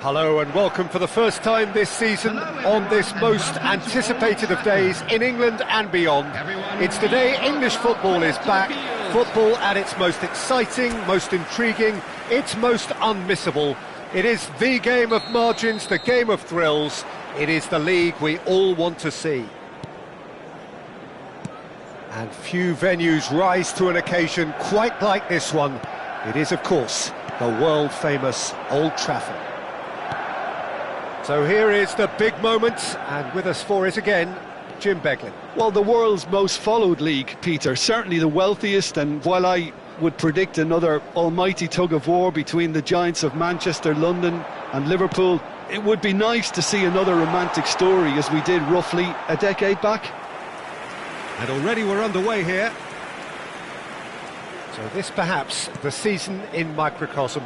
Hello and welcome for the first time this season on this most anticipated of days in England and beyond. It's the day English football is back, football at its most exciting, most intriguing, its most unmissable. It is the game of margins, the game of thrills. It is the league we all want to see. And few venues rise to an occasion quite like this one. It is, of course, the world-famous Old Trafford. So here is the big moment, and with us for it again, Jim Beglin. Well, the world's most followed league, Peter, certainly the wealthiest, and while I would predict another almighty tug-of-war between the giants of Manchester, London and Liverpool, it would be nice to see another romantic story as we did roughly a decade back. And already we're underway here. So this perhaps the season in microcosm.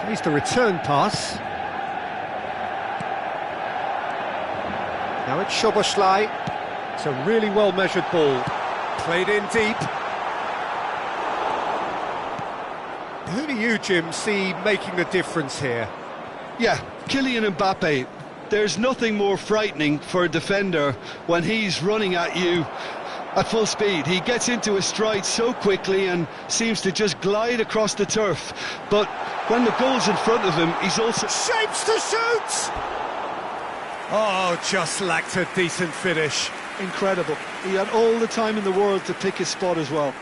Here's the return pass. Now it's Szoboszlai. It's a really well-measured ball. Played in deep. Who do you, Jim, see making the difference here? Yeah, Kylian Mbappe. There's nothing more frightening for a defender when he's running at you at full speed. He gets into his stride so quickly and seems to just glide across the turf. But when the goal's in front of him, he's also... Shapes to shoot! Oh, just lacked a decent finish. Incredible. He had all the time in the world to pick his spot as well.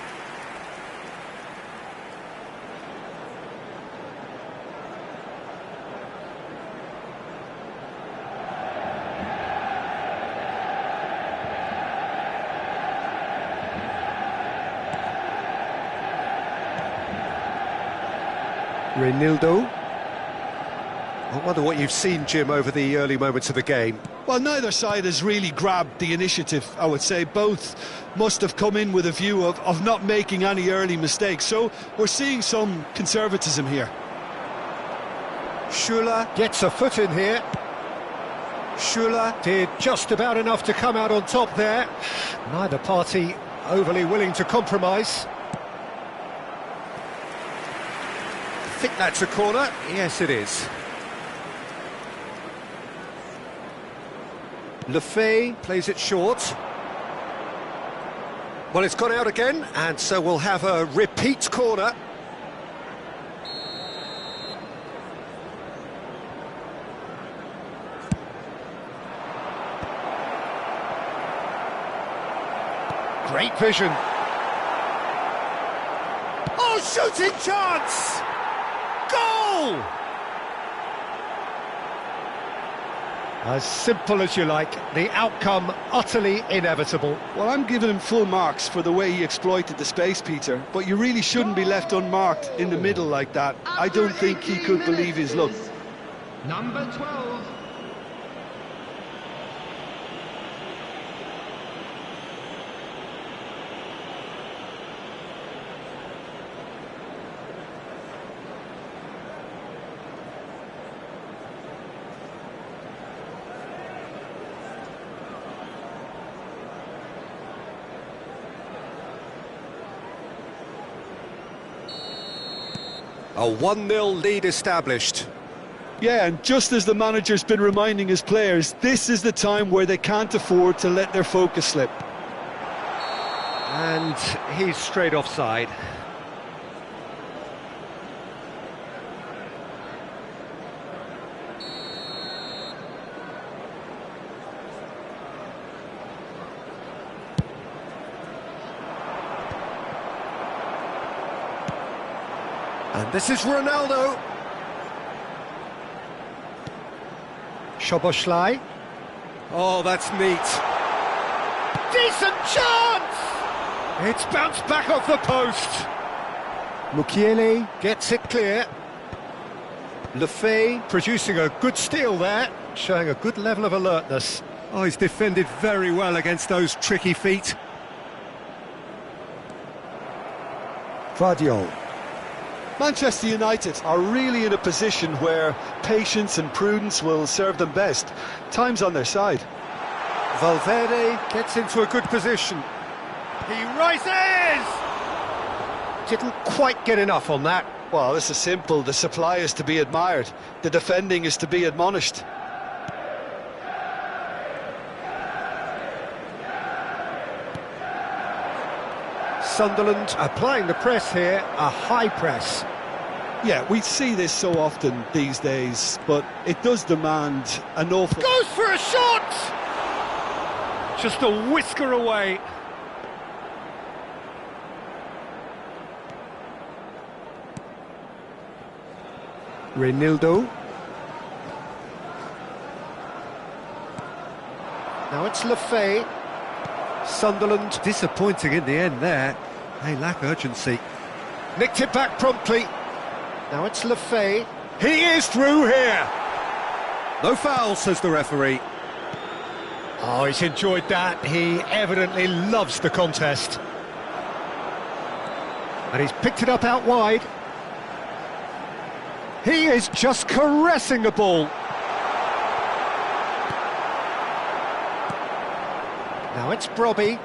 Reinildo. I wonder what you've seen, Jim, over the early moments of the game. Well, neither side has really grabbed the initiative, I would say. Both must have come in with a view of not making any early mistakes. So we're seeing some conservatism here. Schuler gets a foot in here. Schuler did just about enough to come out on top there. Neither party overly willing to compromise. I think that's a corner. Yes, it is. Lefebvre plays it short. Well, it's gone out again, and so we'll have a repeat corner. Great vision. Oh, shooting chance! Goal! As simple as you like, the outcome utterly inevitable. Well, I'm giving him full marks for the way he exploited the space, Peter, but you really shouldn't be left unmarked in the middle like that. I don't think he could believe his luck. Number 12. A 1-0 lead established. Yeah, and just as the manager's been reminding his players, this is the time where they can't afford to let their focus slip. And he's straight offside. And this is Ronaldo. Szoboszlai. Oh, that's neat. Decent chance! It's bounced back off the post. Mukiele gets it clear. Lefebvre producing a good steal there, showing a good level of alertness. Oh, he's defended very well against those tricky feet. Vardiol. Manchester United are really in a position where patience and prudence will serve them best. Time's on their side. Valverde gets into a good position. He rises! Didn't quite get enough on that. Well, this is simple. The supply is to be admired. The defending is to be admonished. Sunderland applying the press here, a high press. Yeah, we see this so often these days, but it does demand an awful... Goes for a shot! Just a whisker away. Reinildo. Now it's Lefay. Sunderland disappointing in the end there. They lack urgency. Nicked it back promptly. Now it's Lefay. He is through here. No foul, says the referee. Oh, he's enjoyed that. He evidently loves the contest. And he's picked it up out wide. He is just caressing the ball. Now it's Brobby.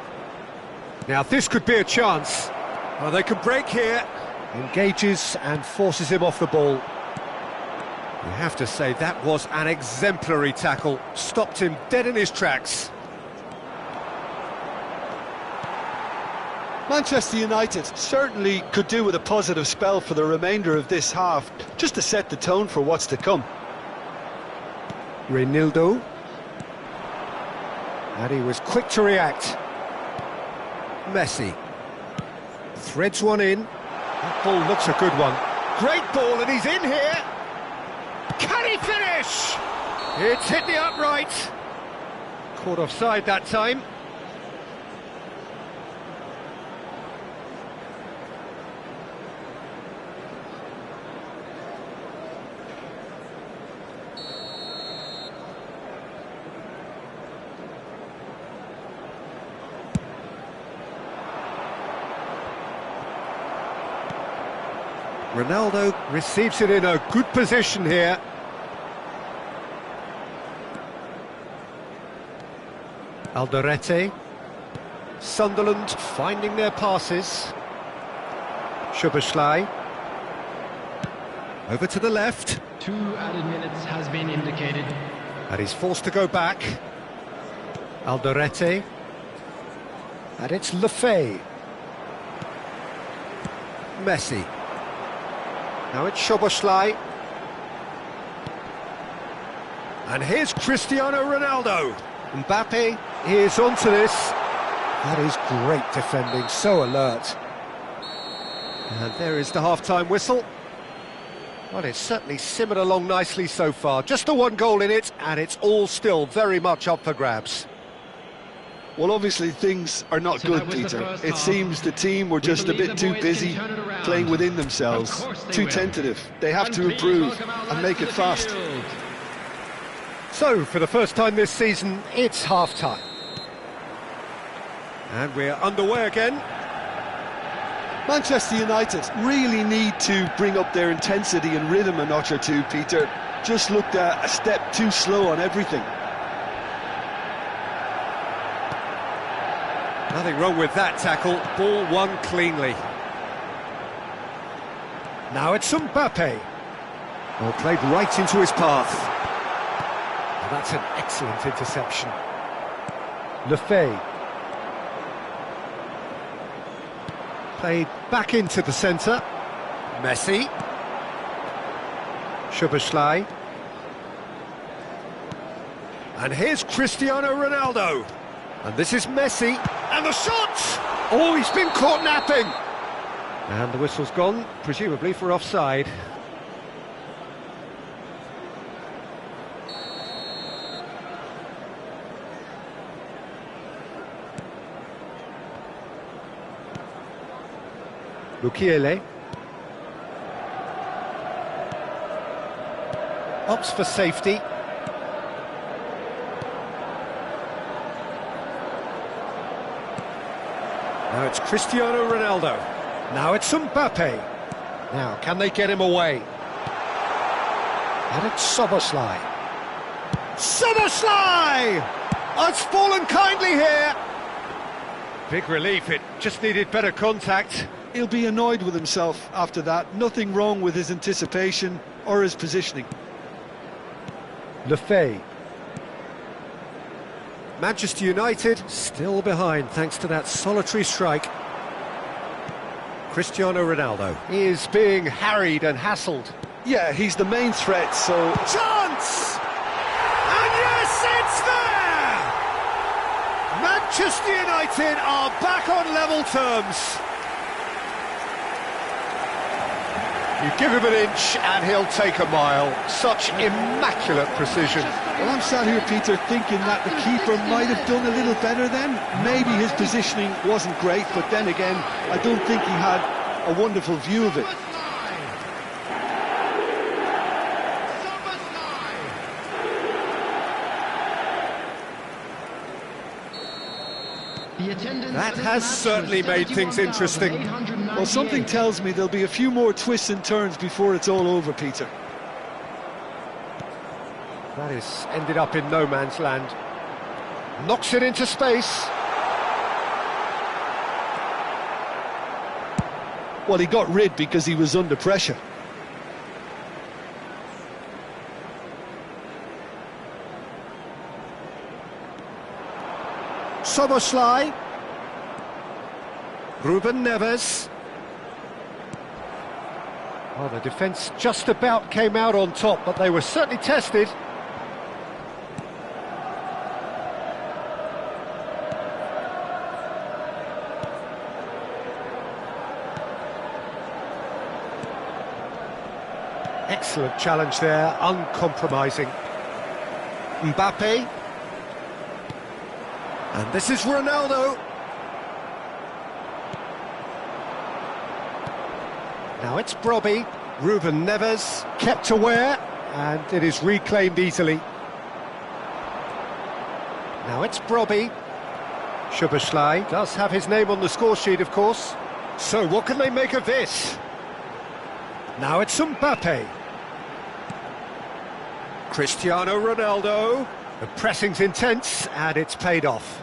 Now this could be a chance. Oh, they can break here. Engages and forces him off the ball. You have to say that was an exemplary tackle. Stopped him dead in his tracks. Manchester United certainly could do with a positive spell for the remainder of this half, just to set the tone for what's to come. Reinildo. And he was quick to react. Messi. Threads one in. That ball looks a good one. Great ball, and he's in here. Can he finish? It's hit the upright. Caught offside that time. Ronaldo receives it in a good position here. Alderete. Sunderland finding their passes. Szoboszlai. Over to the left. 2 added minutes has been indicated. And he's forced to go back. Alderete. And it's Lefay. Messi. Now it's Szoboszlai. And here's Cristiano Ronaldo. Mbappe is onto this. That is great defending, so alert. And there is the half-time whistle. Well, it's certainly simmered along nicely so far. Just the one goal in it, and it's all still very much up for grabs. Well, obviously things are not good, Peter. It seems the team were just a bit too busy playing within themselves, too tentative. They have to improve and make it fast. So, for the first time this season, it's half-time. And we're underway again. Manchester United really need to bring up their intensity and rhythm a notch or two, Peter. Just looked a step too slow on everything. Nothing wrong with that tackle. Ball won cleanly. Now it's Mbappe. Well, played right into his path. And that's an excellent interception. Lefay. Played back into the centre. Messi. Szoboszlai. And here's Cristiano Ronaldo. And this is Messi. And the shot! Oh, he's been caught napping. And the whistle's gone, presumably for offside. Mukiele. Opts for safety. Now it's Cristiano Ronaldo. Now it's Mbappe. Now, can they get him away? And it's Szoboszlai. Szoboszlai! Oh, it's fallen kindly here. Big relief, it just needed better contact. He'll be annoyed with himself after that. Nothing wrong with his anticipation or his positioning. Lefebvre. Manchester United still behind thanks to that solitary strike. Cristiano Ronaldo is being harried and hassled. Yeah, he's the main threat, so... Chance! And yes, it's there! Manchester United are back on level terms. You give him an inch and he'll take a mile. Such immaculate precision. Well, I'm sat here, Peter, thinking that the keeper might have done a little better then. Maybe his positioning wasn't great, but then again, I don't think he had a wonderful view of it. That has certainly made things interesting. Well, something tells me there'll be a few more twists and turns before it's all over, Peter. That is ended up in no man's land. Knocks it into space. Well, he got rid because he was under pressure. Soboslai. Ruben Neves. Well, the defence just about came out on top, but they were certainly tested. Excellent challenge there, uncompromising. Mbappe. And this is Ronaldo. Now it's Brobbey. Ruben Neves kept aware, and it is reclaimed easily. Now it's Brobbey. Szoboszlai does have his name on the score sheet, of course. So what can they make of this? Now it's Mbappe. Cristiano Ronaldo. The pressing's intense, and it's paid off.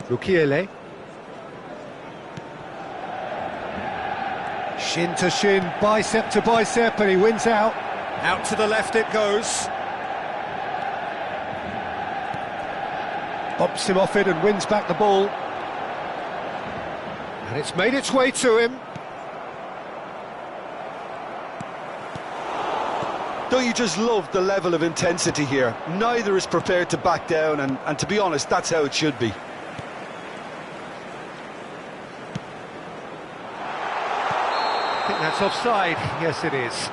Lukiele. Shin to shin, bicep to bicep, and he wins out. Out to the left it goes. Bumps him off it and wins back the ball. And it's made its way to him. Don't you just love the level of intensity here? Neither is prepared to back down, and to be honest, that's how it should be. I think that's offside. Yes, it is.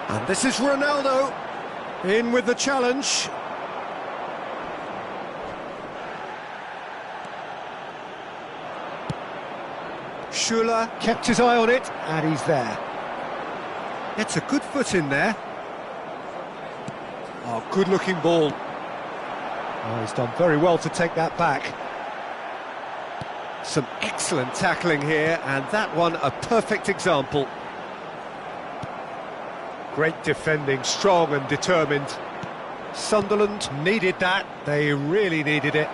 And this is Ronaldo, in with the challenge. Schuler kept his eye on it, and he's there. It's a good foot in there. Oh, good-looking ball. Oh, he's done very well to take that back. Some excellent tackling here, and that one a perfect example. Great defending, strong and determined. Sunderland needed that, they really needed it.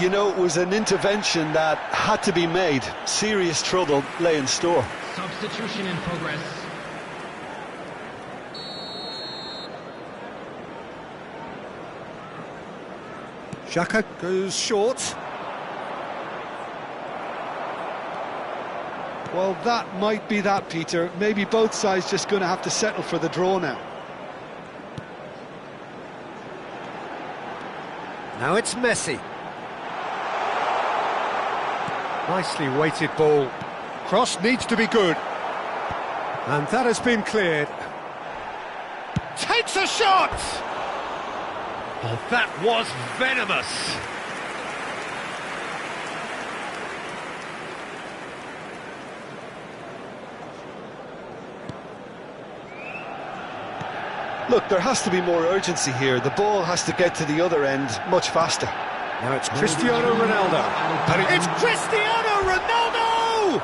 You know, it was an intervention that had to be made. Serious trouble lay in store. Substitution in progress. Xhaka goes short. Well, that might be that, Peter. Maybe both sides just going to have to settle for the draw now. Now it's Messi. Nicely weighted ball. Cross needs to be good. And that has been cleared. Takes a shot! Oh, that was venomous. Look, there has to be more urgency here. The ball has to get to the other end much faster. Now it's Cristiano Ronaldo. It's Cristiano Ronaldo!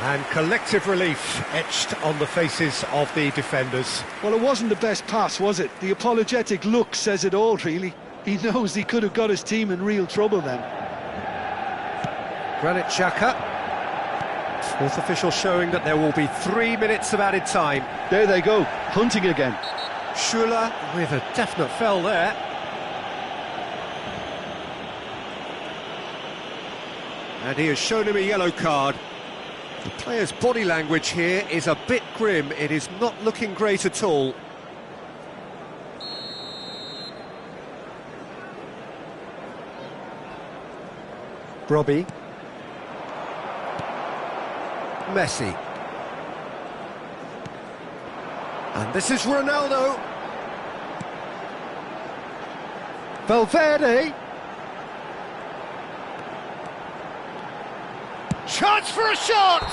And collective relief etched on the faces of the defenders. Well, it wasn't the best pass, was it? The apologetic look says it all, really. He knows he could have got his team in real trouble then. Granit Xhaka. Fourth official showing that there will be 3 minutes of added time. There they go, hunting again. Schüller with a definite foul there. And he has shown him a yellow card. The player's body language here is a bit grim. It is not looking great at all. Robbie. Messi. And this is Ronaldo. Valverde. Chance for a shot!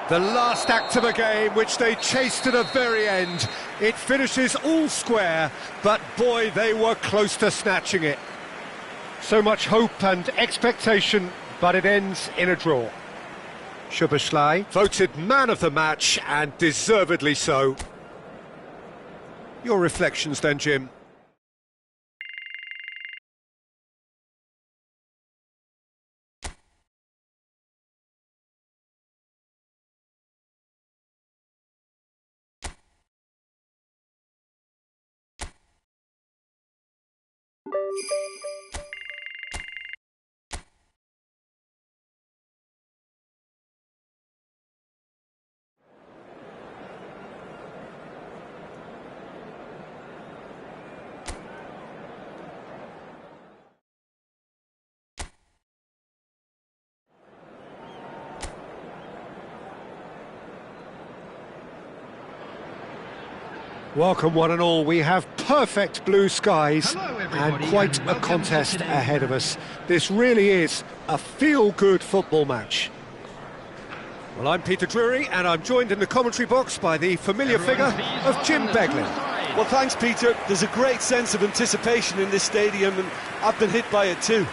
The last act of a game which they chased to the very end. It finishes all square, but boy, they were close to snatching it. So much hope and expectation, but it ends in a draw. Szoboszlai voted man of the match, and deservedly so. Your reflections then, Jim? Welcome one and all. We have perfect blue skies and quite a contest ahead of us. This really is a feel-good football match. Well, I'm Peter Drury and I'm joined in the commentary box by the familiar figure of Jim Beglin. Well, thanks, Peter. There's a great sense of anticipation in this stadium, and I've been hit by it too.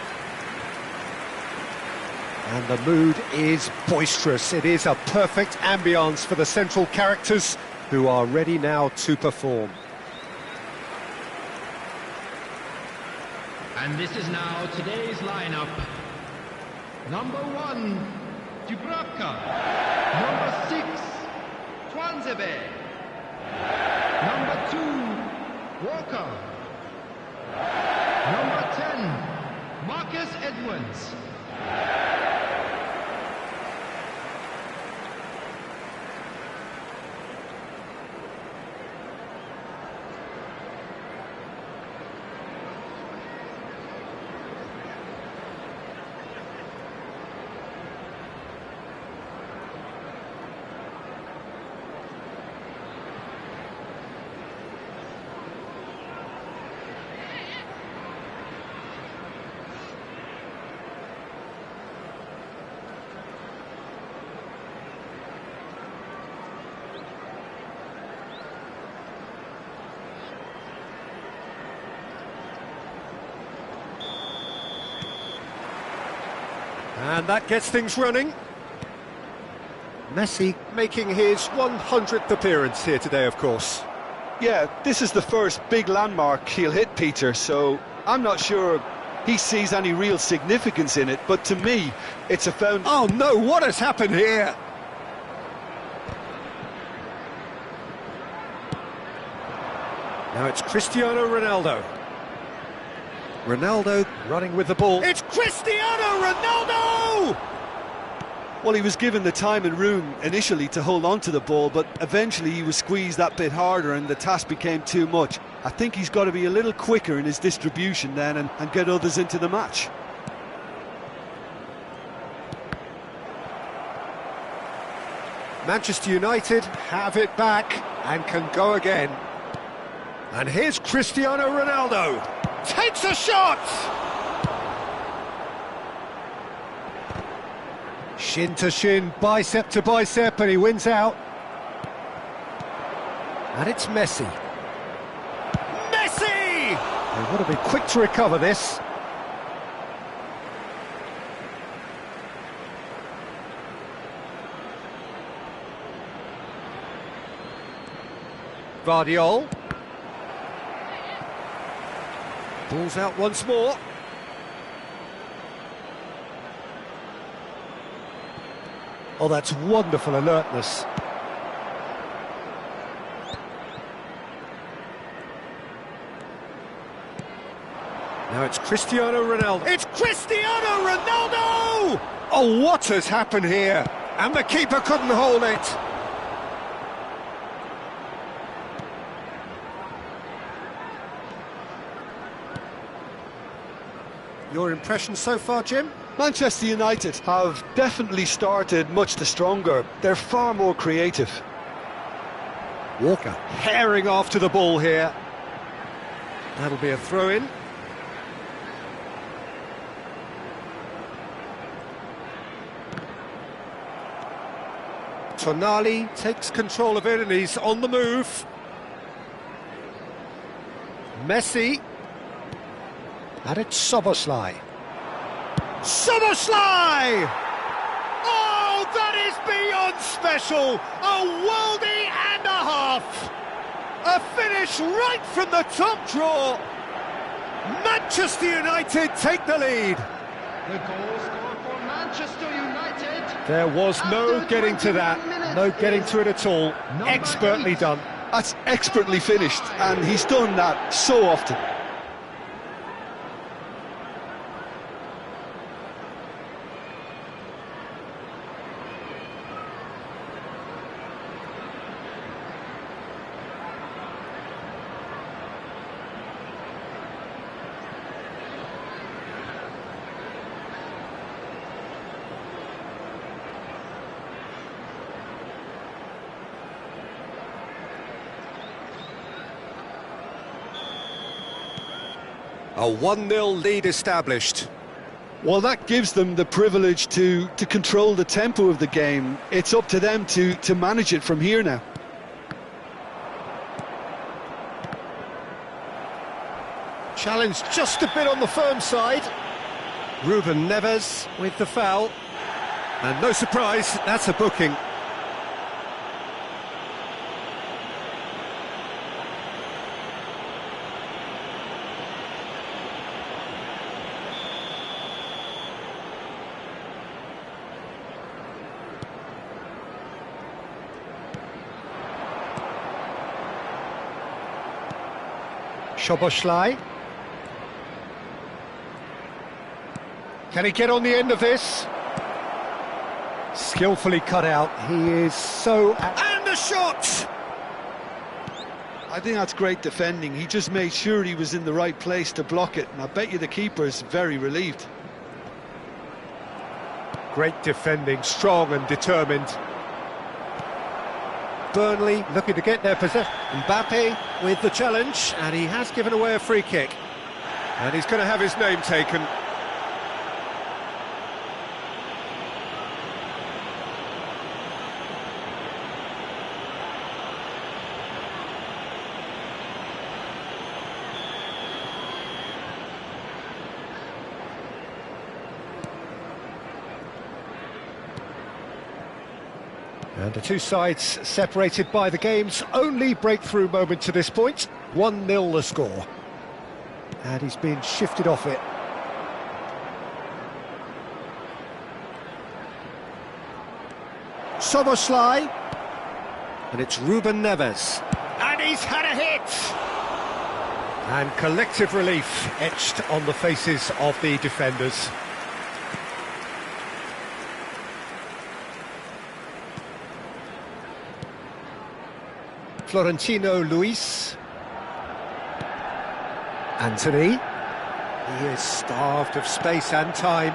And the mood is boisterous. It is a perfect ambience for the central characters, who are ready now to perform. And this is now today's lineup. Number 1, Dubravka. Number 6, Twanzebe. Number 2, Walker. Number 10, Marcus Edwards. And that gets things running. Messi making his 100th appearance here today, of course. Yeah, this is the first big landmark he'll hit, Peter, so I'm not sure he sees any real significance in it, but to me, it's a found... Oh no, what has happened here? Now it's Cristiano Ronaldo. Ronaldo running with the ball. It's Cristiano Ronaldo! Well, he was given the time and room initially to hold on to the ball, but eventually he was squeezed that bit harder and the task became too much. I think he's got to be a little quicker in his distribution then and get others into the match. Manchester United have it back and can go again. And here's Cristiano Ronaldo. Takes a shot! Shin to shin, bicep to bicep, and he wins out. And it's Messi. Messi! They want to be quick to recover this. Vardiol. Ball's out once more. Oh, that's wonderful alertness. Now it's Cristiano Ronaldo. It's Cristiano Ronaldo! Oh, what has happened here? And the keeper couldn't hold it. Your impression so far, Jim? Manchester United have definitely started much the stronger. They're far more creative. Walker herring after the ball here. That'll be a throw-in. Tonali takes control of it and he's on the move. Messi. And it's Szoboszlai. Szoboszlai! Oh, that is beyond special! A worldie and a half! A finish right from the top draw! Manchester United take the lead. The goal scored for Manchester United. There was no getting to that, no getting to it at all. Expertly done. That's expertly finished, and he's done that so often. A 1-0 lead established. Well, that gives them the privilege to control the tempo of the game. It's up to them to manage it from here now. Challenge just a bit on the firm side. Ruben Neves with the foul. And no surprise, that's a booking. Szoboszlai. Can he get on the end of this? Skillfully cut out. He is so... And a shot! I think that's great defending. He just made sure he was in the right place to block it, and I bet you the keeper's very relieved. Great defending, strong and determined. Burnley looking to get their possession. Mbappe with the challenge, and he has given away a free kick. And he's going to have his name taken. And the two sides separated by the game's only breakthrough moment to this point. 1-0 the score. And he's been shifted off it. Szoboszlai. And it's Ruben Neves. And he's had a hit! And collective relief etched on the faces of the defenders. Florentino Luis. Anthony. He is starved of space and time.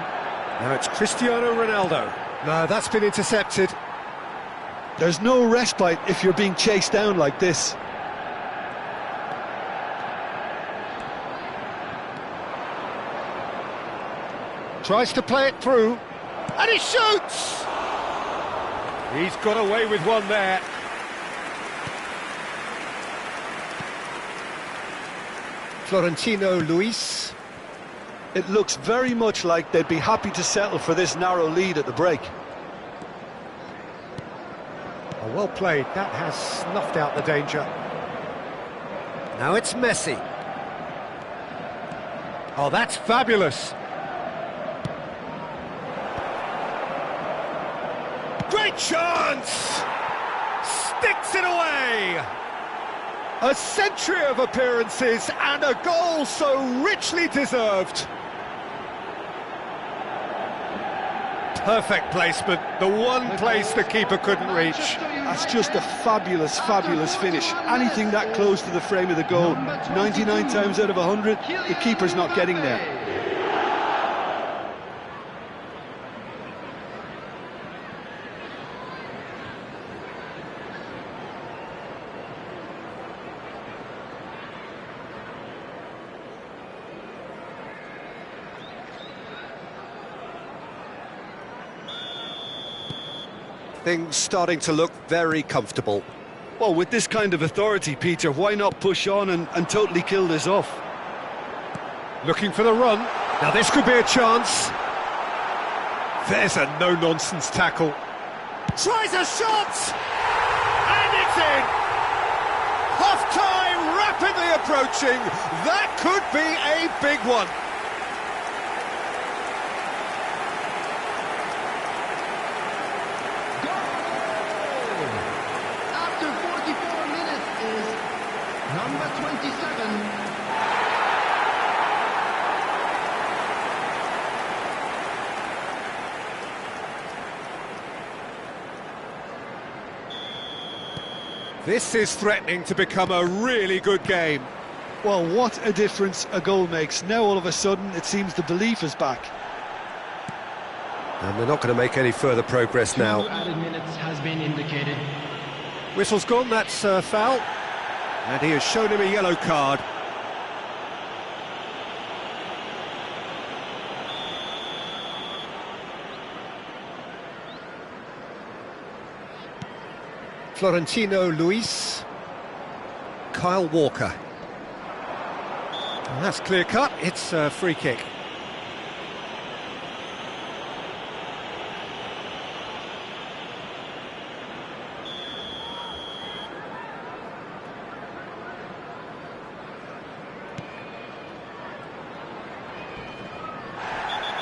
Now it's Cristiano Ronaldo. No, that's been intercepted. There's no respite if you're being chased down like this. Tries to play it through. And he shoots! He's got away with one there. Florentino Luis. It looks very much like they'd be happy to settle for this narrow lead at the break. Oh, well played, that has snuffed out the danger. Now it's Messi. Oh, that's fabulous. Great chance! Sticks it away! A century of appearances and a goal so richly deserved. Perfect placement, the one place the keeper couldn't reach. That's just a fabulous, fabulous finish. Anything that close to the frame of the goal, 99 times out of 100, the keeper's not getting there. Things starting to look very comfortable. Well, with this kind of authority, Peter, why not push on and totally kill this off? Looking for the run. Now this could be a chance. There's a no-nonsense tackle. Tries a shot! And it's in! Half-time rapidly approaching. That could be a big one. Number 27. This is threatening to become a really good game. Well, what a difference a goal makes. Now all of a sudden it seems the belief is back. And they're not going to make any further progress now. 2 added minutes has been indicated. Whistle's gone, that's a foul. And he has shown him a yellow card. Florentino Luis. Kyle Walker. And that's clear cut, it's a free kick.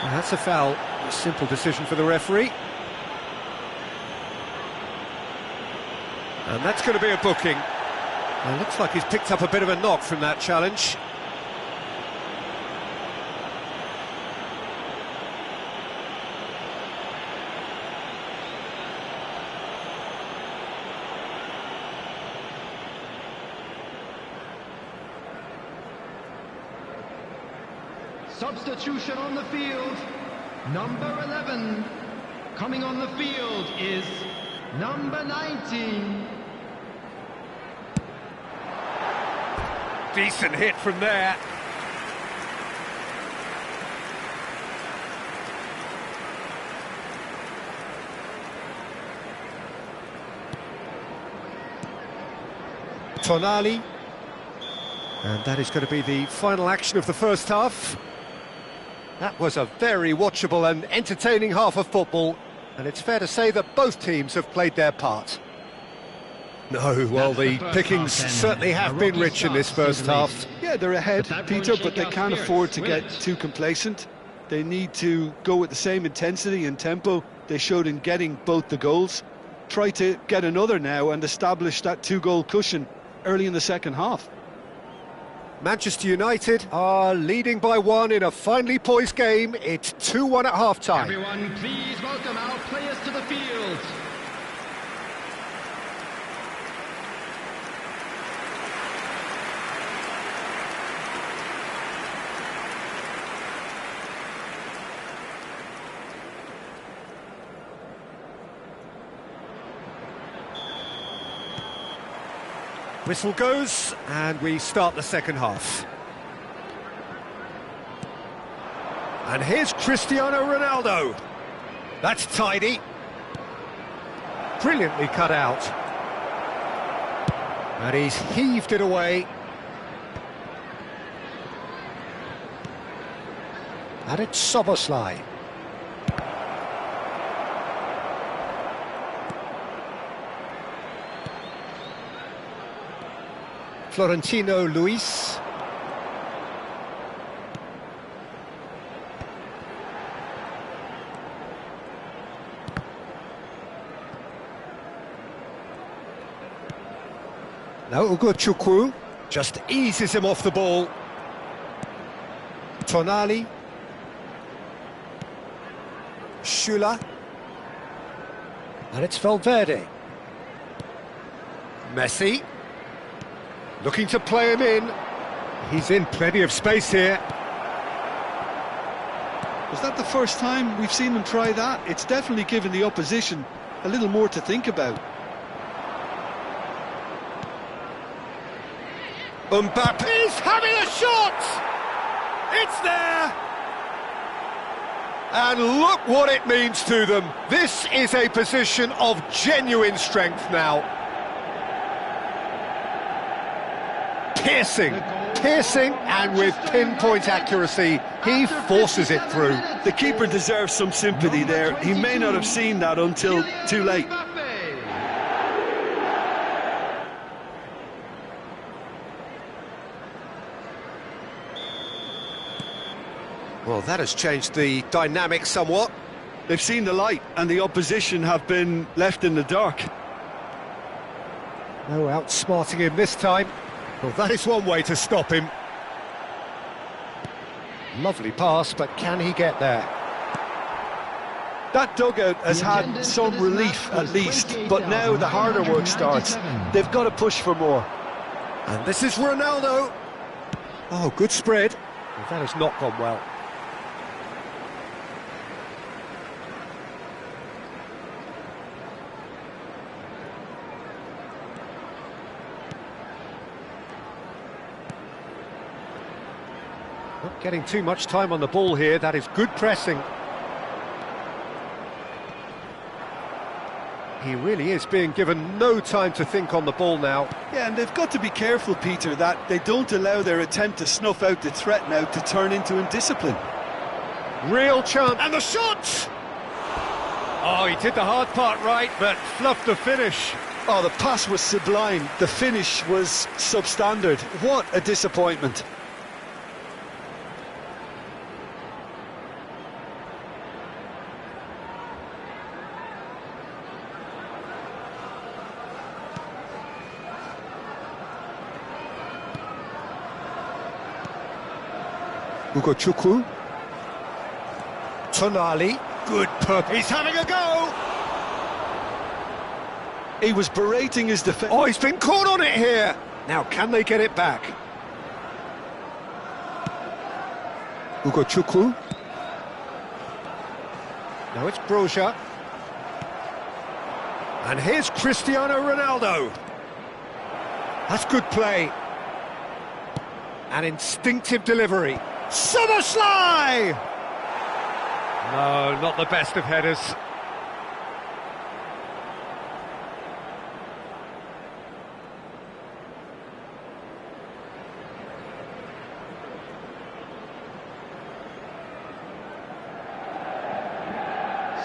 That's a foul. A simple decision for the referee. And that's going to be a booking. It looks like he's picked up a bit of a knock from that challenge. Substitution on the field. Number 11. Coming on the field is number 19. Decent hit from there. Tonali. And that is going to be the final action of the first half. That was a very watchable and entertaining half of football, and it's fair to say that both teams have played their part. No, well, the pickings certainly have been rich in this first half. Yeah, they're ahead, Peter, but they can't afford to get too complacent. They need to go with the same intensity and tempo they showed in getting both the goals. Try to get another now and establish that 2-goal cushion early in the second half. Manchester United are leading by 1 in a finely poised game. It's 2-1 at half-time. Everyone, please welcome our players to the field. Whistle goes, and we start the second half. And here's Cristiano Ronaldo. That's tidy. Brilliantly cut out. And he's heaved it away. And it's Soboslai. Florentino Luis. Now Ugochukwu just eases him off the ball. Tonali. Shula. And it's Valverde. Messi. Looking to play him in. He's in plenty of space here. Was that the first time we've seen them try that? It's definitely given the opposition a little more to think about. Mbappe's having a shot! It's there! And look what it means to them. This is a position of genuine strength now. Piercing, and with pinpoint accuracy, he forces it through. The keeper deserves some sympathy there. He may not have seen that until too late. Well, that has changed the dynamic somewhat. They've seen the light, and the opposition have been left in the dark. No outsmarting him this time. Well, that is one way to stop him. Lovely pass, but can he get there? That dugout has had some relief at least, but now the harder work starts. They've got to push for more. And this is Ronaldo. Oh, good spread. Well, that has not gone well. Not getting too much time on the ball here. That is good pressing. He really is being given no time to think on the ball now. Yeah, and they've got to be careful, Peter, that they don't allow their attempt to snuff out the threat now to turn into indiscipline. Real chance. And the shot! Oh, he did the hard part right, but fluffed the finish. Oh, the pass was sublime. The finish was substandard. What a disappointment. Ugochukwu. Tonali. Good puck. He's having a go! He was berating his defence. Oh, he's been caught on it here! Now, can they get it back? Ugochukwu. Now it's Broja. And here's Cristiano Ronaldo. That's good play. An instinctive delivery. Soboslai! No, not the best of headers.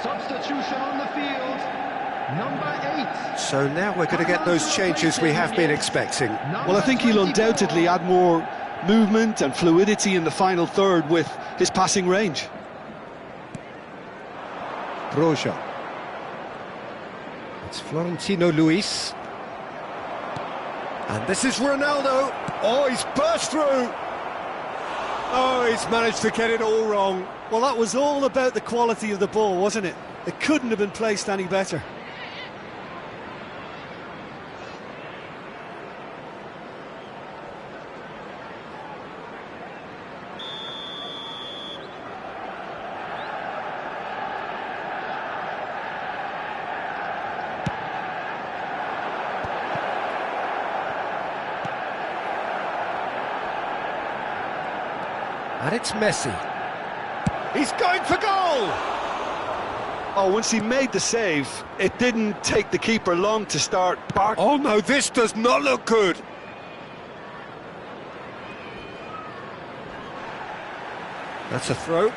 Substitution on the field, number 8. So now we're going to get those changes we have been expecting. Well, I think he'll undoubtedly add more movement and fluidity in the final third with his passing range. Broja. It's Florentino Luis. And this is Ronaldo. Oh, he's burst through. Oh, he's managed to get it all wrong. Well, that was all about the quality of the ball, wasn't it? It couldn't have been placed any better. And it's Messi. He's going for goal! Oh, once he made the save, it didn't take the keeper long to start barking. Oh no, this does not look good. That's a throw.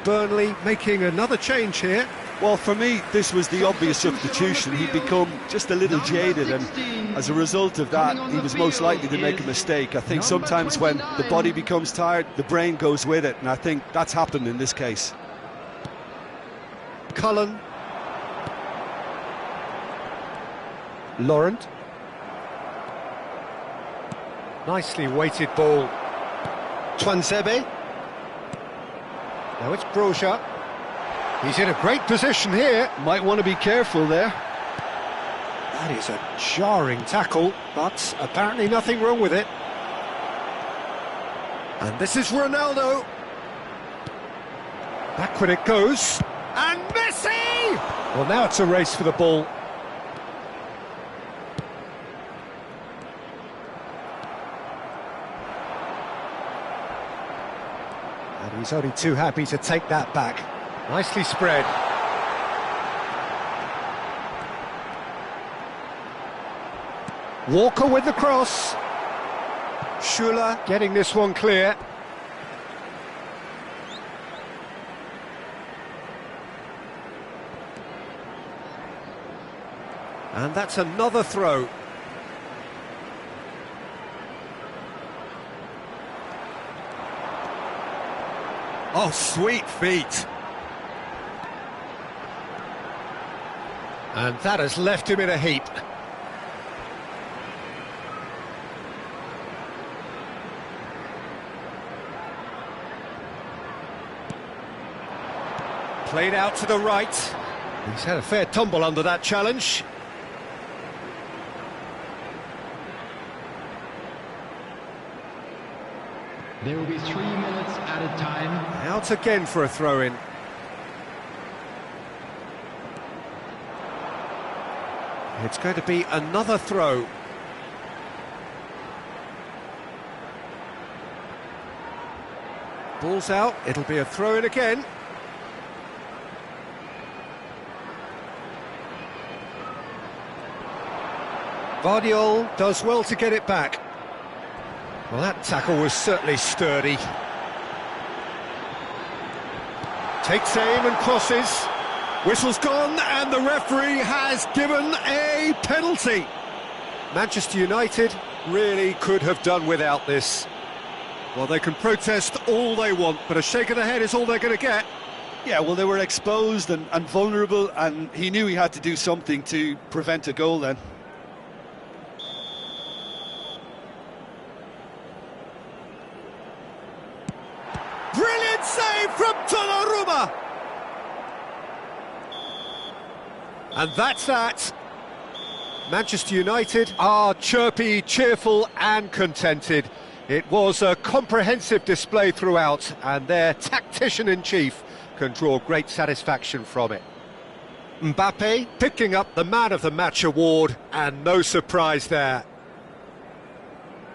Burnley making another change here. Well, for me, this was the obvious substitution. He'd become just a little jaded, and as a result of that, he was most likely to make a mistake. I think sometimes when the body becomes tired, the brain goes with it, and I think that's happened in this case. Cullen. Laurent. Nicely weighted ball. Tuanzebe. Now it's Broja. He's in a great position here. Might want to be careful there. That is a jarring tackle, but apparently nothing wrong with it. And this is Ronaldo. Backward it goes. And Messi! Well, now it's a race for the ball. And he's only too happy to take that back. Nicely spread. Walker with the cross. Schuller getting this one clear. And that's another throw. Oh, sweet feet. And that has left him in a heap. Played out to the right. He's had a fair tumble under that challenge. There will be 3 minutes at a time. Out again for a throw-in. It's going to be another throw. Ball's out, it'll be a throw-in again. Vardiol does well to get it back. Well, that tackle was certainly sturdy. Takes aim and crosses. Whistle's gone, and the referee has given a penalty. Manchester United really could have done without this. Well, they can protest all they want, but a shake of the head is all they're going to get. Yeah, well, they were exposed and vulnerable, and he knew he had to do something to prevent a goal then. Brilliant save from Donnarumma! And that's that. Manchester United are chirpy, cheerful and contented. It was a comprehensive display throughout, and their tactician-in-chief can draw great satisfaction from it. Mbappe picking up the Man of the Match award, and no surprise there.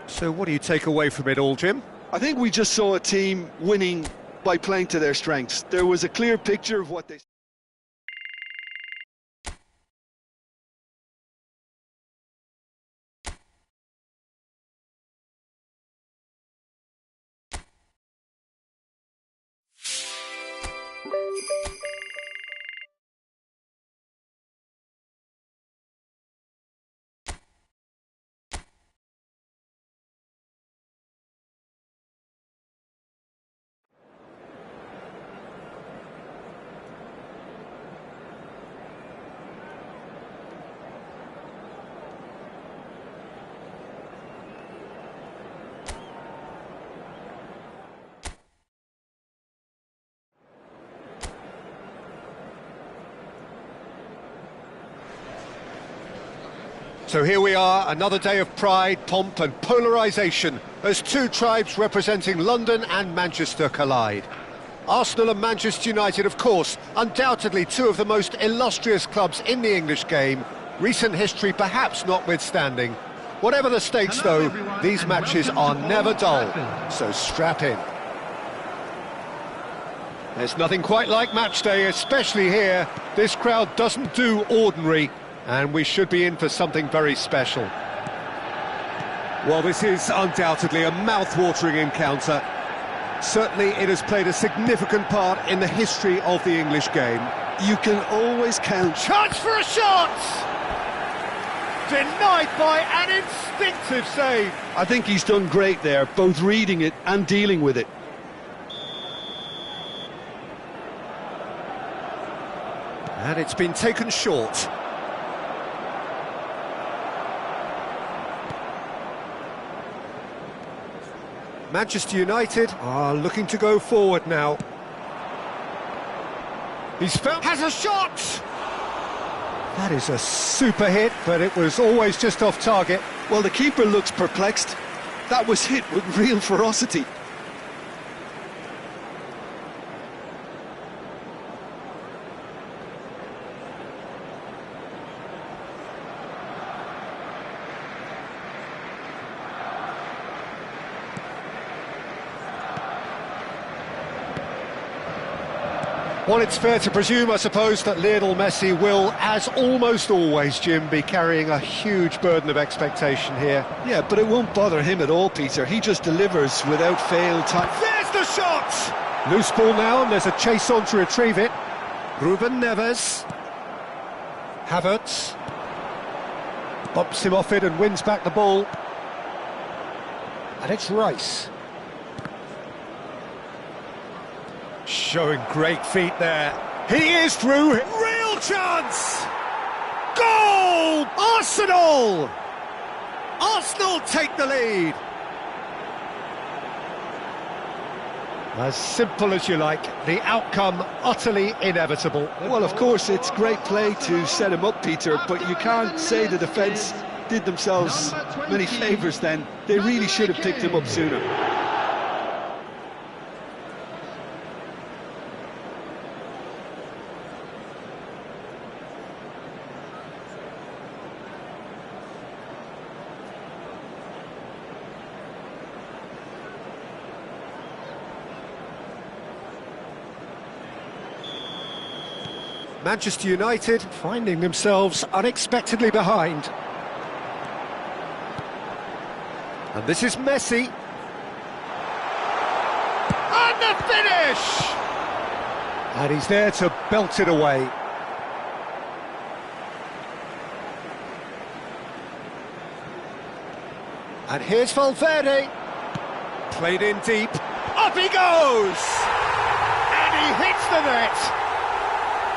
So what do you take away from it all, Jim? I think we just saw a team winning by playing to their strengths. There was a clear picture of what they... So here we are, another day of pride, pomp and polarisation as two tribes representing London and Manchester collide. Arsenal and Manchester United, of course, undoubtedly two of the most illustrious clubs in the English game, recent history perhaps notwithstanding. Whatever the stakes though, these matches are never dull, so strap in. There's nothing quite like match day, especially here. This crowd doesn't do ordinary, and we should be in for something very special. Well, this is undoubtedly a mouth-watering encounter. Certainly it has played a significant part in the history of the English game. You can always count. Chance for a shot! Denied by an instinctive save. I think he's done great there, both reading it and dealing with it. And it's been taken short. Manchester United are looking to go forward now. Has a shot! That is a super hit, but it was always just off target. Well, the keeper looks perplexed. That was hit with real ferocity. Well, it's fair to presume, I suppose, that Lionel Messi will, as almost always, Jim, be carrying a huge burden of expectation here. Yeah, but it won't bother him at all, Peter. He just delivers without fail. There's the shot! Loose ball now, and there's a chase on to retrieve it. Ruben Neves. Havertz. Bumps him off it and wins back the ball. And it's Rice. Showing great feet there. He is through. Real chance! Goal! Arsenal! Arsenal take the lead. As simple as you like, the outcome utterly inevitable. Well, of course, it's great play to set him up, Peter, but you can't say the defence did themselves many favours then. They really should have picked him up sooner. Manchester United finding themselves unexpectedly behind. And this is Messi. And the finish! And he's there to belt it away. And here's Valverde. Played in deep. Up he goes! And he hits the net.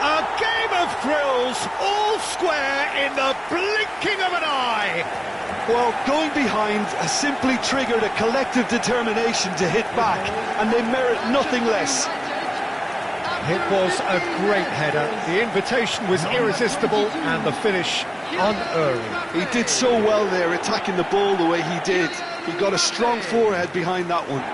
A game of thrills, all square in the blinking of an eye. Well, going behind has simply triggered a collective determination to hit back, and they merit nothing less. It was a great header. The invitation was irresistible, and the finish unerring. He did so well there, attacking the ball the way he did. He got a strong forehead behind that one.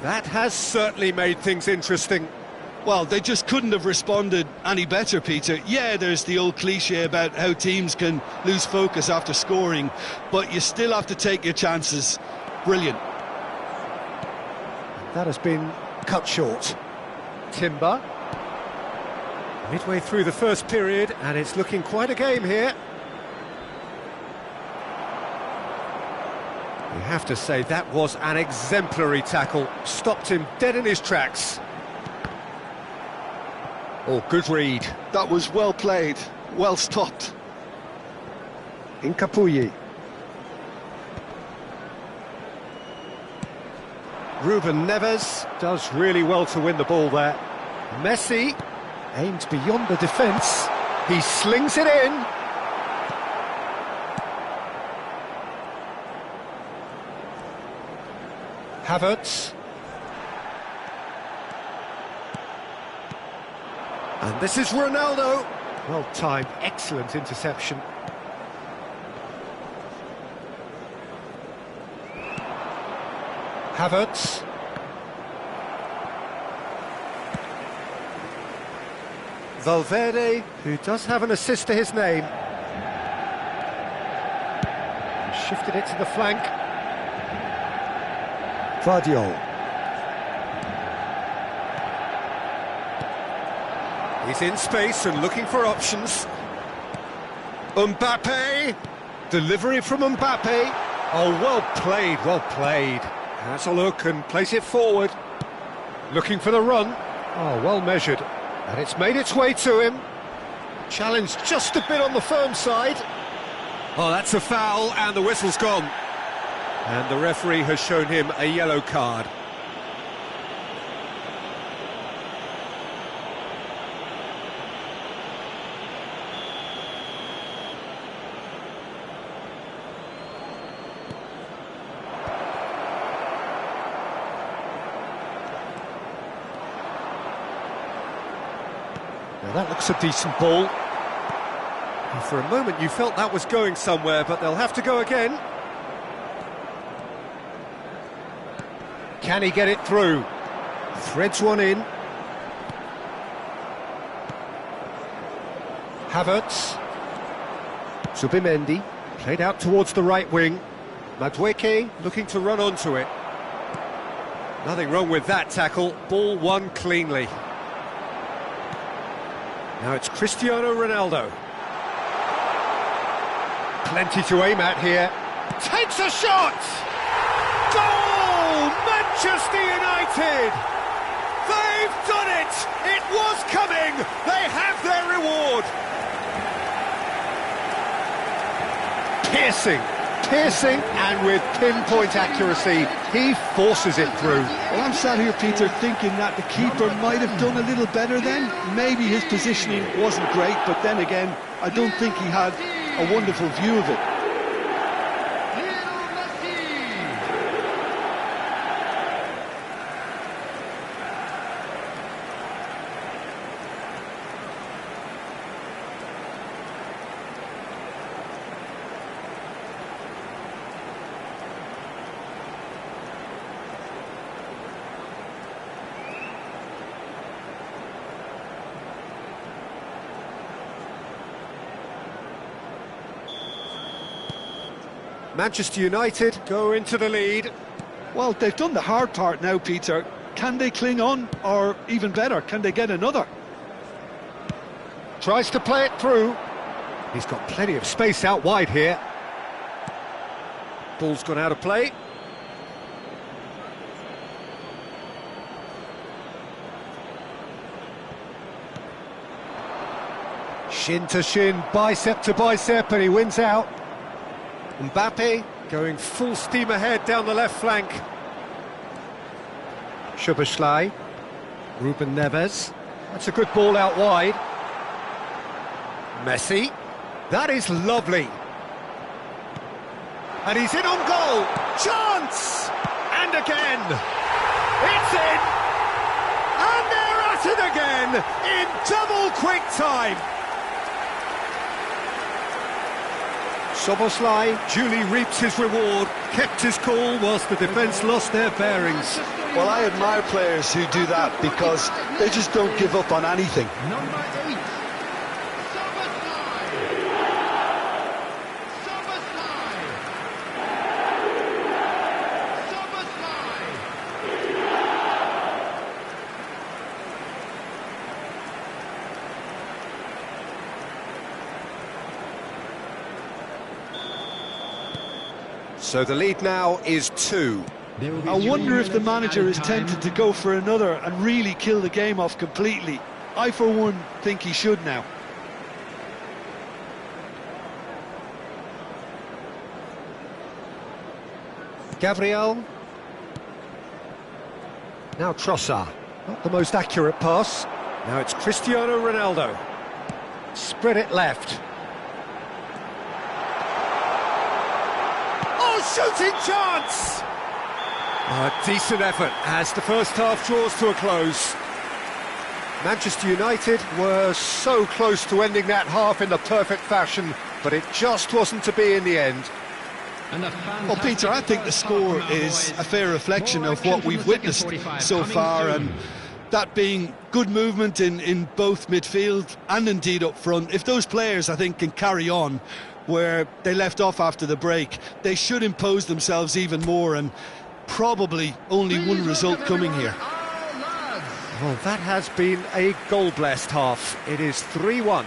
That has certainly made things interesting. Well, they just couldn't have responded any better, Peter. Yeah, there's the old cliche about how teams can lose focus after scoring, but you still have to take your chances. Brilliant. That has been cut short. Timber. Midway through the first period, and it's looking quite a game here. You have to say that was an exemplary tackle. Stopped him dead in his tracks. Oh, good read. That was well played, well stopped. Incapuyi. Ruben Neves does really well to win the ball there. Messi aims beyond the defence. He slings it in. Havertz. And this is Ronaldo. Well timed, excellent interception. Havertz. Valverde, who does have an assist to his name. Shifted it to the flank. Vardiol. He's in space and looking for options. Mbappe! Delivery from Mbappe. Oh, well played, well played. Has a look and plays it forward. Looking for the run. Oh, well measured. And it's made its way to him. Challenge just a bit on the firm side. Oh, that's a foul, and the whistle's gone. And the referee has shown him a yellow card. Now that looks a decent ball. And for a moment you felt that was going somewhere, but they'll have to go again. Can he get it through? Threads one in. Havertz. Zubimendi, played out towards the right wing. Madueke looking to run onto it. Nothing wrong with that tackle, ball won cleanly. Now it's Cristiano Ronaldo. Plenty to aim at here. Takes a shot! Goal! Manchester United! They've done it! It was coming! They have their reward! Piercing, and with pinpoint accuracy, he forces it through. Well, I'm sat here, Peter, thinking that the keeper might have done a little better then. Maybe his positioning wasn't great, but then again, I don't think he had a wonderful view of it. Manchester United go into the lead. Well, they've done the hard part now, Peter. Can they cling on, or even better, can they get another? Tries to play it through. He's got plenty of space out wide here. Ball's gone out of play. Shin to shin, bicep to bicep, and he wins out. Mbappe going full steam ahead down the left flank. Szoboszlai, Ruben Neves. That's a good ball out wide. Messi. That is lovely. And he's in on goal. Chance! And again. It's in. And they're at it again in double quick time. Szoboszlai duly reaps his reward, kept his cool whilst the defence lost their bearings. Well, I admire players who do that because they just don't give up on anything. Number 8, So the lead now is 2. I wonder if the manager is tempted to go for another and really kill the game off completely. I, for one, think he should now. Gabriel. Now Trossard. Not the most accurate pass. Now it's Cristiano Ronaldo. Spread it left. Shooting chance! A decent effort as the first half draws to a close. Manchester United were so close to ending that half in the perfect fashion, but it just wasn't to be in the end. Well, Peter, I think the score is a fair reflection of what we've witnessed so far, and that being good movement in both midfield and indeed up front. If those players, I think, can carry on where they left off after the break, they should impose themselves even more, and probably only one result coming here. Well, that has been a goal-blessed half. It is 3-1.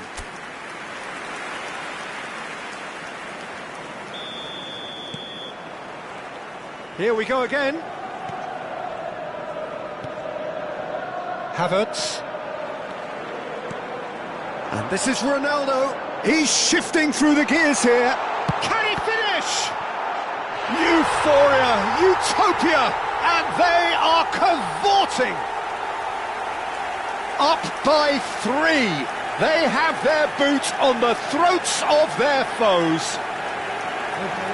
Here we go again. Havertz. And this is Ronaldo. He's shifting through the gears here. Can he finish? Euphoria, utopia, and they are cavorting. Up by 3. They have their boot on the throats of their foes.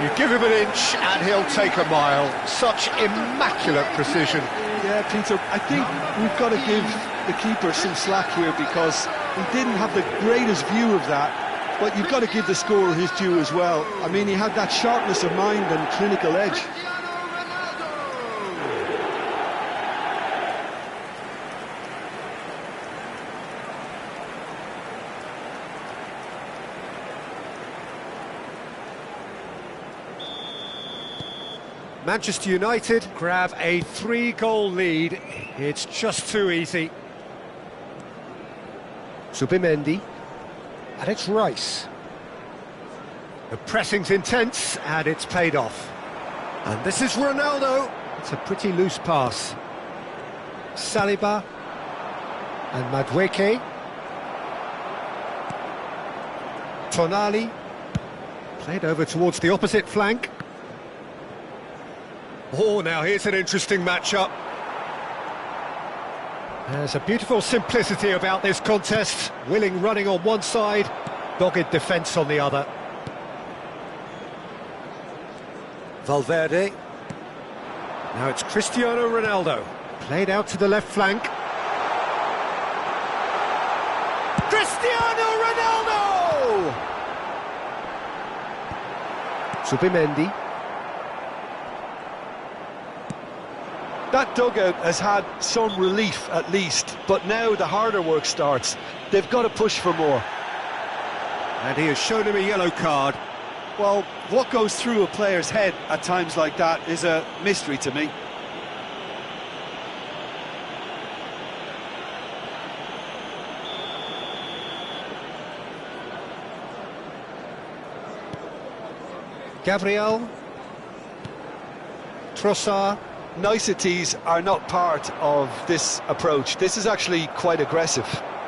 You give him an inch and he'll take a mile. Such immaculate precision. Yeah, Peter, I think we've got to give the keeper some slack here because he didn't have the greatest view of that. But you've got to give the scorer his due as well. I mean, he had that sharpness of mind and clinical edge. Manchester United grab a 3-goal lead. It's just too easy. Subimendi. And it's Rice. The pressing's intense, and it's paid off. And this is Ronaldo. It's a pretty loose pass. Saliba. And Madueke. Tonali. Played over towards the opposite flank. Oh, now here's an interesting matchup. There's a beautiful simplicity about this contest. Willing running on one side, dogged defence on the other. Valverde. Now it's Cristiano Ronaldo. Played out to the left flank. Cristiano Ronaldo! Subimendi. That dugout has had some relief at least, but now the harder work starts. They've got to push for more. And he has shown him a yellow card. Well, what goes through a player's head at times like that is a mystery to me. Gabriel. Trossard. Niceties are not part of this approach. This is actually quite aggressive.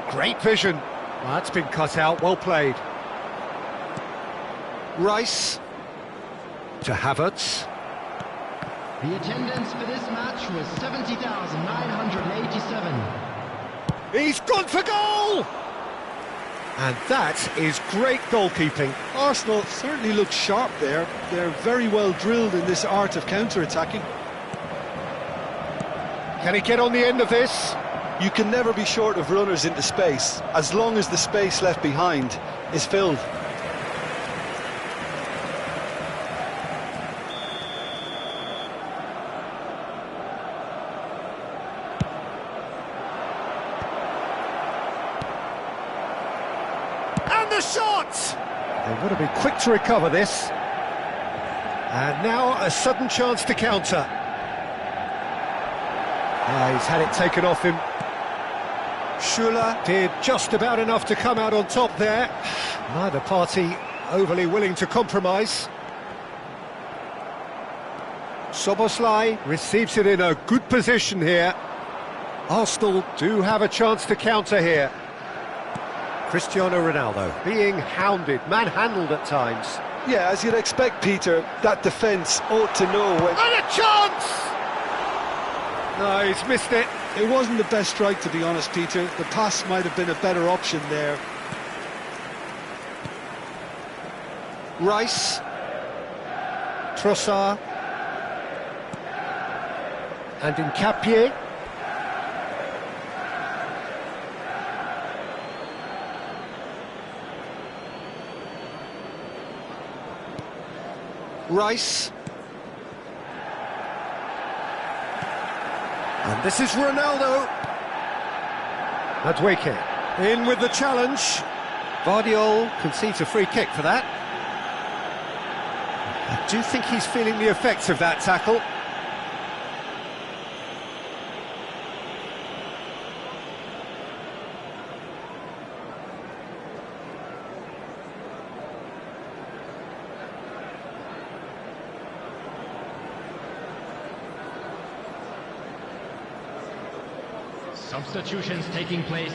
Great vision. Well, that's been cut out. Well played. Rice. To Havertz. The attendance for this match was 70,987. He's gone for goal! And that is great goalkeeping. Arsenal certainly look sharp there. They're very well drilled in this art of counter-attacking. Can he get on the end of this? You can never be short of runners into space, as long as the space left behind is filled. And the shot! They've got to be quick to recover this. And now a sudden chance to counter. He's had it taken off him. Schuller did just about enough to come out on top there. Neither party overly willing to compromise. Szoboszlai receives it in a good position here. Arsenal do have a chance to counter here. Cristiano Ronaldo being hounded, manhandled at times. Yeah, as you'd expect, Peter, that defence ought to know when... And a chance! No, he's missed it. It wasn't the best strike, to be honest, Peter. The pass might have been a better option there. Rice. Trossard. And Nkapie. Rice. And this is Ronaldo. Madueke in with the challenge. Vardiol concedes a free kick for that. I do think he's feeling the effects of that tackle. Substitutions taking place.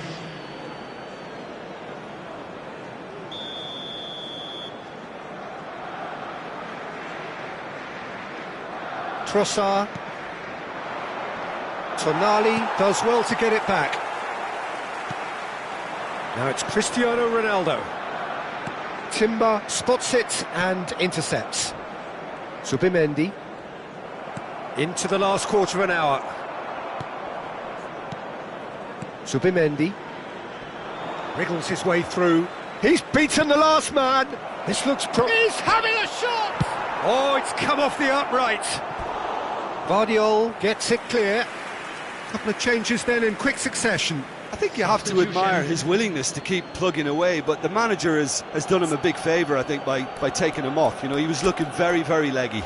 Trossard. Tonali does well to get it back. Now it's Cristiano Ronaldo. Timber spots it and intercepts. Subimendi. Into the last quarter of an hour. Subimendi. Wriggles his way through. He's beaten the last man. This looks He's having a shot! Oh, it's come off the upright. Vardiol gets it clear. Couple of changes then in quick succession. I think you have to admire his willingness to keep plugging away, but the manager has done him a big favour, I think, by taking him off. You know, he was looking very, very leggy.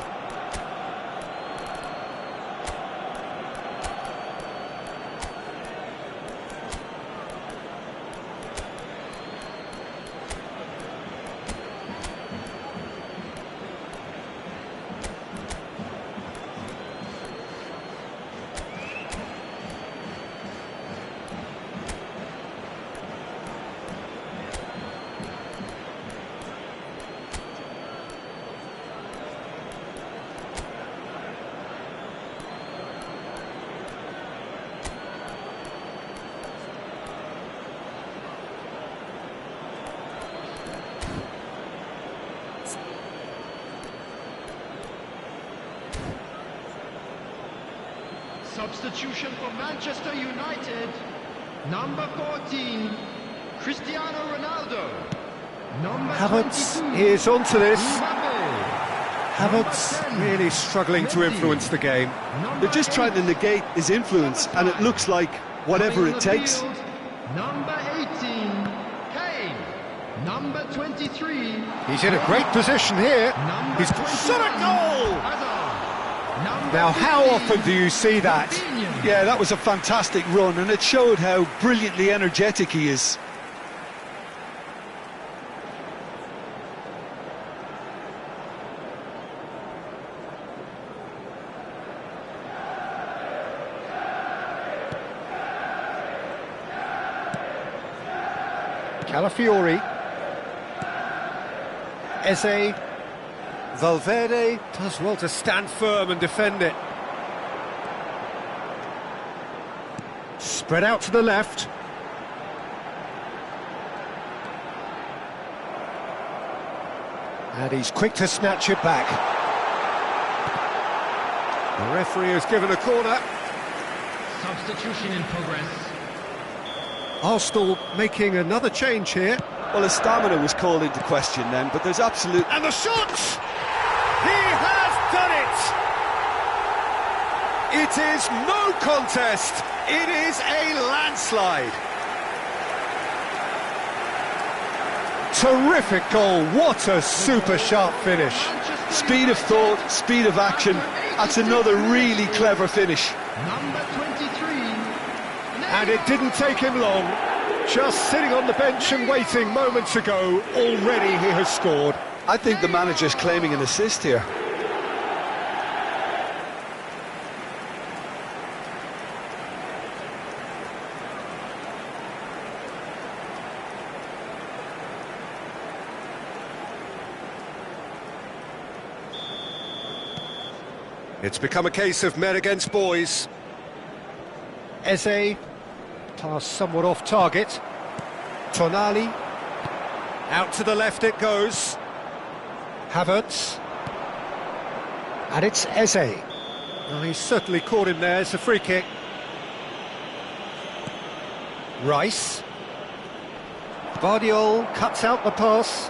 Substitution for Manchester United. Number 14, Cristiano Ronaldo. Number Havertz 22, is onto this. Mbappe. Havertz really struggling to influence the game. They're just trying to negate his influence, and it looks like whatever it takes. Number 18, Kane. Number 23. He's in a great position here. He's shot a goal! Now, how often do you see that? Yeah, that was a fantastic run, and it showed how brilliantly energetic he is. Calafiori. Eze. Valverde does well to stand firm and defend it. Spread out to the left. And he's quick to snatch it back. The referee has given a corner. Substitution in progress. Arsenal making another change here. Well, his stamina was called into question then, but there's absolute... And the shot! He has done it! It is no contest. It is a landslide. Terrific goal. What a super sharp finish. Speed of thought, speed of action. That's another really clever finish. Number 23. And it didn't take him long. Just sitting on the bench and waiting moments ago, already he has scored. I think the manager's claiming an assist here. It's become a case of men against boys. Eze, pass somewhat off target. Tonali, out to the left it goes. Havertz, and it's Eze. Oh, he's certainly caught him there. It's a free kick. Rice. Vardiol cuts out the pass.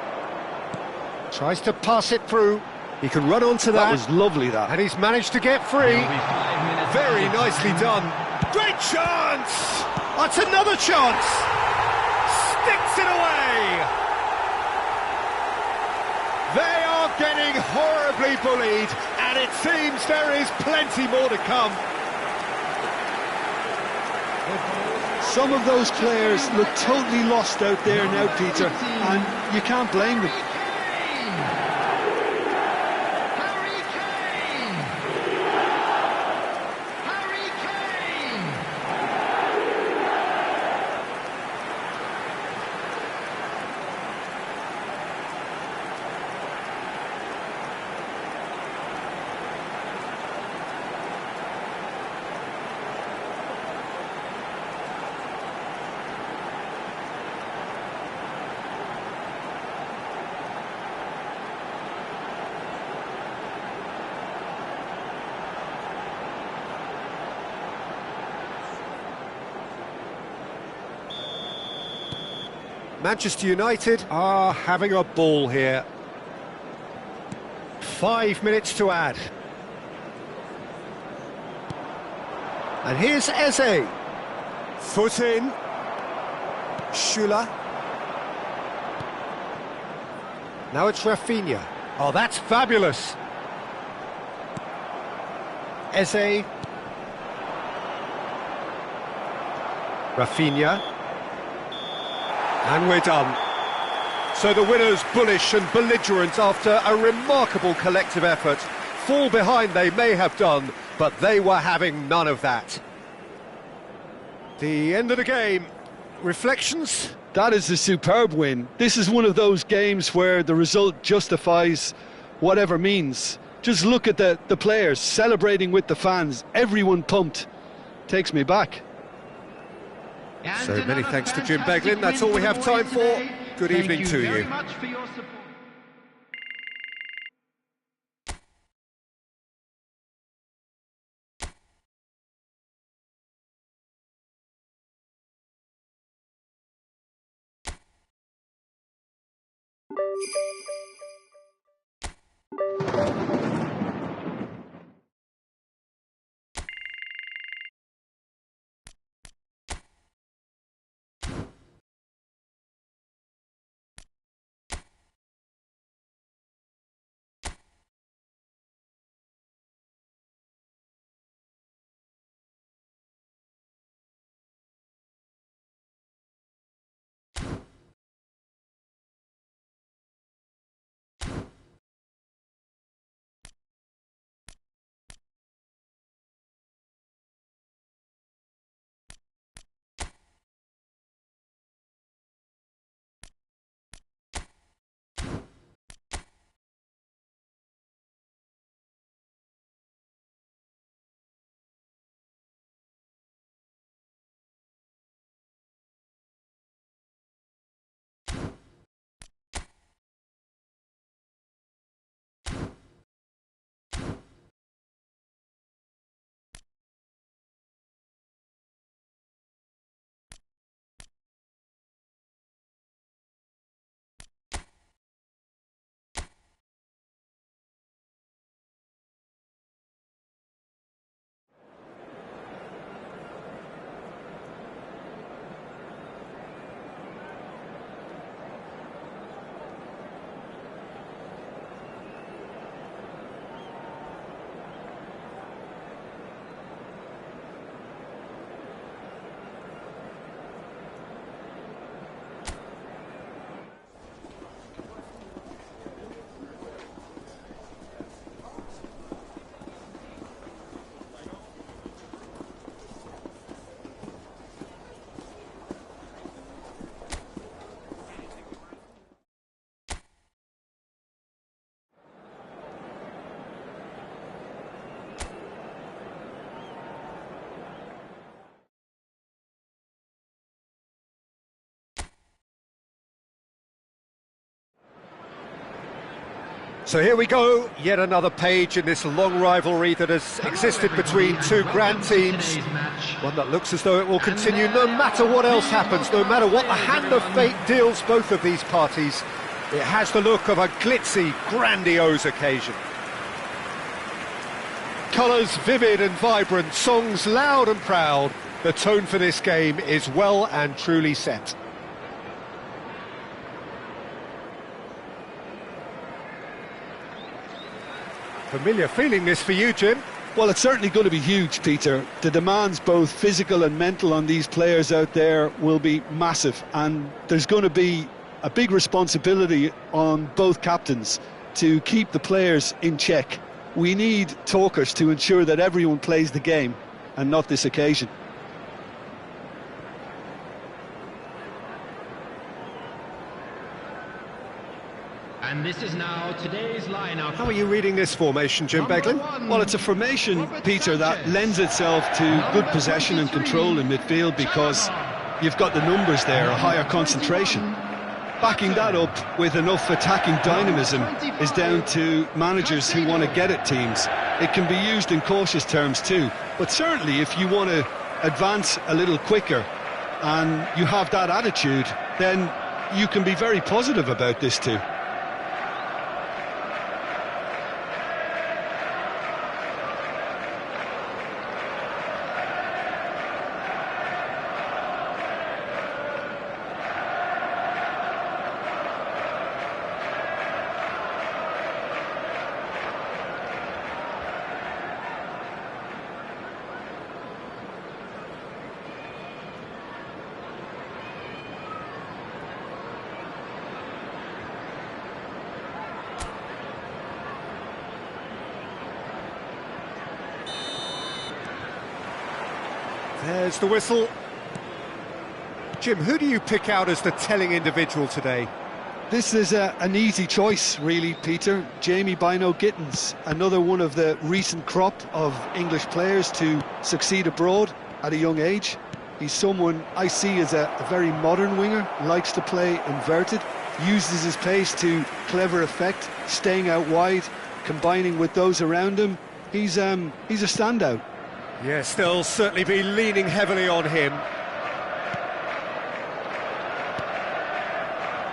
Tries to pass it through. He can run onto that. That was lovely, that. And he's managed to get free. There'll be 5 minutes Very added nicely time. done. Great chance! That's another chance! Sticks it away! They are getting horribly bullied, and it seems there is plenty more to come. Some of those players look totally lost out there now, Peter, and you can't blame them. Harry Kane! Harry Kane! Manchester United are having a ball here. 5 minutes to add. And here's Eze. Foot in. Schüller. Now it's Rafinha. Oh, that's fabulous. Eze. Rafinha. And we're done. So the winners, bullish and belligerent after a remarkable collective effort. Fall behind they may have done, but they were having none of that. The end of the game. Reflections? That is a superb win. This is one of those games where the result justifies whatever means. Just look at the players celebrating with the fans. Everyone pumped. Takes me back. So many thanks to Jim Beglin. That's all we have time for. Good evening to you. So here we go, yet another page in this long rivalry that has existed between two grand teams. One that looks as though it will continue no matter what else happens, no matter what the hand of fate deals both of these parties. It has the look of a glitzy, grandiose occasion. Colours vivid and vibrant, songs loud and proud. The tone for this game is well and truly set. Familiar feeling this for you, Jim? Well, it's certainly going to be huge, Peter. The demands, both physical and mental, on these players out there will be massive, and there's going to be a big responsibility on both captains to keep the players in check. We need talkers to ensure that everyone plays the game, and not this occasion. And this is now today's lineup. How are you reading this formation, Jim Beglin? Well, it's a formation, Peter, that lends itself to good possession and control in midfield because you've got the numbers there, a higher concentration. Backing that up with enough attacking dynamism is down to managers who want to get at teams. It can be used in cautious terms too, but certainly if you want to advance a little quicker and you have that attitude, then you can be very positive about this too. There's the whistle. Jim, who do you pick out as the telling individual today? This is an easy choice, really, Peter. Jamie Bino-Gittens, another one of the recent crop of English players to succeed abroad at a young age. He's someone I see as a very modern winger, likes to play inverted, uses his pace to clever effect, staying out wide, combining with those around him. He's a standout. Yes, they'll certainly be leaning heavily on him.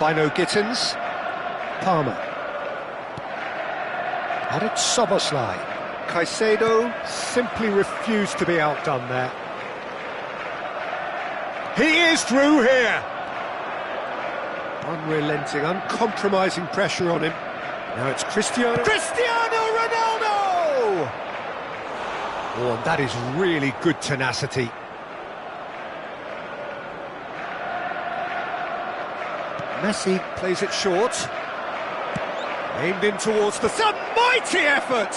Bino-Gittens. Palmer. And it's Soboslai. Caicedo simply refused to be outdone there. He is through here! Unrelenting, uncompromising pressure on him. Now it's Cristiano Ronaldo! Oh, and that is really good tenacity. Messi plays it short. Aimed in towards the sun. Mighty effort!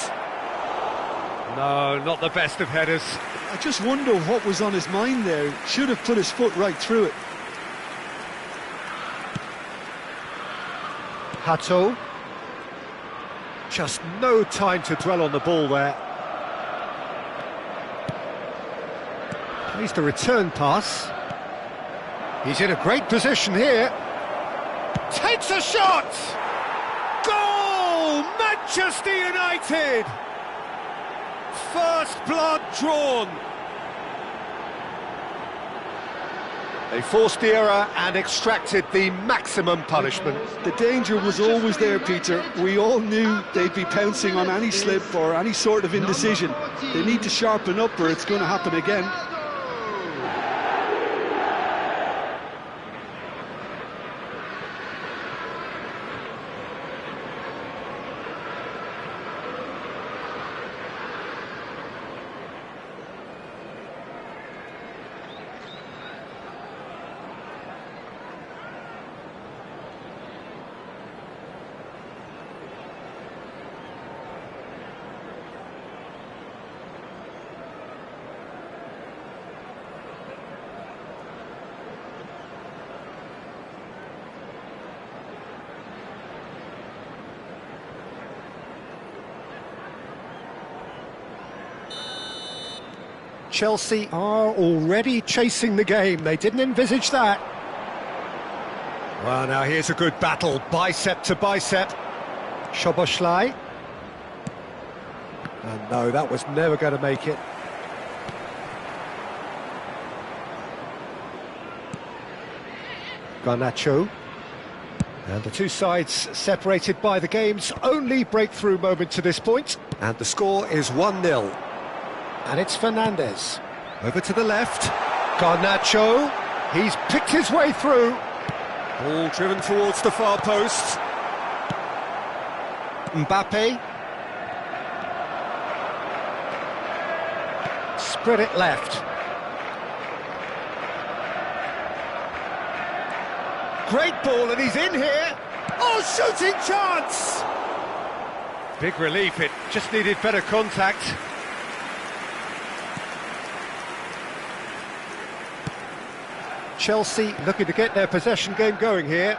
No, not the best of headers. I just wonder what was on his mind there. Should have put his foot right through it. Hato. Just no time to dwell on the ball there. Plays the return pass. He's in a great position here. Takes a shot! Goal! Manchester United! First blood drawn. They forced the error and extracted the maximum punishment. The danger was always there, Peter. We all knew they'd be pouncing on any slip or any sort of indecision. They need to sharpen up or it's going to happen again. Chelsea are already chasing the game. They didn't envisage that. Well, now here's a good battle, bicep to bicep. Szoboszlai. And no, that was never going to make it. Garnacho. And the two sides separated by the game's only breakthrough moment to this point. And the score is 1-0. And it's Fernandes. Over to the left. Garnacho. He's picked his way through. Ball driven towards the far post. Mbappe. Spread it left. Great ball, and he's in here. Oh, shooting chance! Big relief, it just needed better contact. Chelsea looking to get their possession game going here.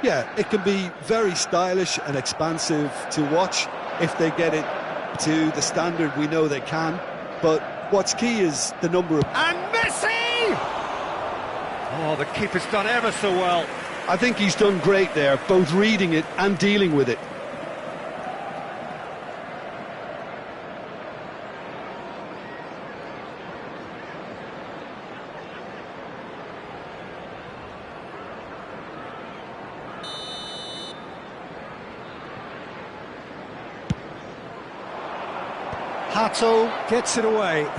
Yeah, it can be very stylish and expansive to watch if they get it to the standard we know they can. But what's key is the number of... And Messi! Oh, the keeper's done ever so well. I think he's done great there, both reading it and dealing with it. Hato gets it away.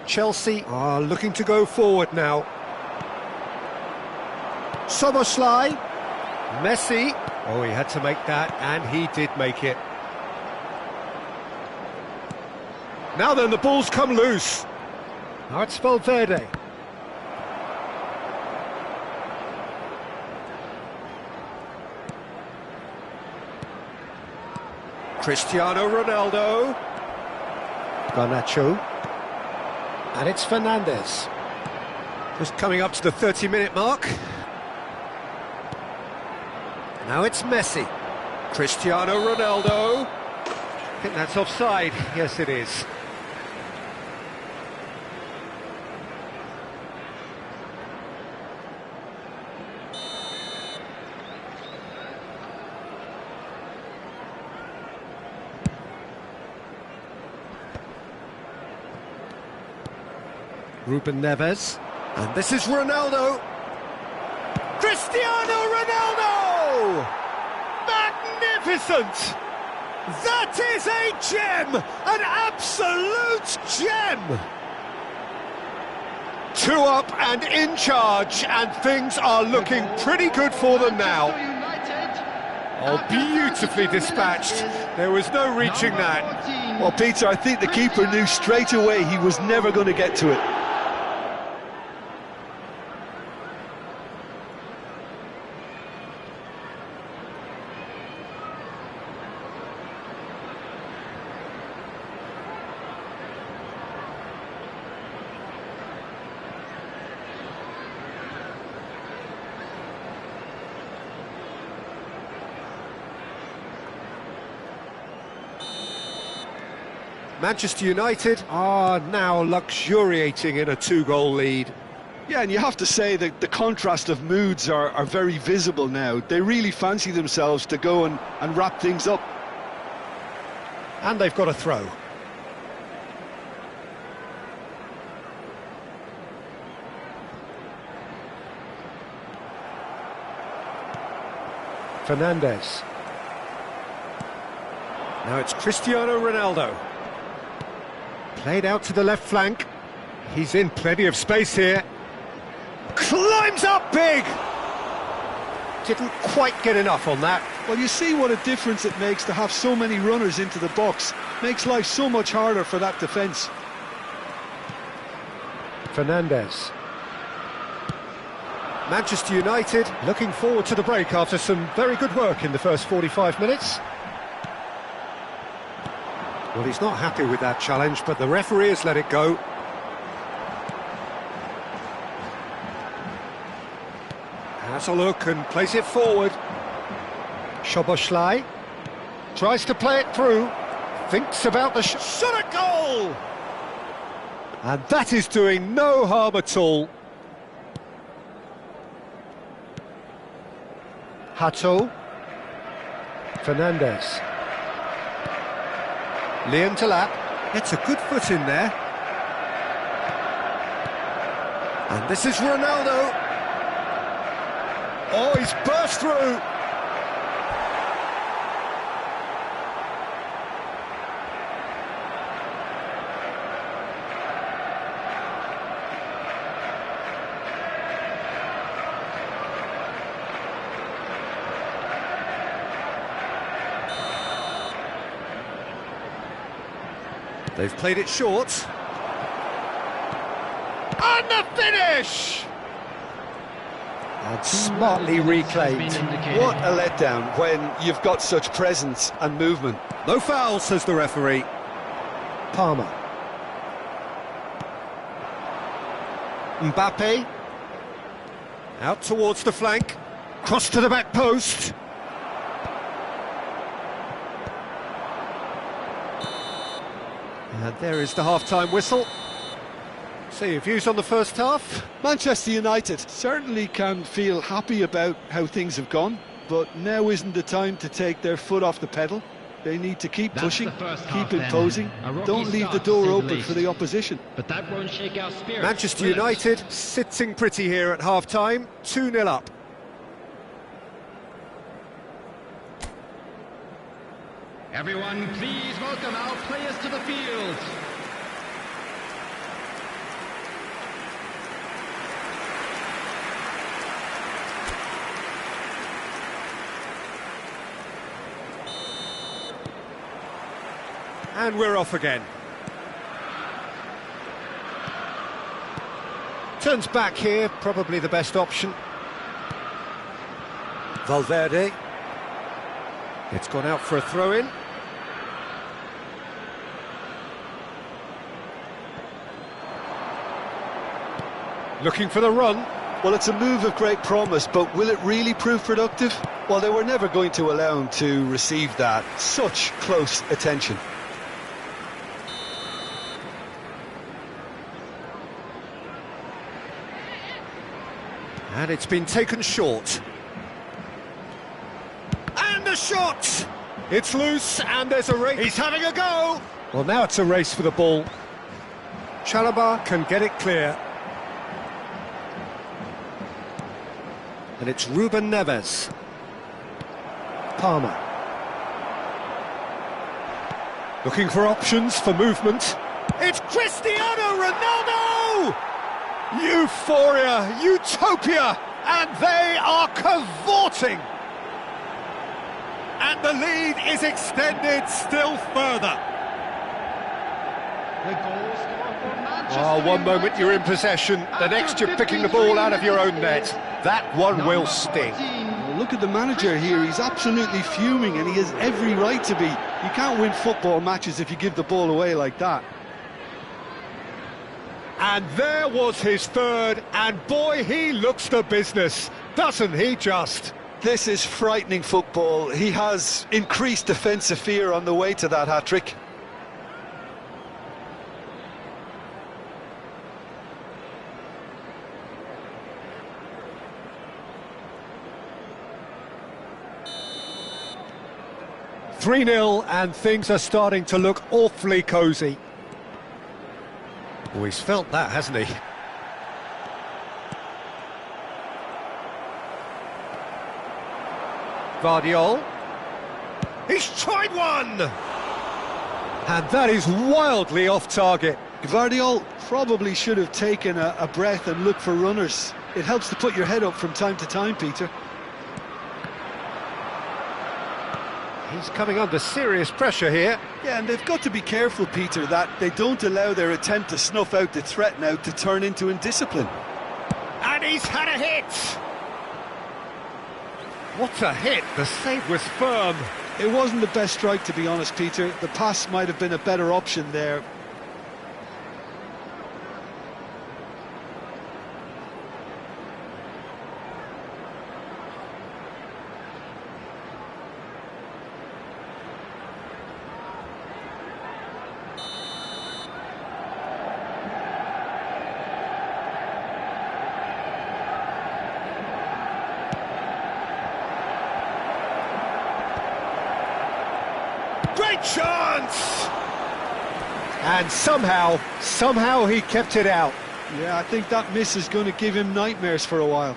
Chelsea are looking to go forward now. Soboslai. Messi. Oh, he had to make that, and he did make it. Now then, the ball's come loose. Now it's Valverde. Cristiano Ronaldo. Garnacho. And it's Fernandes. Just coming up to the 30-minute mark. Now it's Messi. Cristiano Ronaldo. I think that's offside. Yes, it is. Ruben Neves, and this is Ronaldo. Cristiano Ronaldo! Magnificent! That is a gem! An absolute gem! 2 up and in charge, and things are looking pretty good for them now. Oh, beautifully dispatched. There was no reaching that. Well, Peter, I think the keeper knew straight away he was never going to get to it. Manchester United are now luxuriating in a 2-goal lead. Yeah, and you have to say that the contrast of moods are very visible now. They really fancy themselves to go and wrap things up. And they've got a throw. Fernandes. Now it's Cristiano Ronaldo. Played out to the left flank. He's in plenty of space here. Climbs up big! Didn't quite get enough on that. Well, you see what a difference it makes to have so many runners into the box. Makes life so much harder for that defence. Fernandes. Manchester United looking forward to the break after some very good work in the first 45 minutes. Well, he's not happy with that challenge, but the referee has let it go. Has a look and plays it forward. Soboslai tries to play it through, thinks about the shot at goal! And that is doing no harm at all. Hato. Fernandes. Liam Delap gets a good foot in there. And this is Ronaldo. Oh, he's burst through. They've played it short. And the finish! And smartly reclaimed. What a letdown when you've got such presence and movement. No foul, says the referee. Palmer. Mbappe. Out towards the flank. Cross to the back post. And there is the half-time whistle. So your views on the first half? Manchester United certainly can feel happy about how things have gone, but now isn't the time to take their foot off the pedal. They need to keep pushing, keep imposing, don't leave the door open for the opposition. But that won't shake our spirit. Manchester United sitting pretty here at half-time, 2-0 up. Everyone, please welcome our players to the field. And we're off again. Turns back here, probably the best option. Valverde. It's gone out for a throw-in. Looking for the run. Well, it's a move of great promise, but will it really prove productive? Well, they were never going to allow him to receive that. Such close attention. And it's been taken short. And a shot! It's loose, and there's a race. He's having a go! Well, now it's a race for the ball. Chalobah can get it clear. And it's Ruben Neves. Palmer. Looking for options for movement. It's Cristiano Ronaldo! Euphoria, utopia, and they are cavorting. And the lead is extended still further. The goal scorer for Manchester Oh, one moment you're in United. possession, the next you're picking the ball out of your own net. That one will sting. Well, look at the manager here, he's absolutely fuming and he has every right to be. You can't win football matches if you give the ball away like that. And there was his third, and boy, he looks the business, doesn't he just? This is frightening football. He has increased defensive fear on the way to that hat-trick. "3-0, and things are starting to look awfully cosy. Oh, he's felt that, hasn't he? Vardiol. He's tried one! And that is wildly off target. Guardiola probably should have taken a breath and looked for runners. It helps to put your head up from time to time, Peter. He's coming under serious pressure here. Yeah, and they've got to be careful, Peter, that they don't allow their attempt to snuff out the threat now to turn into indiscipline. And he's had a hit! What a hit! The save was firm. It wasn't the best strike, to be honest, Peter. The pass might have been a better option there. Great chance! And somehow he kept it out. Yeah, I think that miss is going to give him nightmares for a while.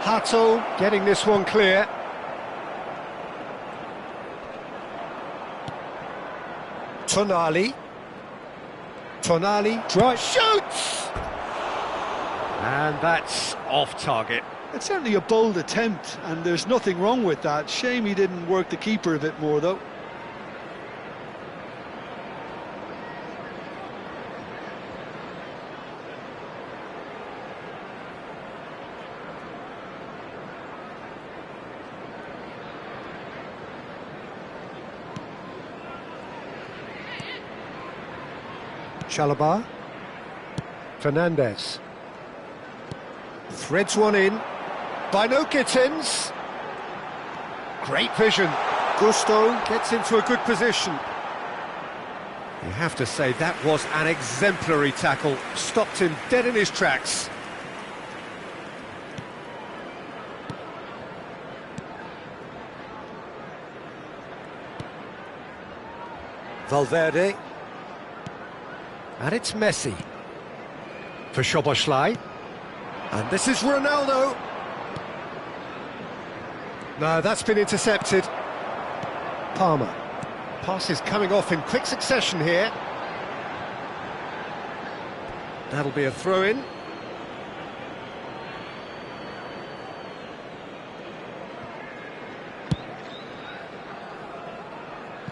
Hato getting this one clear. Tonali drive, shoots! And that's off target. It's certainly a bold attempt, and there's nothing wrong with that. Shame he didn't work the keeper a bit more, though. Chalobah. Fernandez. Threads one in. Bino Gittins. Great vision. Gusto gets into a good position. You have to say that was an exemplary tackle. Stopped him dead in his tracks. Valverde. And it's Messi. For Szoboszlai. And this is Ronaldo. No, that's been intercepted. Palmer. Pass is coming off in quick succession here. That'll be a throw-in.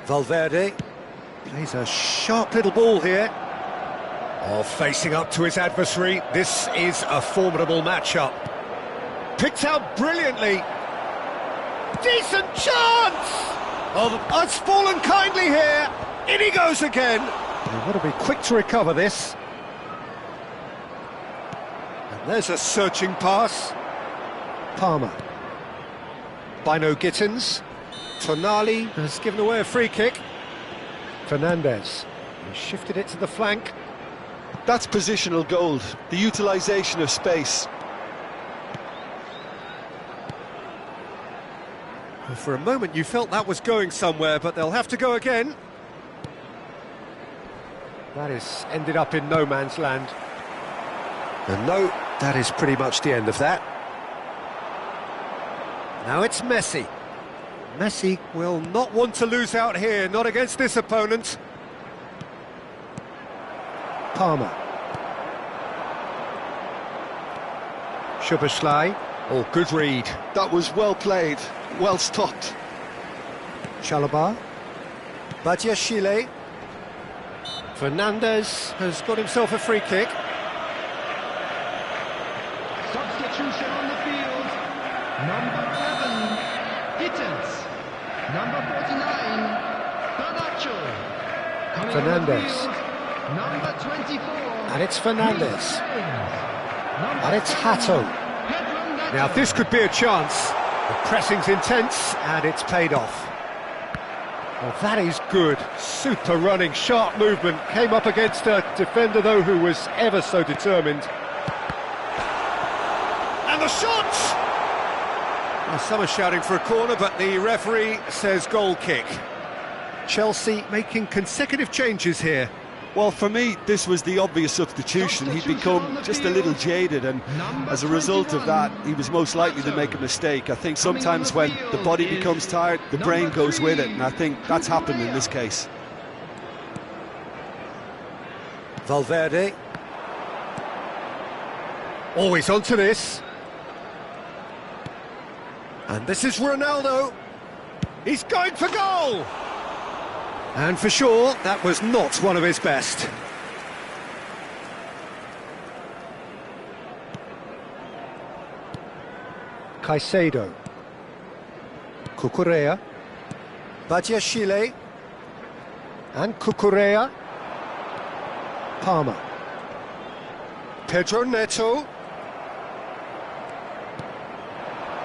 Valverde plays a sharp little ball here. Oh, facing up to his adversary. This is a formidable matchup. Picked out brilliantly. Decent chance! Oh, it's fallen kindly here. In he goes again. You've got to be quick to recover this. And there's a searching pass. Palmer. Bino Gittins. Tonali has given away a free kick. Fernandez. He shifted it to the flank. That's positional gold, the utilisation of space. Well, for a moment you felt that was going somewhere, but they'll have to go again. That has ended up in no man's land. And no, that is pretty much the end of that. Now it's Messi. Messi will not want to lose out here, not against this opponent. Palmer. Szoboszlai. Oh, good read. That was well played, well stopped. Chalobah. Badiashile. Fernandez has got himself a free kick. Substitution on the field. Number 11, Gittins. Number 49, Garnacho. Coming Fernandez. on the field, number 24. And it's Fernandez. And it's Hato. Now this could be a chance. The pressing's intense and it's paid off. Well, that is good. Super running, sharp movement. Came up against a defender, though, who was ever so determined. And the shot! Well, some are shouting for a corner, but the referee says goal kick. Chelsea making consecutive changes here. Well, for me, this was the obvious substitution. He'd become just a little jaded, and as a result of that, he was most likely to make a mistake. I think sometimes when the body becomes tired, the brain goes with it, and I think that's happened in this case. Valverde. Always onto this. And this is Ronaldo. He's going for goal! And for sure, that was not one of his best. Caicedo. Cucurella. Badiashile. And Cucurella. Palmer. Pedro Neto.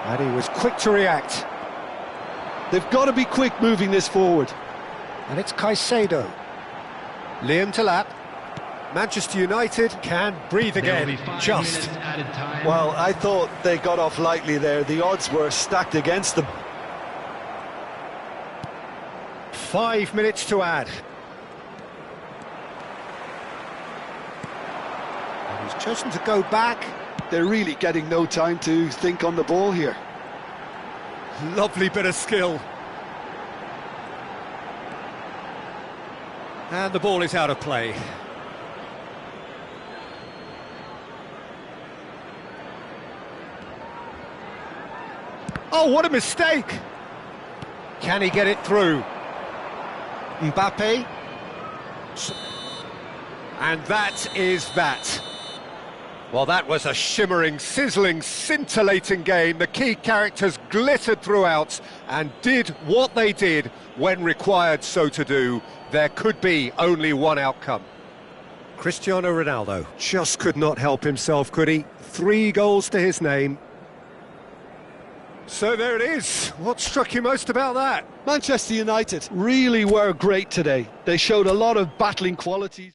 And he was quick to react. They've got to be quick moving this forward. And it's Caicedo. Liam Delap. Manchester United can breathe again, just. Well, I thought they got off lightly there. The odds were stacked against them. 5 minutes to add. And he's chosen to go back. They're really getting no time to think on the ball here. Lovely bit of skill. And the ball is out of play. Oh, what a mistake! Can he get it through? Mbappe. And that is that. Well, that was a shimmering, sizzling, scintillating game. The key characters glittered throughout and did what they did when required so to do. There could be only one outcome. Cristiano Ronaldo just could not help himself, could he? 3 goals to his name. So there it is. What struck you most about that? Manchester United really were great today. They showed a lot of battling qualities.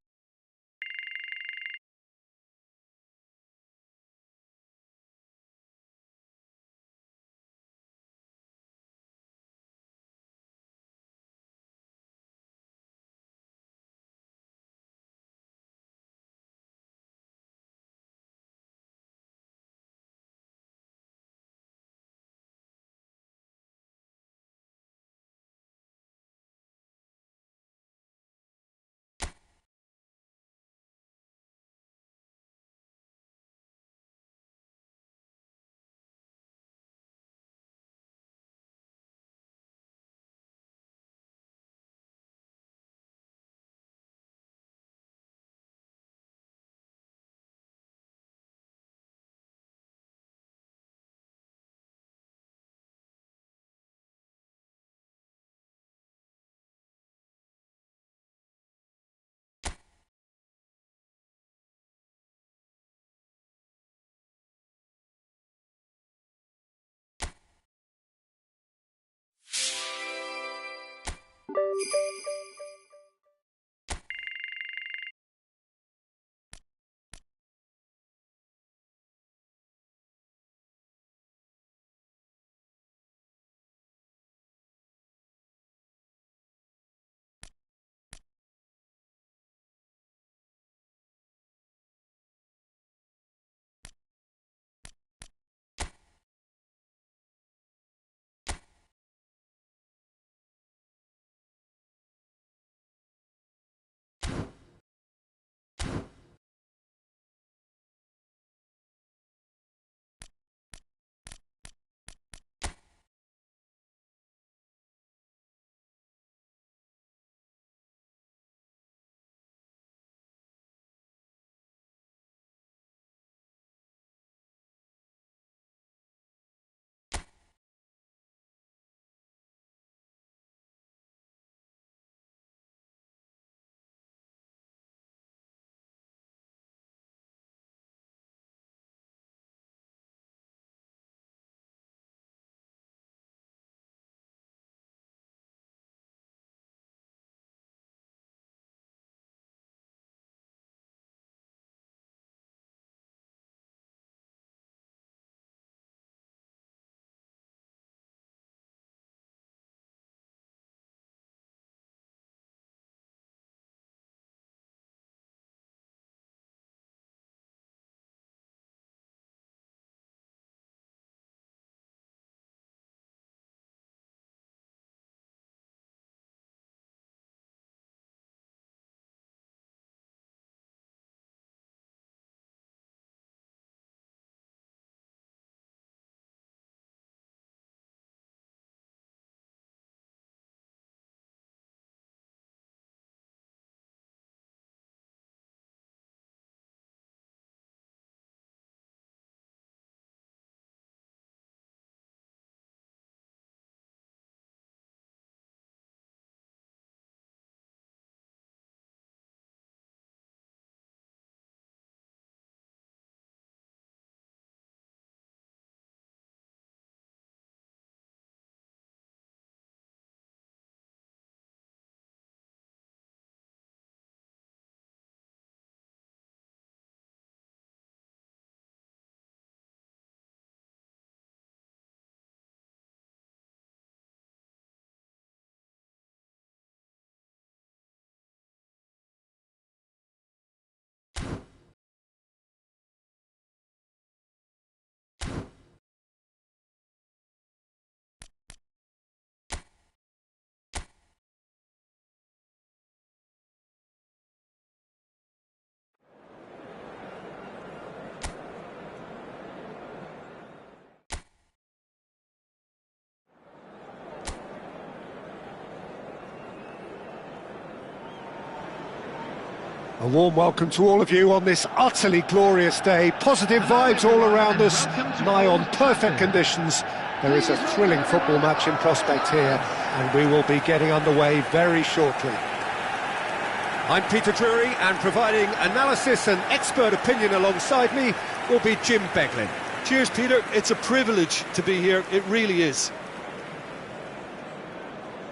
A warm welcome to all of you on this utterly glorious day. Positive vibes all around us, nigh on perfect conditions. There is a thrilling football match in prospect here, and we will be getting underway very shortly. I'm Peter Drury, and providing analysis and expert opinion alongside me will be Jim Beglin. Cheers, Peter. It's a privilege to be here. It really is.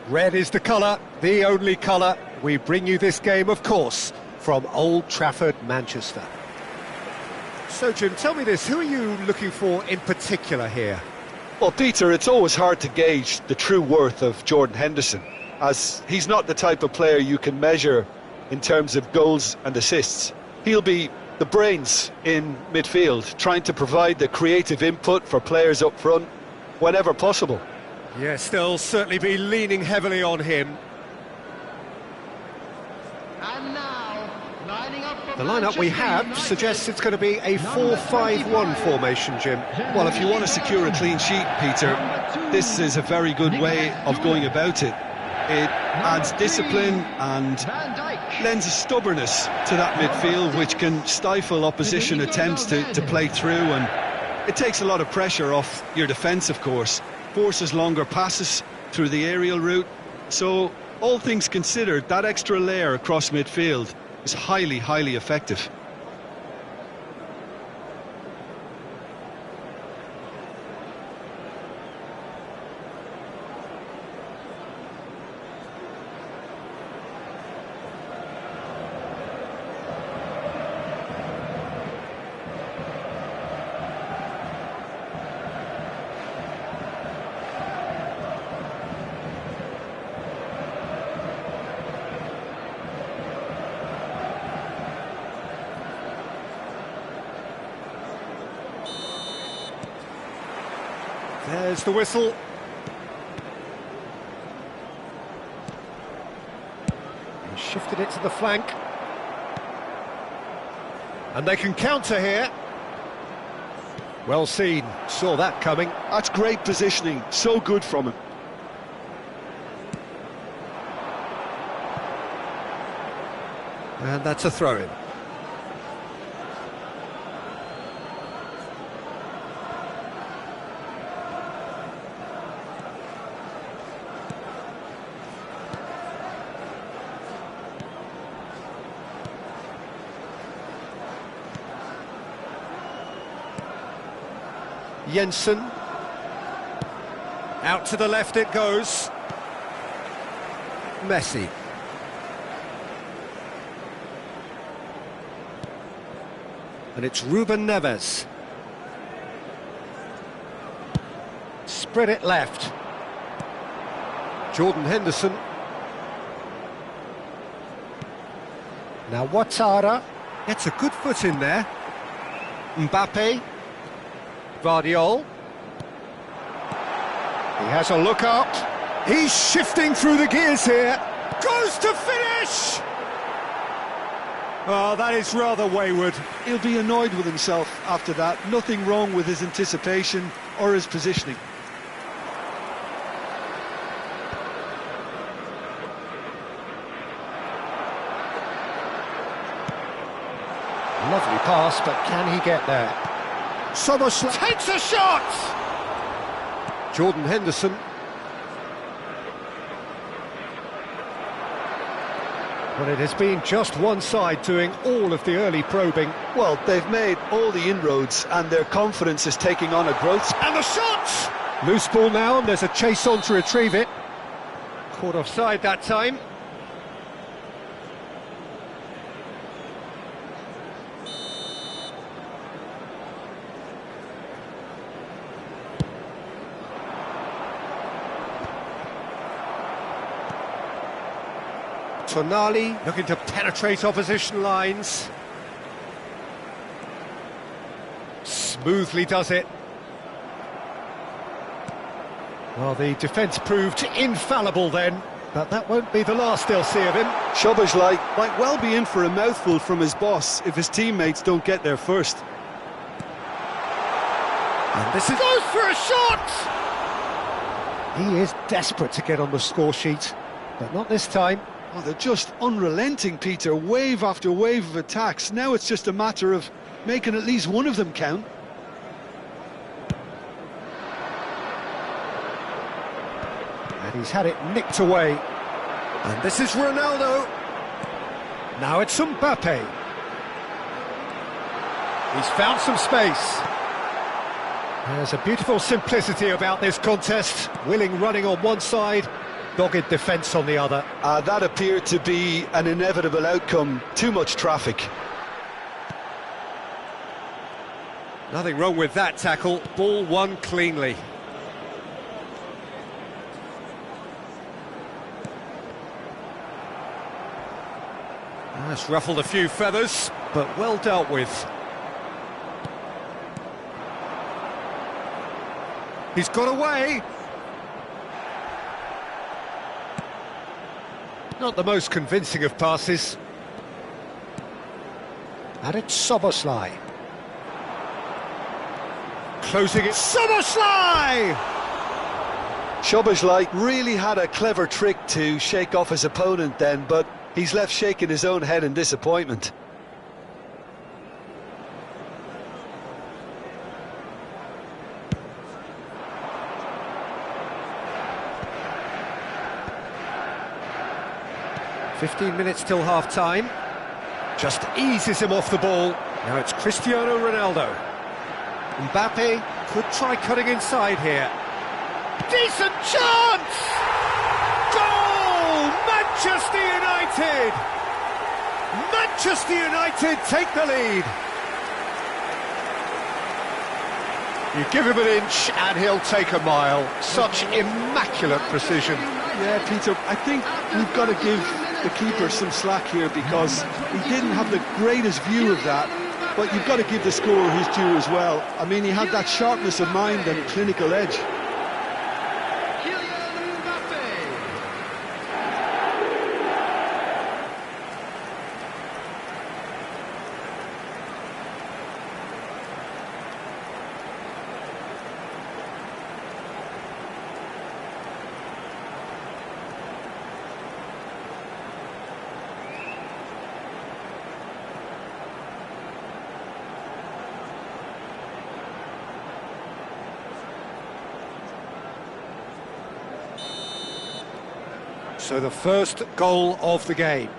Red is the colour, the only colour. We bring you this game, of course, from Old Trafford, Manchester. So, Jim, tell me this, who are you looking for in particular here? Well, Peter, it's always hard to gauge the true worth of Jordan Henderson, as he's not the type of player you can measure in terms of goals and assists. He'll be the brains in midfield, trying to provide the creative input for players up front whenever possible. Yes, they'll certainly be leaning heavily on him. And now, lining up for The lineup we have suggests it's going to be a 4-5-1 formation, Jim. Well, if you want to secure a clean sheet, Peter, this is a very good way of going about it. It adds discipline and lends a stubbornness to that midfield, which can stifle opposition attempts to play through, and it takes a lot of pressure off your defence, of course. Forces longer passes through the aerial route. So, all things considered, that extra layer across midfield is highly, highly effective. There's the whistle. He shifted it to the flank. And they can counter here. Well seen, saw that coming. That's great positioning, so good from him. And that's a throw-in. Jensen, out to the left it goes. Messi. And it's Ruben Neves. Spread it left. Jordan Henderson. Now Ouattara gets a good foot in there. Mbappe. Vardiol. He has a look up. He's shifting through the gears here. Goes to finish! Oh, that is rather wayward. He'll be annoyed with himself after that. Nothing wrong with his anticipation or his positioning. Lovely pass, but can he get there? Somerset takes a shot! Jordan Henderson. But it has been just one side doing all of the early probing. Well, they've made all the inroads and their confidence is taking on a growth. And the shot! Loose ball now, and there's a chase on to retrieve it. Caught offside that time. Tonali looking to penetrate opposition lines. Smoothly does it. Well, the defence proved infallible then, but that won't be the last they'll see of him. Szoboszlai might well be in for a mouthful from his boss if his teammates don't get there first. And this is goes for a shot! He is desperate to get on the score sheet, but not this time. Oh, they're just unrelenting, Peter. Wave after wave of attacks. Now it's just a matter of making at least one of them count. And he's had it nicked away. And this is Ronaldo. Now it's Mbappe. He's found some space. There's a beautiful simplicity about this contest. Willing running on one side, dogged defence on the other. That appeared to be an inevitable outcome. Too much traffic. Nothing wrong with that tackle. Ball won cleanly. That's ruffled a few feathers, but well dealt with. He's got away. Not the most convincing of passes. And it's Szoboszlai. Closing it. Szoboszlai! Szoboszlai really had a clever trick to shake off his opponent then, but he's left shaking his own head in disappointment. "15 minutes till half-time." Just eases him off the ball. Now it's Cristiano Ronaldo. Mbappe could try cutting inside here. Decent chance! Goal! Manchester United! Manchester United take the lead. You give him an inch and he'll take a mile. Such immaculate precision. Yeah, Peter, I think we've got to give the keeper some slack here because he didn't have the greatest view of that, but you've got to give the scorer his due as well. I mean, he had that sharpness of mind and clinical edge. So the first goal of the game.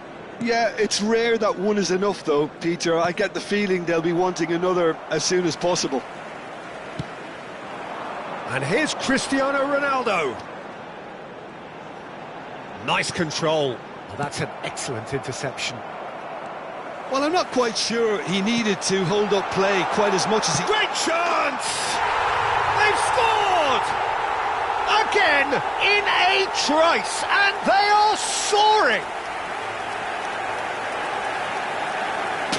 Yeah, it's rare that one is enough though, Peter. I get the feeling they'll be wanting another as soon as possible. And here's Cristiano Ronaldo. Nice control. Well, that's an excellent interception. Well, I'm not quite sure he needed to hold up play quite as much as he... Great chance! They've scored! Again, in a trice, and they are soaring!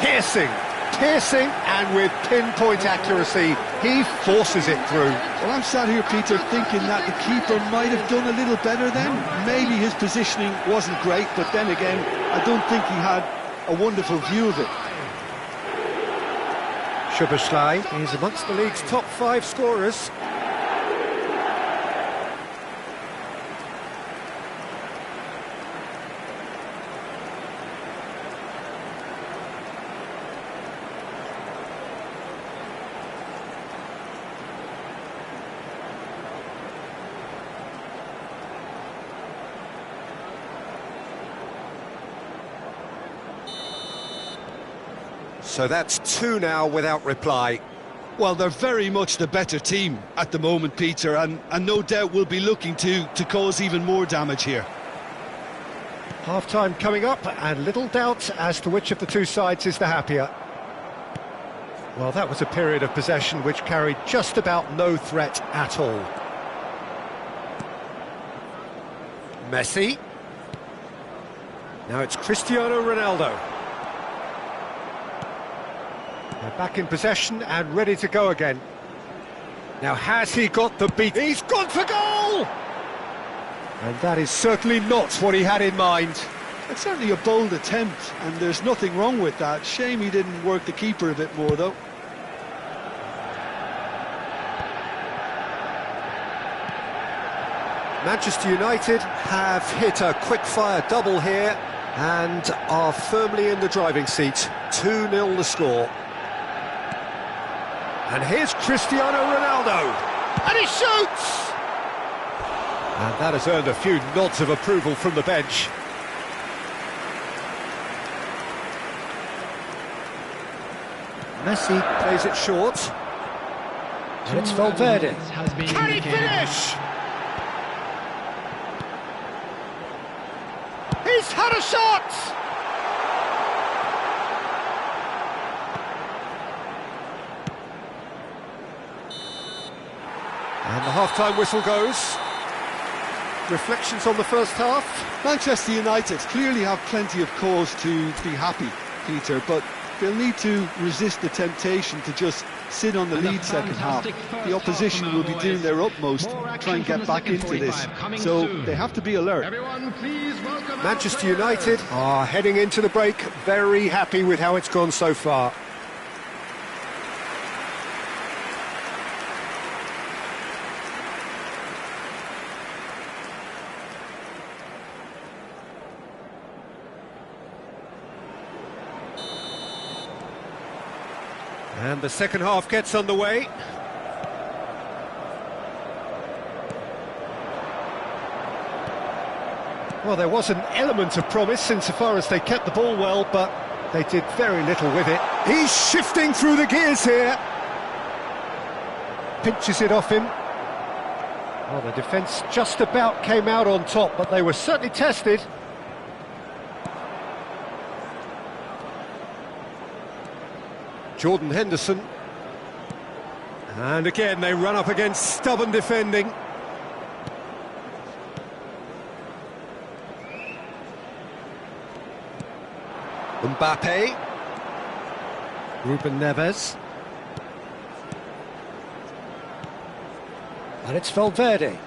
Piercing, and with pinpoint accuracy, he forces it through. Well, I'm sat here, Peter, thinking that the keeper might have done a little better then. Maybe his positioning wasn't great, but then again, I don't think he had a wonderful view of it. Szoboszlai is amongst the league's top 5 scorers. So that's 2 now without reply. Well, they're very much the better team at the moment, Peter, and no doubt will be looking to cause even more damage here. Half-time coming up, and little doubt as to which of the two sides is the happier. Well, that was a period of possession which carried just about no threat at all. Messi. Now it's Cristiano Ronaldo. They're back in possession and ready to go again. Now, has he got the beat? He's gone for goal! And that is certainly not what he had in mind. It's certainly a bold attempt, and there's nothing wrong with that. Shame he didn't work the keeper a bit more, though. Manchester United have hit a quick-fire double here and are firmly in the driving seat. 2-0 the score. And here's Cristiano Ronaldo. And he shoots! And that has earned a few nods of approval from the bench. Messi plays it short. And it's Valverde. Can he finish? He's had a shot! And the half-time whistle goes. Reflections on the first half? Manchester United clearly have plenty of cause to be happy, Peter, but they'll need to resist the temptation to just sit on the lead second half. The opposition will be doing their utmost to try and get back into this, so they have to be alert. Manchester United are heading into the break very happy with how it's gone so far. And the second half gets underway. Well, there was an element of promise insofar as they kept the ball well, but they did very little with it. He's shifting through the gears here. Pinches it off him. Well, the defence just about came out on top, but they were certainly tested. Jordan Henderson. And again, they run up against stubborn defending. Mbappe. Ruben Neves. And it's Valverde.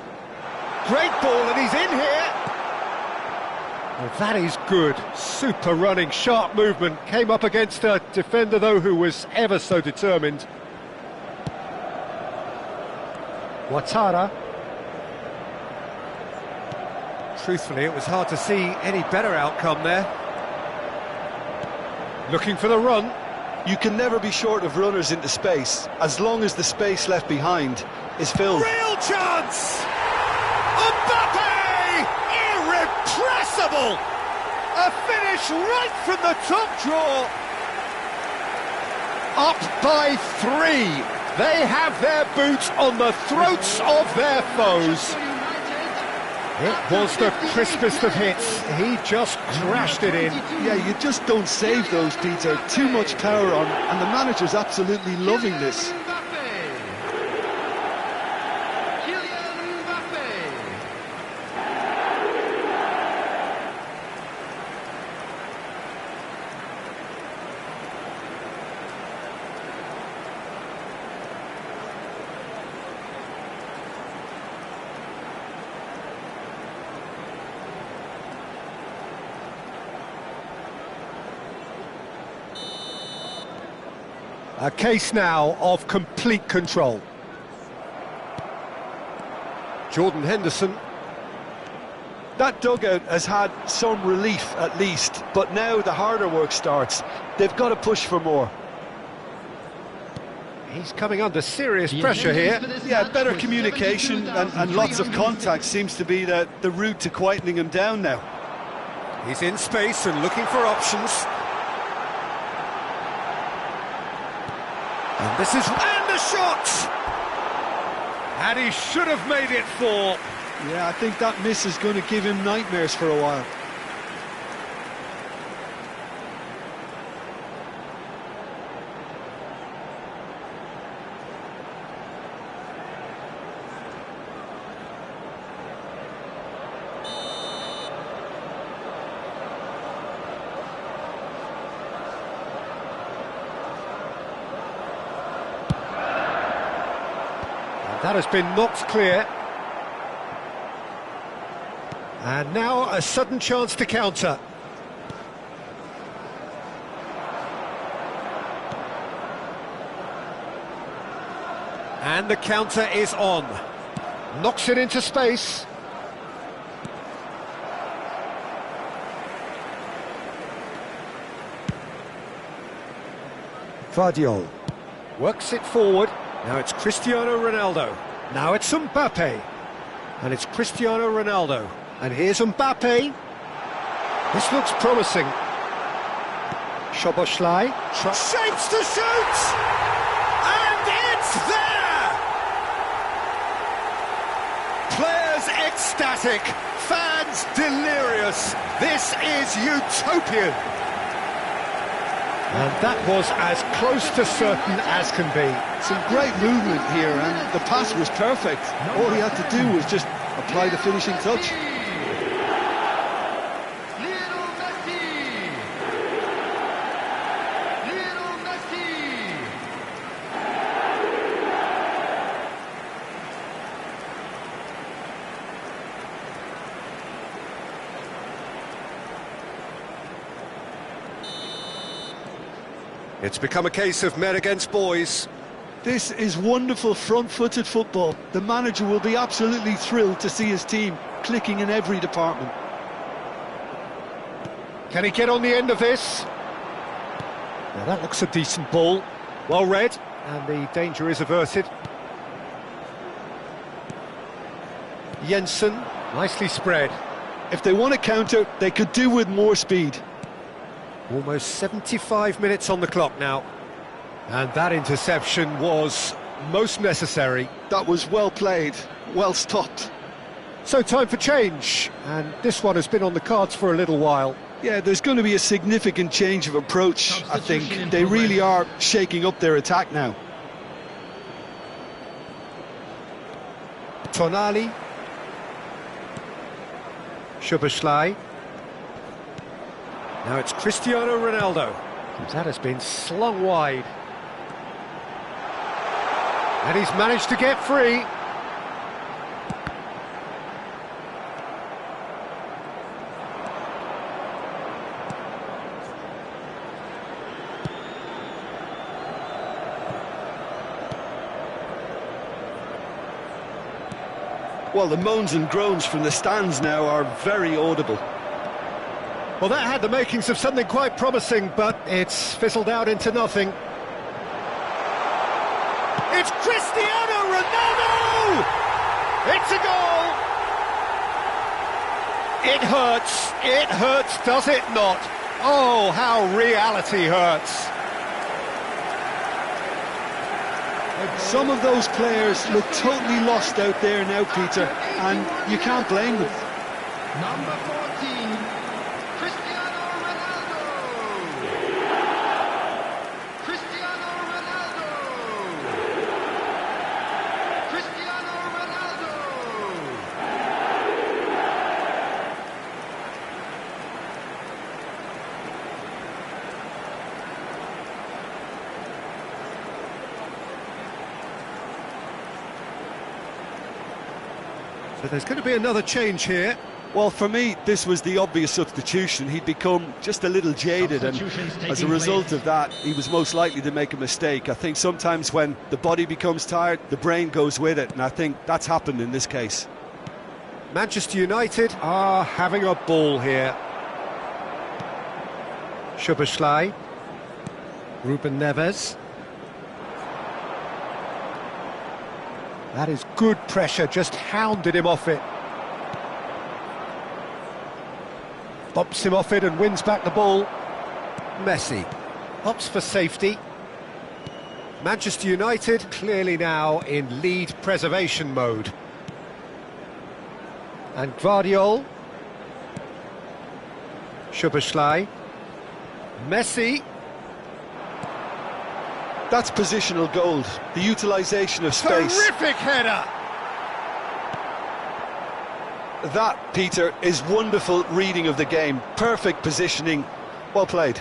Great ball, and he's in here. Well, that is good. Super running, sharp movement. Came up against a defender, though, who was ever so determined. Ouattara. Truthfully, it was hard to see any better outcome there. Looking for the run. You can never be short of runners into space, as long as the space left behind is filled. Real chance! Mbappe! Irrepressible! A finish right from the top draw. Up by 3. They have their boots on the throats of their foes. It was the crispest of hits. He just crashed it in. Yeah, you just don't save those, Peter. Too much power on, and the manager's absolutely loving this. A case now of complete control. Jordan Henderson. That dugout has had some relief at least, but now the harder work starts. They've got to push for more. He's coming under serious pressure here. Yeah, better communication and lots of contact seems to be the route to quietening him down now. He's in space and looking for options. And this is... and the shot! And he should have made it 4. Yeah, I think that miss is going to give him nightmares for a while. That has been knocked clear. And now a sudden chance to counter. And the counter is on. Knocks it into space. Guardiola works it forward. Now it's Cristiano Ronaldo. Now it's Mbappe. And it's Cristiano Ronaldo. And here's Mbappe. This looks promising. Szoboszlai shapes to shoot! And it's there! Players ecstatic, fans delirious. This is utopian. And that was as close to certain as can be. Some great movement here, and the pass was perfect. All he had to do was just apply the finishing touch. It's become a case of men against boys. This is wonderful front-footed football. The manager will be absolutely thrilled to see his team clicking in every department. Can he get on the end of this? Now that looks a decent ball. Well read, and the danger is averted. Jensen, nicely spread. If they want to counter, they could do with more speed. Almost 75 minutes on the clock now. And that interception was most necessary. That was well played, well stopped. So time for change, and this one has been on the cards for a little while. Yeah, there's going to be a significant change of approach, I think. They really are shaking up their attack now. Tonali. Szoboszlai. Now it's Cristiano Ronaldo. That has been slung wide. And he's managed to get free. Well, the moans and groans from the stands now are very audible. Well, that had the makings of something quite promising, but it's fizzled out into nothing. It's Cristiano Ronaldo! It's a goal! It hurts, does it not? Oh, how reality hurts. Some of those players look totally lost out there now, Peter, and you can't blame them. Number 14, Cristiano Ronaldo. Cristiano Ronaldo. Cristiano Ronaldo. So there's going to be another change here. Well, for me, this was the obvious substitution. He'd become just a little jaded, and as a result of that, he was most likely to make a mistake. I think sometimes when the body becomes tired, the brain goes with it, and I think that's happened in this case. Manchester United are having a ball here. Szoboszlai. Ruben Neves. That is good pressure, just hounded him off it. Bumps him off it and wins back the ball. Messi opts for safety. Manchester United clearly now in lead preservation mode. And Guardiola. Szoboszlai. Messi. That's positional gold, the utilisation of space. Terrific header! That, Peter, is wonderful reading of the game. Perfect positioning, well played.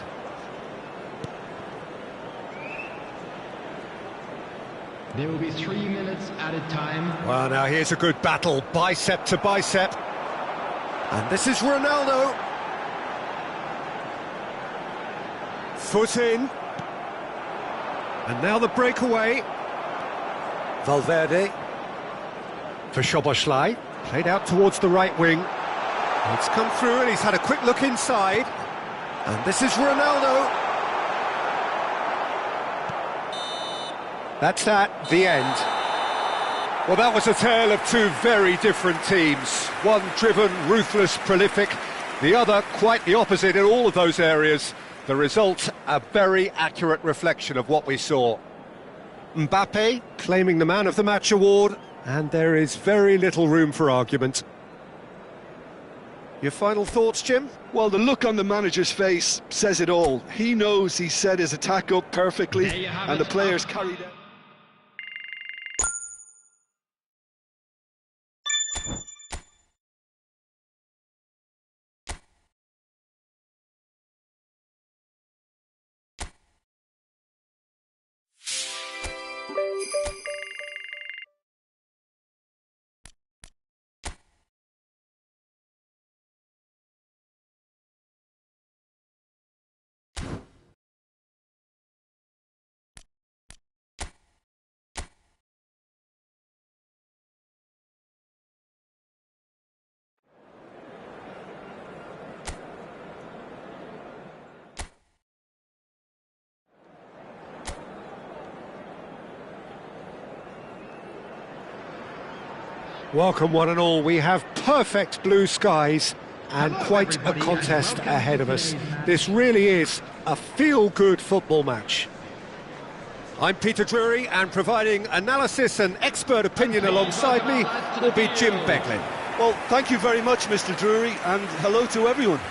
There will be 3 minutes added time. Well, now here's a good battle, bicep to bicep. And this is Ronaldo. Foot in. And now the breakaway. Valverde. For Szoboszlai. Played out towards the right wing. It's come through and he's had a quick look inside. And this is Ronaldo. That's that, the end. Well, that was a tale of two very different teams. One driven, ruthless, prolific. The other quite the opposite in all of those areas. The result, a very accurate reflection of what we saw. Mbappe claiming the Man of the Match award, and there is very little room for argument. Your final thoughts, Jim? Well, the look on the manager's face says it all. He knows he set his attack up perfectly, and the players carried out. Welcome one and all. We have perfect blue skies and quite a contest ahead of us. This really is a feel-good football match. I'm Peter Drury, and providing analysis and expert opinion alongside me will be Jim Becklin. Well, thank you very much, Mr. Drury, and hello to everyone.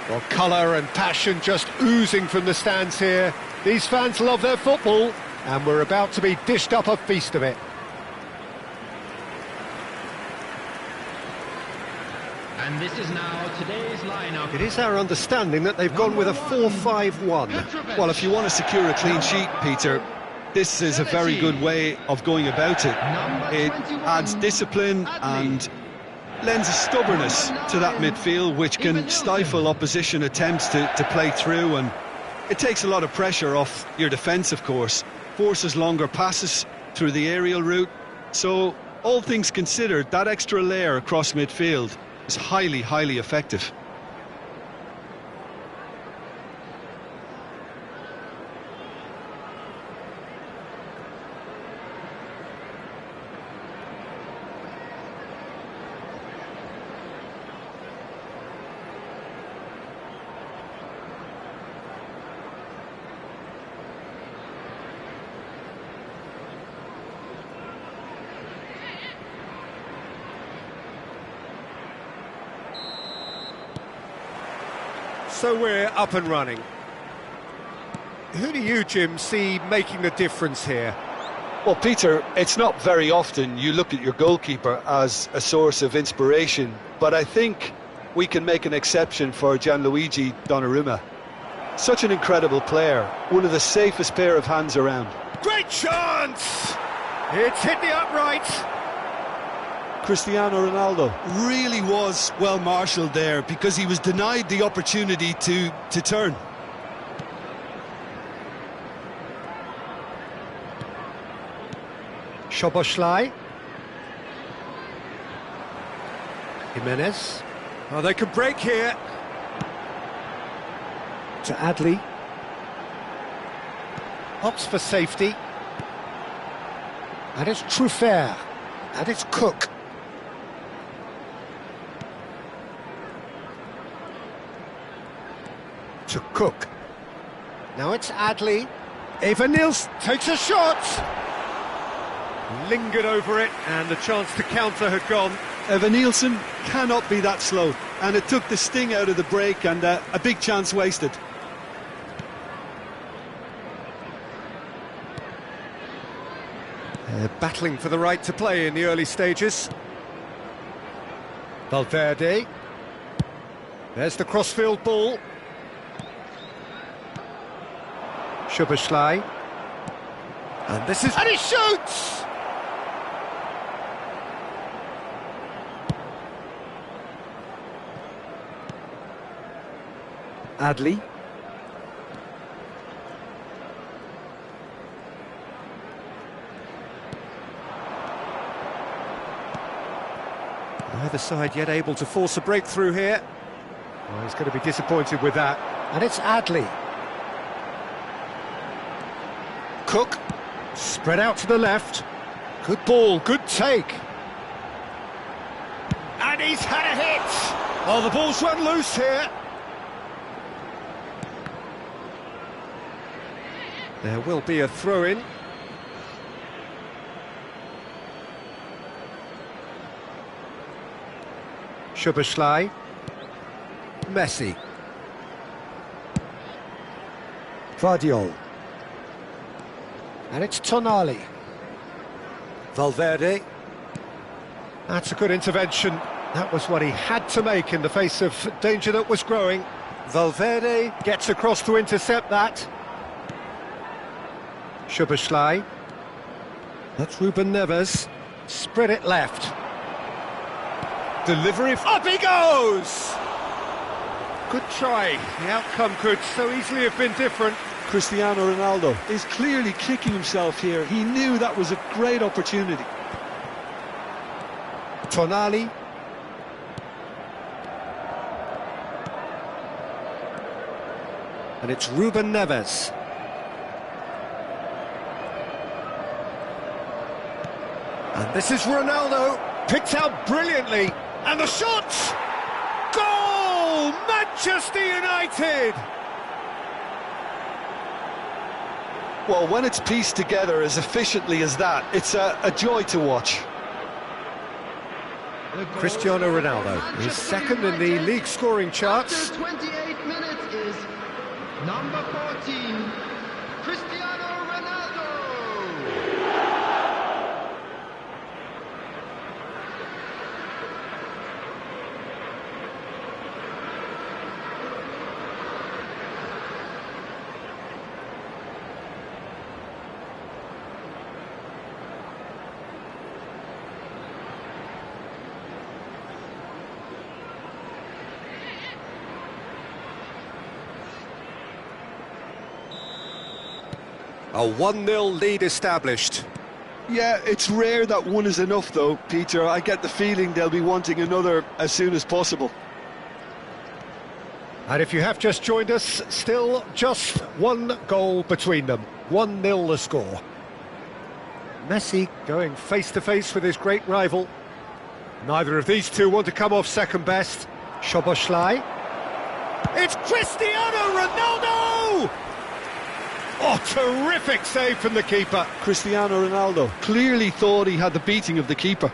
Well, colour and passion just oozing from the stands here. These fans love their football, and we're about to be dished up a feast of it. And this is now today's lineup. It is our understanding that they've gone with a 4-5-1. Well, if you want to secure a clean sheet, Peter, this is a very good way of going about it. It adds discipline and lends a stubbornness to that midfield, which can stifle opposition attempts to play through, and it takes a lot of pressure off your defence, of course. Forces longer passes through the aerial route. So, all things considered, that extra layer across midfield is highly, highly effective. So we're up and running. Who do you, Jim, see making the difference here? Well, Peter, it's not very often you look at your goalkeeper as a source of inspiration, but I think we can make an exception for Gianluigi Donnarumma. Such an incredible player, one of the safest pair of hands around. Great chance! It's hit the upright. Cristiano Ronaldo really was well marshalled there, because he was denied the opportunity to turn. Szoboszlai. Jimenez. Oh, they can break here. To Adli. Opts for safety. And it's Truffert. And it's Cook. To Cook. Now it's Adli. Evanils takes a shot. Lingered over it, and the chance to counter had gone. Evanilson cannot be that slow, and it took the sting out of the break, and a big chance wasted. Battling for the right to play in the early stages. Valverde. There's the crossfield ball. Szoboszlai. And this is... And he shoots! Adli. Neither side yet able to force a breakthrough here. Well, he's going to be disappointed with that. And it's Adli. Cook, spread out to the left. Good ball, good take. And he's had a hit! Oh, the ball's run loose here. There will be a throw-in. Szoboszlai. Messi. Guardiola. And it's Tonali. Valverde. That's a good intervention. That was what he had to make in the face of danger that was growing. Valverde gets across to intercept that. Szoboszlai. That's Ruben Neves. Spread it left. Delivery. Up he goes! Good try. The outcome could so easily have been different. Cristiano Ronaldo is clearly kicking himself here. He knew that was a great opportunity. Tonali. And it's Ruben Neves. And this is Ronaldo, picked out brilliantly. And the shot! Goal! Manchester United! Well, when it's pieced together as efficiently as that, it's a joy to watch. Cristiano Ronaldo is second in the league scoring charts. After 28 minutes is number 14, Cristiano Ronaldo. A 1-0 lead established. Yeah, it's rare that one is enough though, Peter. I get the feeling they'll be wanting another as soon as possible. And if you have just joined us, still just one goal between them. 1-0 the score. Messi going face-to-face with his great rival. Neither of these two want to come off second best. Szoboszlai. It's Cristiano Ronaldo! Oh, terrific save from the keeper. Cristiano Ronaldo clearly thought he had the beating of the keeper.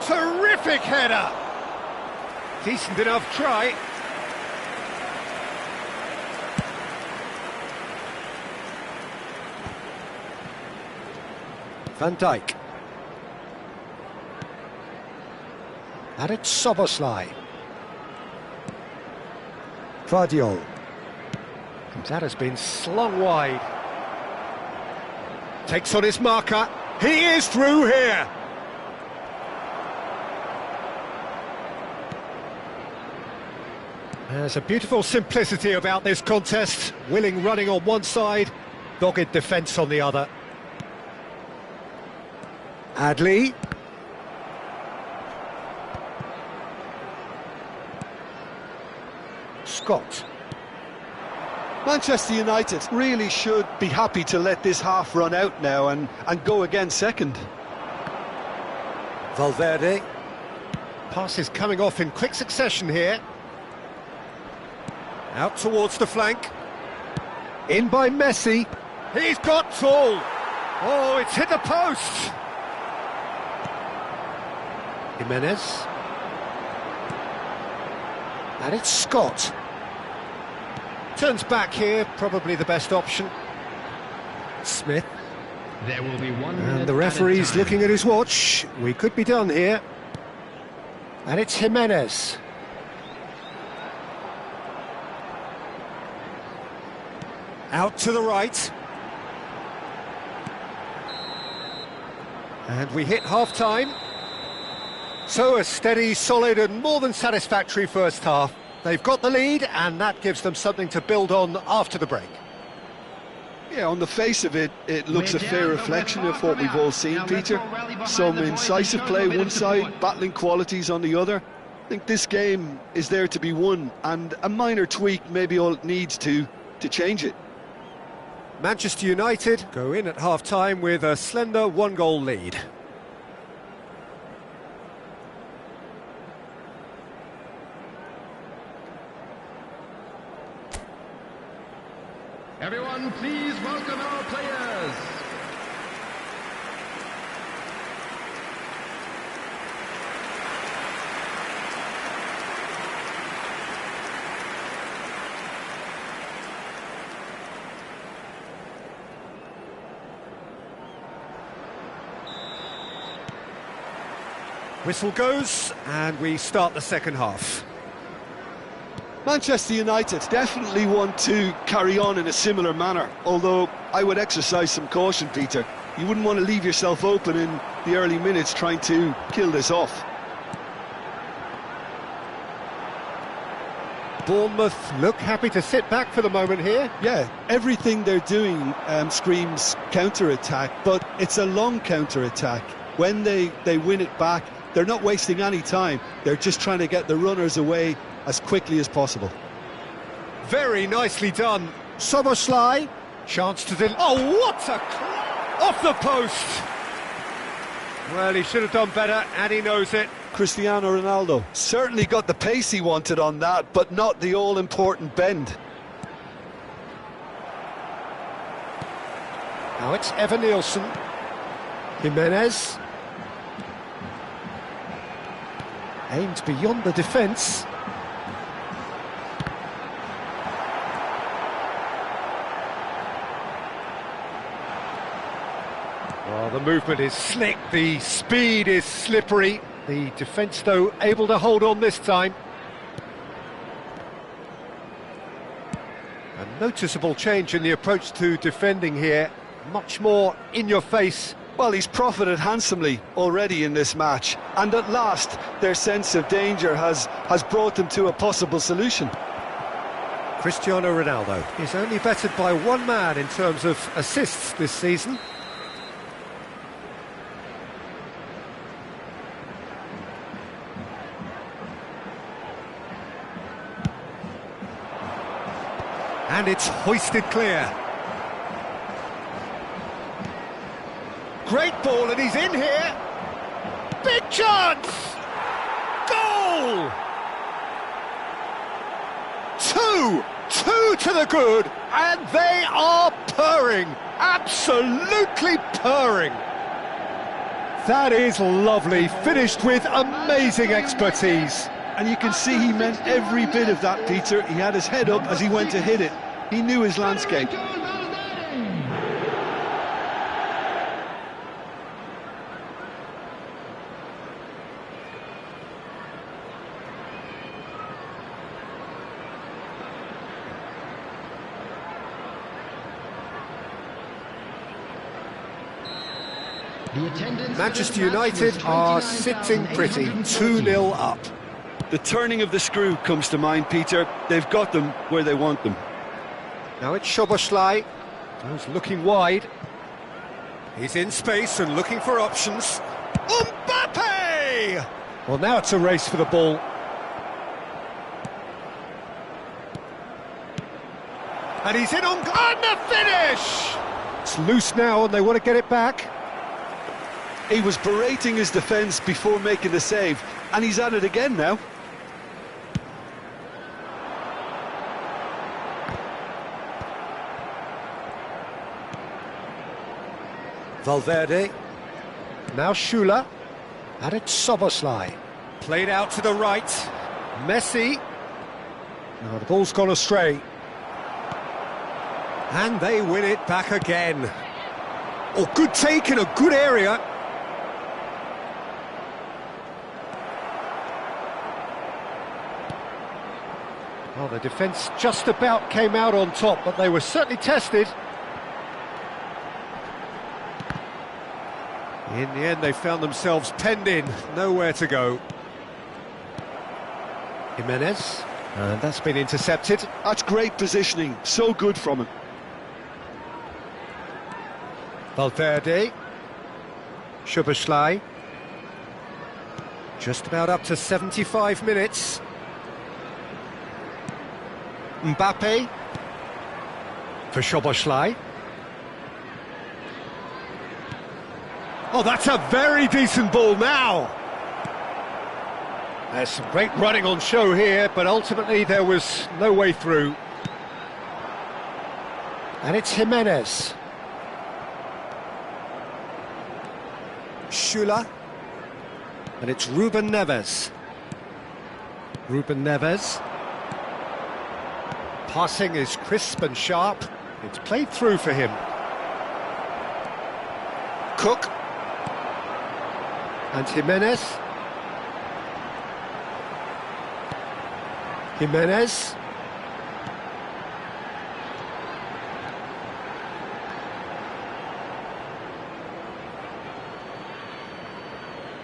Terrific header! Decent enough try. Van Dijk. And it's Szoboszlai. Guardiola. That has been slung wide. Takes on his marker. He is through here. There's a beautiful simplicity about this contest. Willing running on one side, dogged defence on the other. Adli. Scott. Manchester United really should be happy to let this half run out now and go again second. Valverde. Passes coming off in quick succession here. Out towards the flank. In by Messi. He's got tall. Oh, it's hit the post. Jimenez. And it's Scott. Turns back here, probably the best option. Smith. There will be 1 minute. And the referee's looking at his watch. We could be done here. And it's Jimenez. Out to the right. And we hit half-time. So a steady, solid and more than satisfactory first half. They've got the lead and that gives them something to build on after the break. Yeah, on the face of it, it looks a fair reflection of what we've all seen, Peter. Some incisive play one side, battling qualities on the other. I think this game is there to be won, and a minor tweak maybe all it needs to change it. Manchester United go in at half-time with a slender one-goal lead. Everyone, please welcome our players. Whistle goes, and we start the second half. Manchester United definitely want to carry on in a similar manner, although I would exercise some caution, Peter. You wouldn't want to leave yourself open in the early minutes trying to kill this off. Bournemouth look happy to sit back for the moment here. Yeah, everything they're doing screams counter-attack, but it's a long counter-attack. When they win it back, they're not wasting any time. They're just trying to get the runners away as quickly as possible. Very nicely done. Soboslai, chance to oh, what a off the post! Well, he should have done better, and he knows it. Cristiano Ronaldo certainly got the pace he wanted on that, but not the all-important bend. Now it's Evan Nielsen. Jimenez. Aimed beyond the defence. Well, the movement is slick, the speed is slippery. The defence, though, able to hold on this time. A noticeable change in the approach to defending here. Much more in your face. Well, he's profited handsomely already in this match, and at last their sense of danger has brought them to a possible solution. Cristiano Ronaldo is only bettered by one man in terms of assists this season. And it's hoisted clear. Great ball, and he's in here. Big chance! Goal! Two to the good, and they are purring. Absolutely purring. That is lovely, finished with amazing expertise. And you can see he meant every bit of that, Peter. He had his head up as he went to hit it. He knew his landscape. Manchester United are sitting pretty, 2-0 up. The turning of the screw comes to mind, Peter. They've got them where they want them. Now it's Szoboszlai, who's looking wide. He's in space and looking for options. Mbappe! Well, now it's a race for the ball. And he's in on the finish! It's loose now and they want to get it back. He was berating his defence before making the save, and he's at it again now. Valverde, now Schüller, and it's Szoboszlai. Played out to the right, Messi. Now the ball's gone astray. And they win it back again. Oh, good take in a good area. Well, the defence just about came out on top, but they were certainly tested. In the end, they found themselves penned in, nowhere to go. Jimenez, and that's been intercepted. That's great positioning, so good from him. Valverde, Szoboszlai, just about up to 75 minutes. Mbappe, for Szoboszlai. Oh, that's a very decent ball now. There's some great running on show here, but ultimately there was no way through. And it's Jimenez. Schüller. And it's Ruben Neves. Ruben Neves. Passing is crisp and sharp. It's played through for him. Cook. And Jimenez. Jimenez.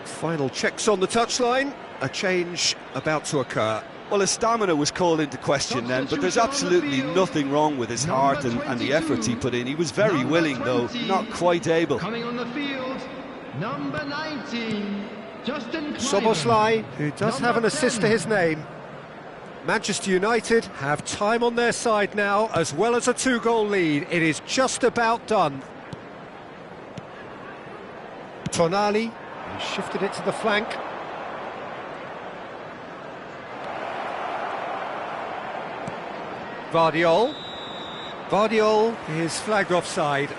Final checks on the touchline. A change about to occur. Well, his stamina was called into question then, but there's absolutely nothing wrong with his heart and the efforts he put in. He was very willing, though, not quite able. Coming on the field, number 19, Justin Szoboszlai, who does have an assist to his name. Manchester United have time on their side now, as well as a 2-goal lead. It is just about done. Tonali, he shifted it to the flank. Vardiol. Vardiol is flagged offside.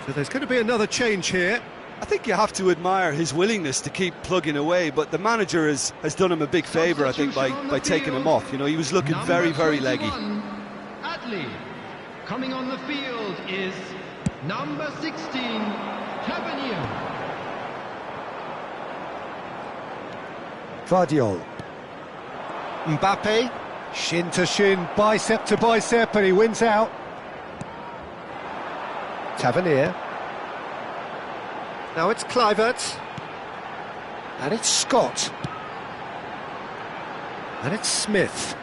So there's going to be another change here. I think you have to admire his willingness to keep plugging away, but the manager has done him a big favour, I think, by taking him off. You know, he was looking very, very leggy. Adley. Coming on the field is number 16, Tavernier. Vardiol. Mbappe, shin to shin, bicep to bicep, and he wins out. Tavernier. Now it's Kluivert. And it's Scott. And it's Smith.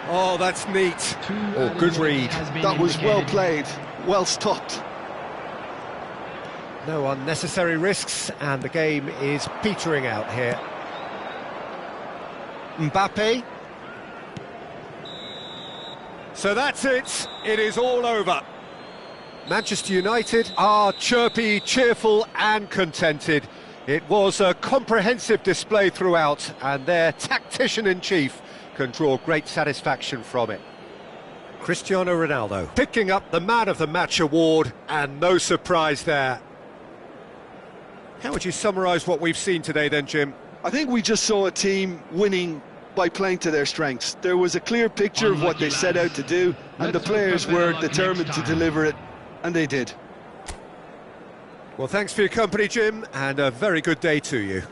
Oh, that's neat. Oh, good read. That was well played, well stopped. No unnecessary risks, and the game is petering out here. Mbappe. So that's it. It is all over. Manchester United are chirpy, cheerful and contented. It was a comprehensive display throughout, and their tactician-in-chief can draw great satisfaction from it. Cristiano Ronaldo picking up the Man of the Match award, and no surprise there. How would you summarise what we've seen today then, Jim? I think we just saw a team winning by playing to their strengths. There was a clear picture of what they set out to do, and the players were determined to deliver it, and they did. Well, thanks for your company, Jim, and a very good day to you.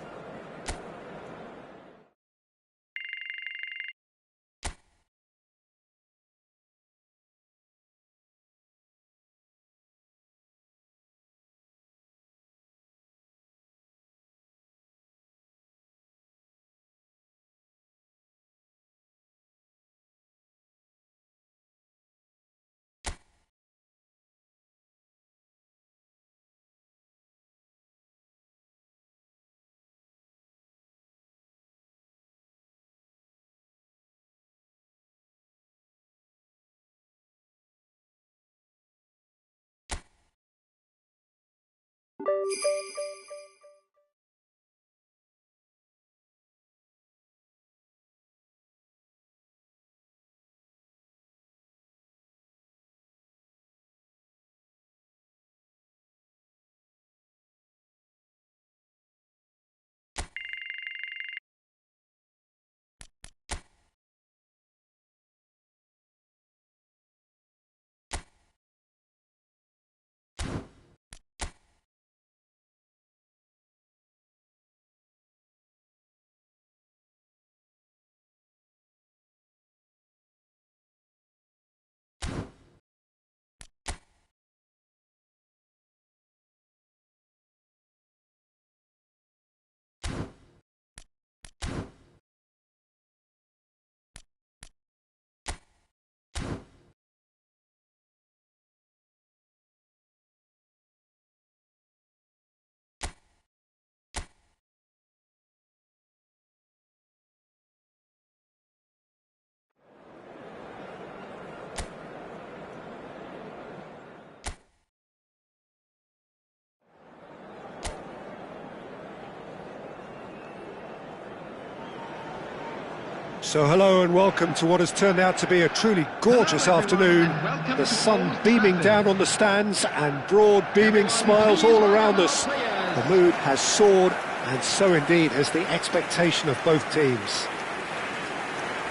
So hello and welcome to what has turned out to be a truly gorgeous afternoon. The sun beaming down on the stands and broad beaming smiles all around us. The mood has soared, and so indeed has the expectation of both teams.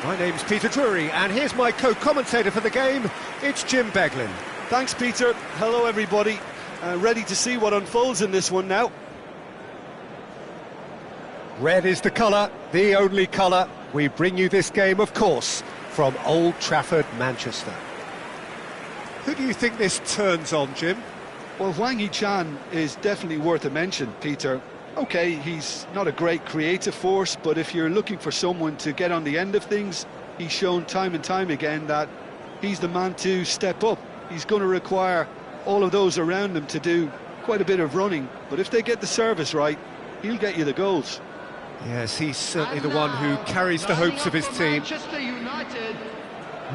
My name's Peter Drury, and here's my co-commentator for the game. It's Jim Beglin. Thanks, Peter. Hello, everybody. Ready to see what unfolds in this one now. Red is the colour, the only colour. We bring you this game, of course, from Old Trafford, Manchester. Who do you think this turns on, Jim? Well, Hwang Hee-chan is definitely worth a mention, Peter. OK, he's not a great creative force, but if you're looking for someone to get on the end of things, he's shown time and time again that he's the man to step up. He's going to require all of those around him to do quite a bit of running, but if they get the service right, he'll get you the goals. Yes, he's certainly the one who carries the hopes of his team.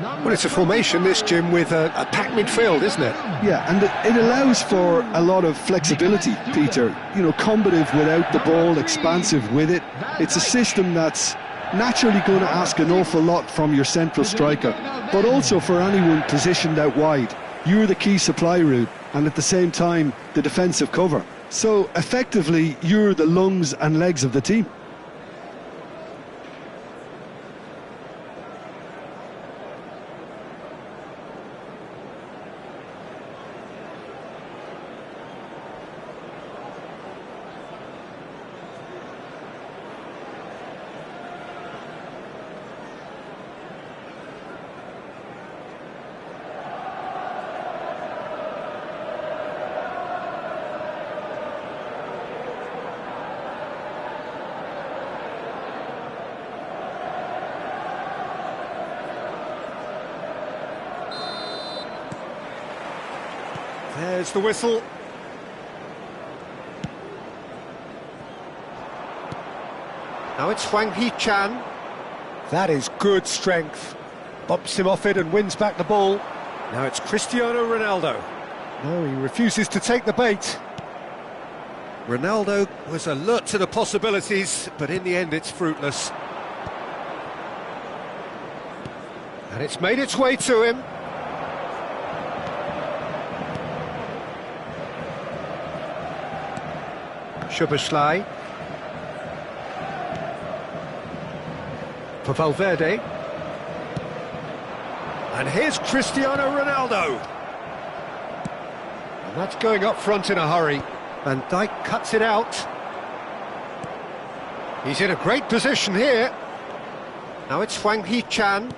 Well, it's a formation, this, Jim, with a packed midfield, isn't it? Yeah, and it allows for a lot of flexibility, Peter. You know, combative without the ball, expansive with it. It's a system that's naturally going to ask an awful lot from your central striker, but also for anyone positioned out wide. You're the key supply route, and at the same time, the defensive cover. So, effectively, you're the lungs and legs of the team. There's the whistle. Now it's Hwang Hee-chan. That is good strength. Bumps him off it and wins back the ball. Now it's Cristiano Ronaldo. No, he refuses to take the bait. Ronaldo was alert to the possibilities, but in the end it's fruitless. And it's made its way to him. Szoboszlai for Valverde, and here's Cristiano Ronaldo, and that's going up front in a hurry. Van Dijk cuts it out. He's in a great position here. Now it's Hwang Hee-chan,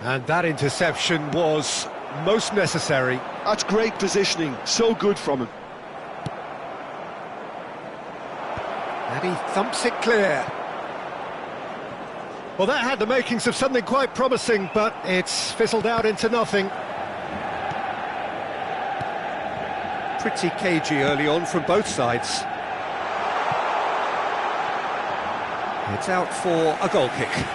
and that interception was most necessary. That's great positioning, so good from him. And he thumps it clear. Well, that had the makings of something quite promising, but it's fizzled out into nothing. Pretty cagey early on from both sides. It's out for a goal kick.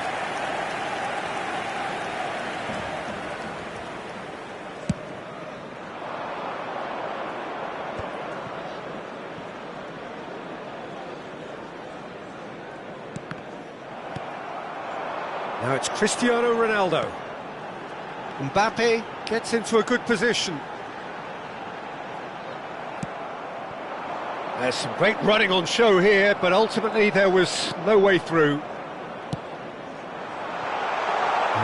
Now it's Cristiano Ronaldo. Mbappe gets into a good position. There's some great running on show here, but ultimately there was no way through.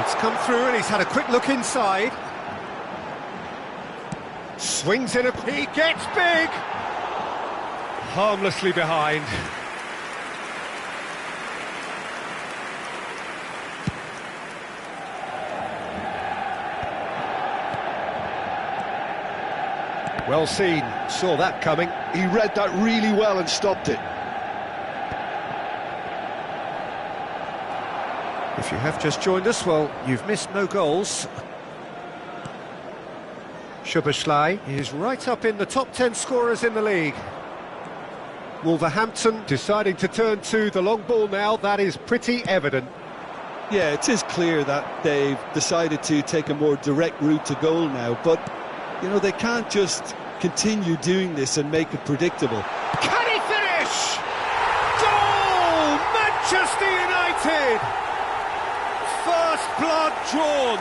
It's come through and he's had a quick look inside. Swings in he gets big! Harmlessly behind. Well seen, saw that coming. He read that really well and stopped it. If you have just joined us, well, you've missed no goals. Szoboszlai is right up in the top 10 scorers in the league. Wolverhampton deciding to turn to the long ball now, that is pretty evident. Yeah, it is clear that they've decided to take a more direct route to goal now, but you know, they can't just continue doing this and make it predictable. Can he finish? Goal! Manchester United! started! First blood drawn!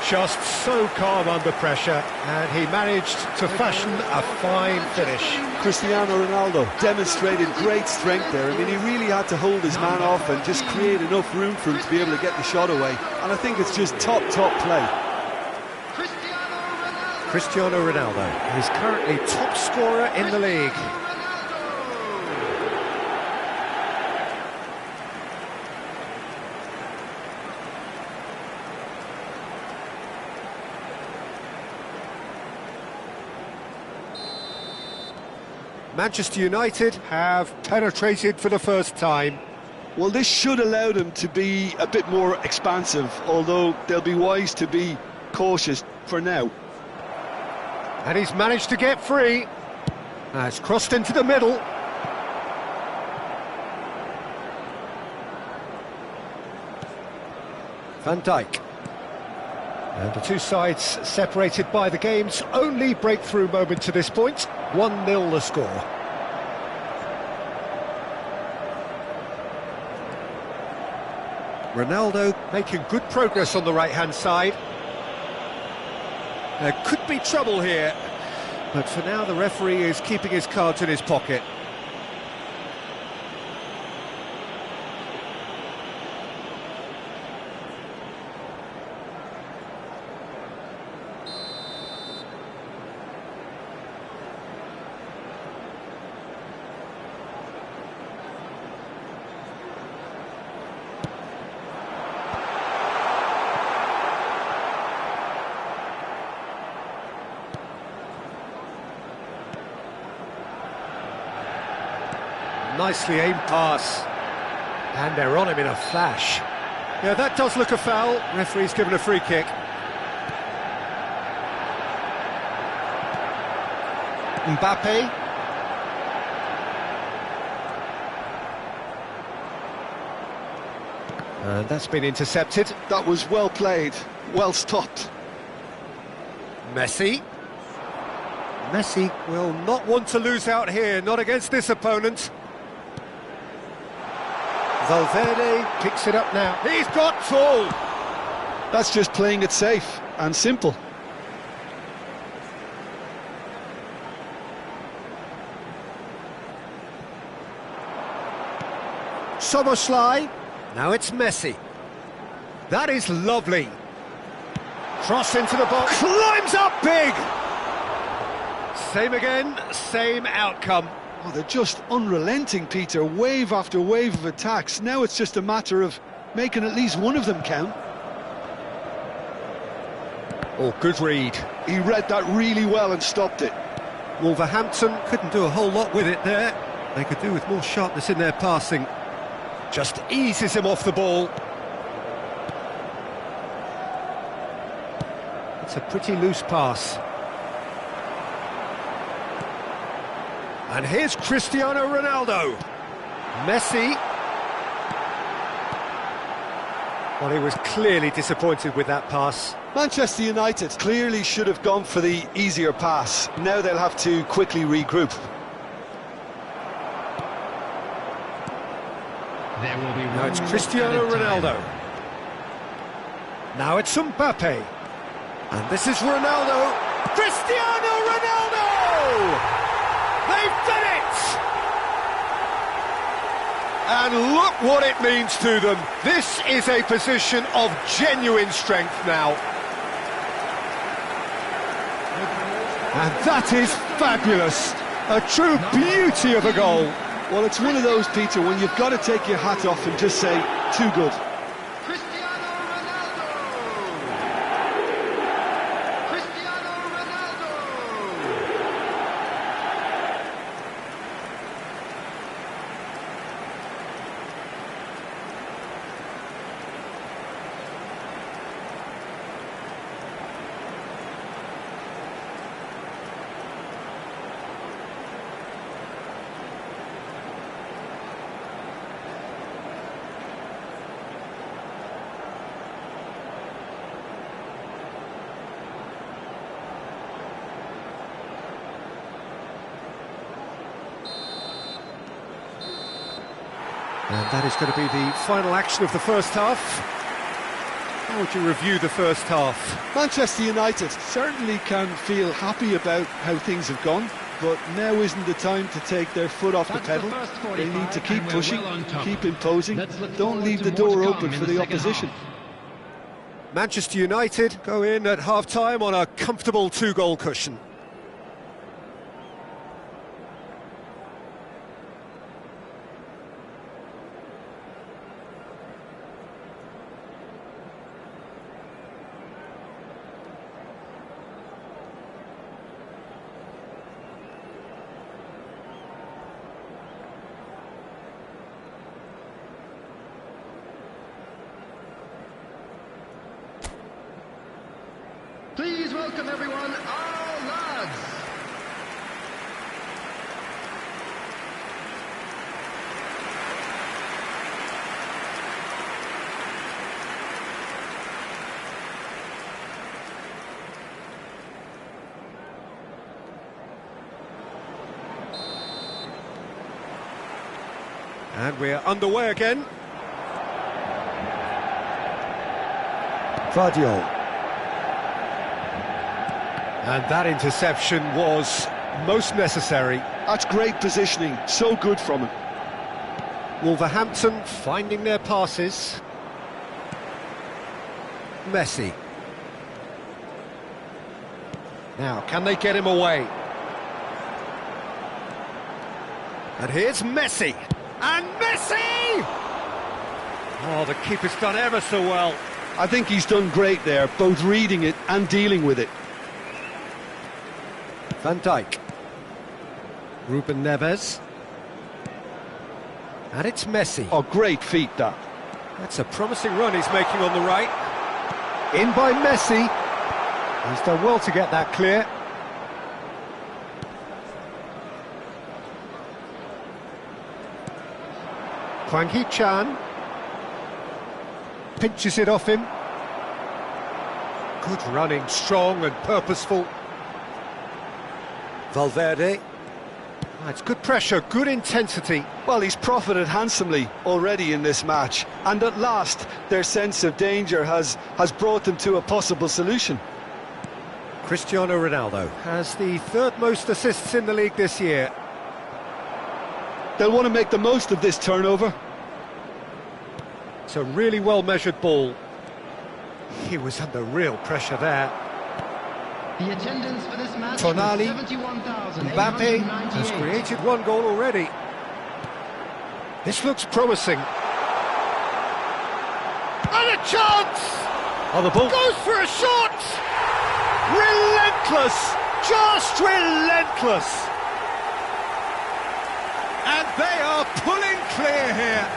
Just so calm under pressure, and he managed to fashion a fine finish. Cristiano Ronaldo demonstrated great strength there. I mean, he really had to hold his man off and just create enough room for him to be able to get the shot away. And I think it's just top play. Cristiano Ronaldo is currently top scorer in the league. Manchester United have penetrated for the first time. Well, this should allow them to be a bit more expansive, although they'll be wise to be cautious for now. And he's managed to get free. It's crossed into the middle. Van Dijk. And the two sides separated by the game's only breakthrough moment to this point. 1-0 the score. Ronaldo making good progress on the right-hand side. There could be trouble here, but for now the referee is keeping his cards in his pocket. Nicely aimed pass. And they're on him in a flash. Yeah, that does look a foul. Referee's given a free kick. Mbappe. And that's been intercepted. That was well played, well stopped. Messi. Messi will not want to lose out here, not against this opponent. Valverde picks it up now. He's got full. That's just playing it safe and simple. Soboslai. Now it's Messi. That is lovely. Cross into the box. Climbs up big. Same again, same outcome. Oh, they're just unrelenting, Peter. Wave after wave of attacks. Now it's just a matter of making at least one of them count. Oh, good read. He read that really well and stopped it. Wolverhampton couldn't do a whole lot with it there. They could do with more sharpness in their passing. Just eases him off the ball. It's a pretty loose pass. And here's Cristiano Ronaldo. Messi. Well, he was clearly disappointed with that pass. Manchester United clearly should have gone for the easier pass. Now they'll have to quickly regroup. There will be Now it's Cristiano Ronaldo. Now it's Mbappe. And this is Ronaldo. Cristiano Ronaldo! They've done it! And look what it means to them. This is a position of genuine strength now. And that is fabulous. A true beauty of a goal. Well, it's one of those, Peter, when you've got to take your hat off and just say, too good. And that is going to be the final action of the first half. How would you review the first half? Manchester United certainly can feel happy about how things have gone, but now isn't the time to take their foot off the pedal. They need to keep pushing, keep imposing, don't leave the door open for the opposition. Manchester United go in at half-time on a comfortable 2-goal cushion. Please welcome everyone, our lads. And we're underway again. Vardiol. And that interception was most necessary. That's great positioning, so good from him. Wolverhampton finding their passes. Messi. Now, can they get him away? And here's Messi. And Messi! Oh, the keeper's done ever so well. I think he's done great there, both reading it and dealing with it. Van Dijk. Ruben Neves. And it's Messi. Oh, great feat, that. That's a promising run he's making on the right. In by Messi. He's done well to get that clear. Hwang Hee-chan. Pinches it off him. Good running, strong and purposeful. Valverde. It's good pressure, good intensity. Well, he's profited handsomely already in this match, and at last their sense of danger has brought them to a possible solution. Cristiano Ronaldo has the third most assists in the league this year. They'll want to make the most of this turnover. It's a really well-measured ball. He was under real pressure there. The attendance for this match Tonali, is 71,898. Mbappe has created one goal already. This looks promising. And a chance! Oh, the ball goes for a shot! Relentless! Just relentless! And they are pulling clear here.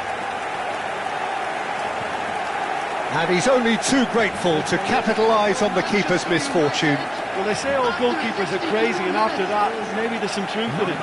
And he's only too grateful to capitalise on the keeper's misfortune. Well, they say all goalkeepers are crazy, and after that, maybe there's some truth in it.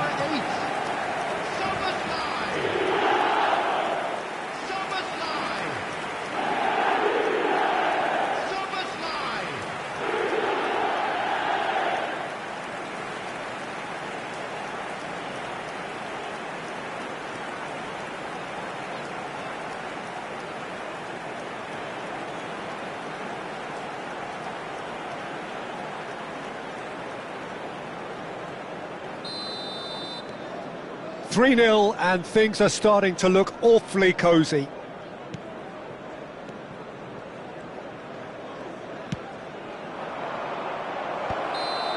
"3-0 and things are starting to look awfully cosy.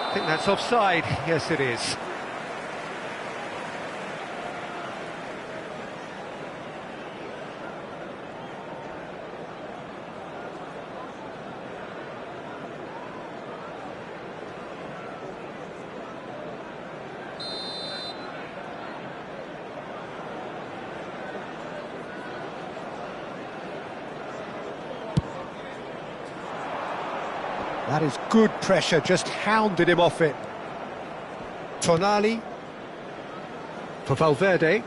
I think that's offside. Yes, it is. That is good pressure, just hounded him off it. Tonali for Valverde.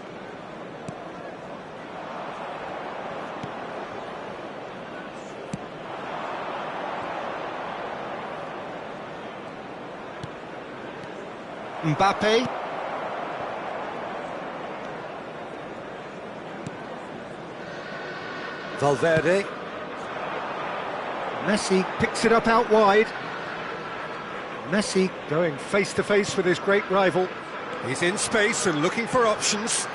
Mbappe. Valverde. Messi picks it up out wide. Messi going face-to-face with his great rival. He's in space and looking for options.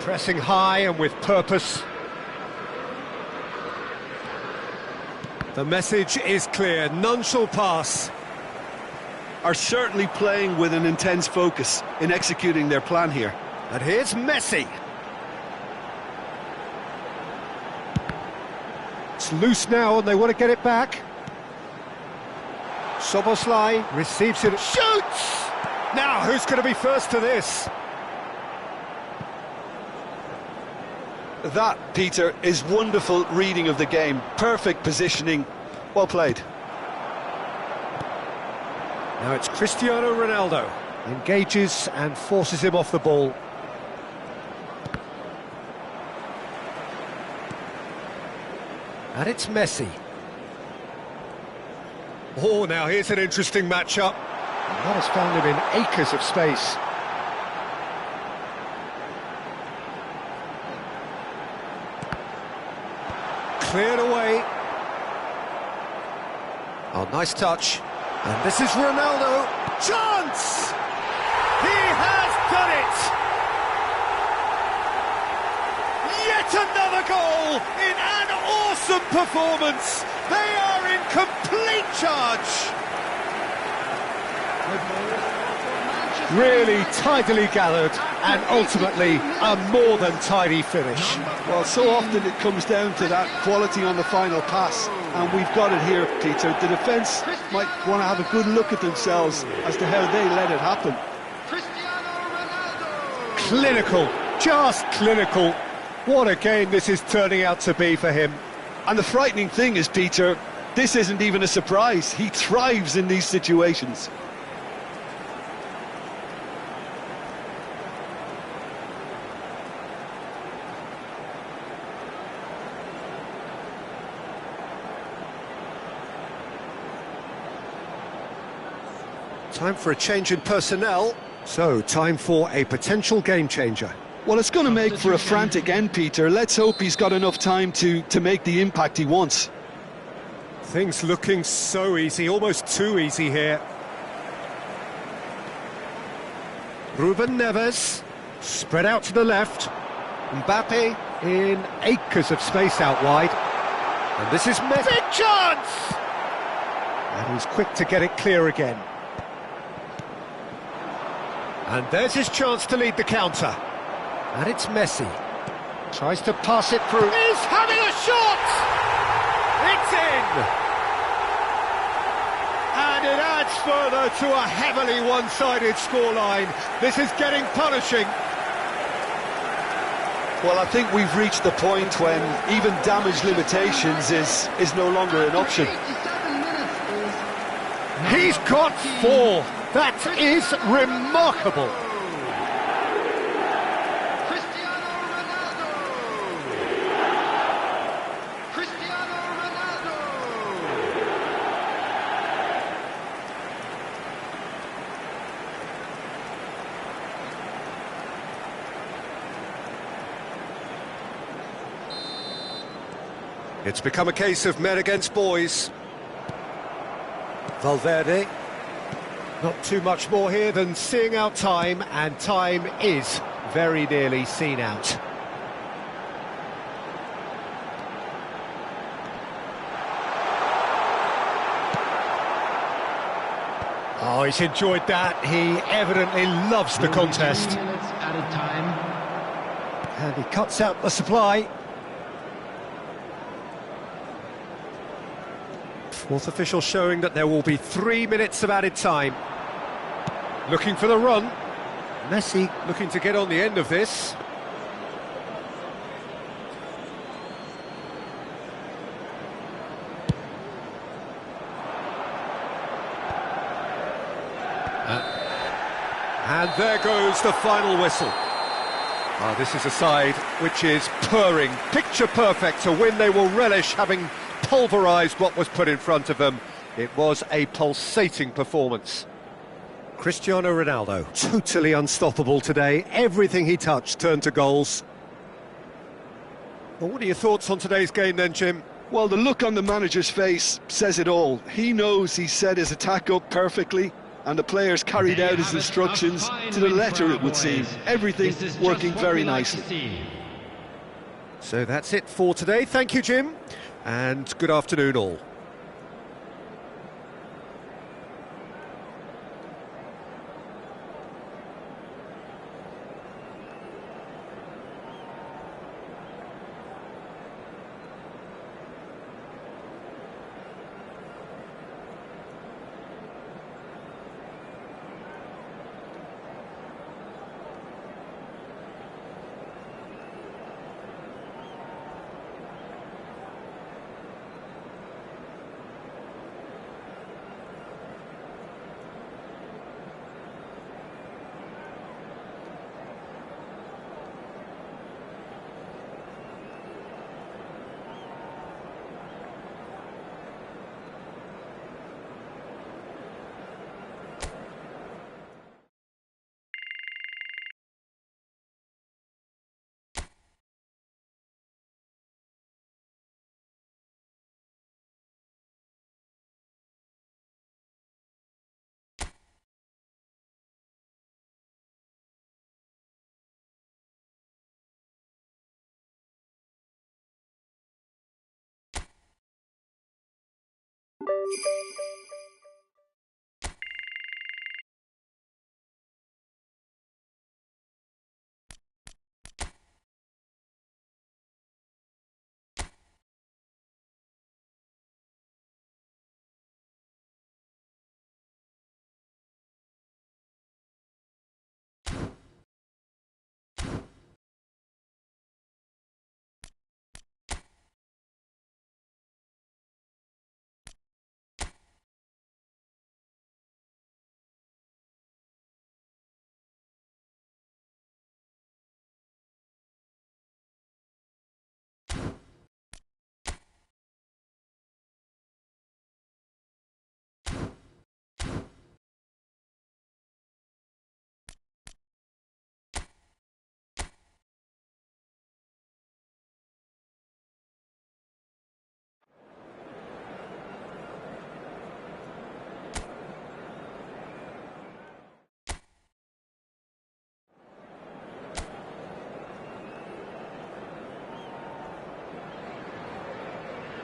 Pressing high and with purpose. The message is clear, none shall pass. Are certainly playing with an intense focus in executing their plan here. And here's Messi. It's loose now and they want to get it back. Szoboszlai receives it, shoots! Now who's going to be first to this? That, Peter, is wonderful reading of the game. Perfect positioning. Well played. Now it's Cristiano Ronaldo. Engages and forces him off the ball. And it's Messi. Oh, now here's an interesting matchup. And that has found him in acres of space. Cleared away. Oh, nice touch. And this is Ronaldo. Chance! He has done it! Yet another goal in an awesome performance. They are in complete charge. Really tidily gathered and ultimately a more than tidy finish. Well, so often it comes down to that quality on the final pass, and we've got it here, Peter. The defence might want to have a good look at themselves as to how they let it happen. Clinical, just clinical. What a game this is turning out to be for him. And the frightening thing is, Peter, this isn't even a surprise. He thrives in these situations. Time for a change in personnel. So, time for a potential game changer. Well, it's going to make for a frantic end, Peter. Let's hope he's got enough time to make the impact he wants. Things looking so easy, almost too easy here. Ruben Neves, spread out to the left. Mbappe in acres of space out wide. And this is Messi. Big chance! And he's quick to get it clear again. And there's his chance to lead the counter. And it's Messi. Tries to pass it through. He's having a shot! It's in! And it adds further to a heavily one-sided scoreline. This is getting punishing. Well, I think we've reached the point when even damage limitations is no longer an option. He's got 4. That is remarkable. Cristiano Ronaldo. It's become a case of men against boys. Valverde. Not too much more here than seeing out time, and time is very nearly seen out. Oh, he's enjoyed that. He evidently loves the contest. Added time. And he cuts out the supply. Fourth official showing that there will be 3 minutes of added time. Looking for the run. Messi looking to get on the end of this. And there goes the final whistle. Oh, this is a side which is purring, picture perfect, a win they will relish, having pulverised what was put in front of them. It was a pulsating performance. Cristiano Ronaldo, totally unstoppable today. Everything he touched turned to goals. Well, what are your thoughts on today's game then, Jim? Well, the look on the manager's face says it all. He knows he set his attack up perfectly, and the players carried out his instructions to the letter, it would seem. Everything working very nicely. So that's it for today. Thank you, Jim, and good afternoon all.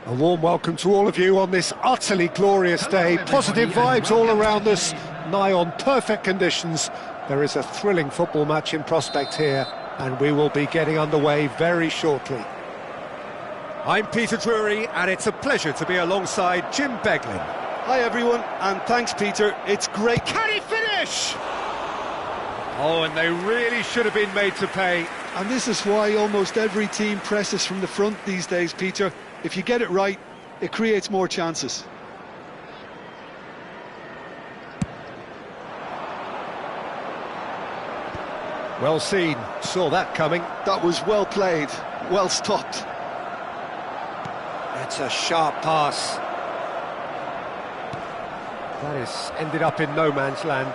A warm welcome to all of you on this utterly glorious day. Positive vibes all around us, nigh on perfect conditions. There is a thrilling football match in prospect here, and we will be getting underway very shortly. I'm Peter Drury, and it's a pleasure to be alongside Jim Beglin. Hi everyone, and thanks Peter, it's great. Can he finish? Oh, and they really should have been made to pay. And this is why almost every team presses from the front these days, Peter. If you get it right, it creates more chances. Well seen, saw that coming. That was well played, well stopped. That's a sharp pass. That has ended up in no man's land.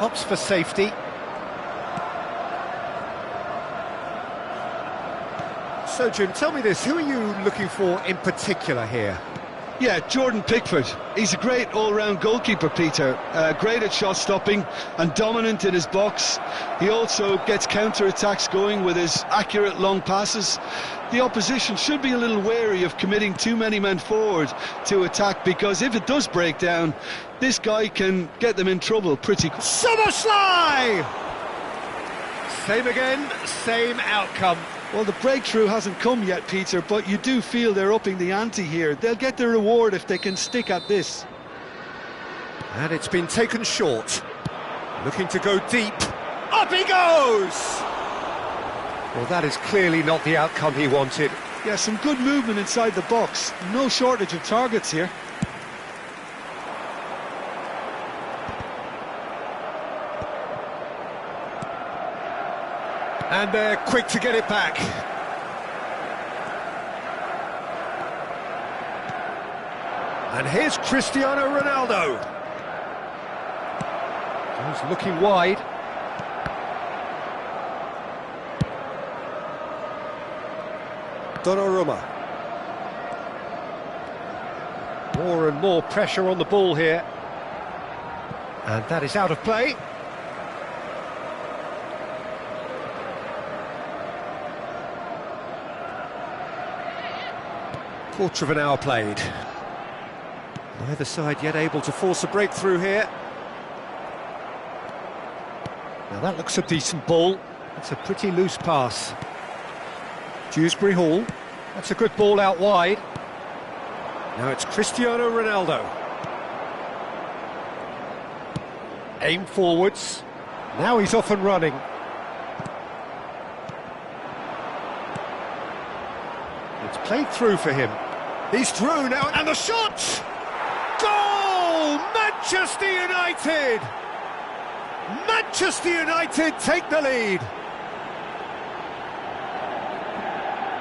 Opts for safety. So, Jim, tell me this, who are you looking for in particular here? Yeah, Jordan Pickford. He's a great all-round goalkeeper, Peter. Great at shot stopping and dominant in his box. He also gets counter-attacks going with his accurate long passes. The opposition should be a little wary of committing too many men forward to attack, because if it does break down, this guy can get them in trouble pretty quick. Szoboszlai! Same again, same outcome. Well, the breakthrough hasn't come yet, Peter, but you do feel they're upping the ante here. They'll get their reward if they can stick at this. And it's been taken short. Looking to go deep. Up he goes! Well, that is clearly not the outcome he wanted. Yeah, some good movement inside the box. No shortage of targets here. And they're quick to get it back. And here's Cristiano Ronaldo. He's looking wide. Donnarumma. More and more pressure on the ball here. And that is out of play. Quarter of an hour played. Neither side yet able to force a breakthrough here. Now that looks a decent ball. It's a pretty loose pass. Dewsbury Hall. That's a good ball out wide. Now it's Cristiano Ronaldo. Aim forwards. Now he's off and running. It's played through for him. He's through now, and the shot! Goal! Manchester United! Manchester United take the lead.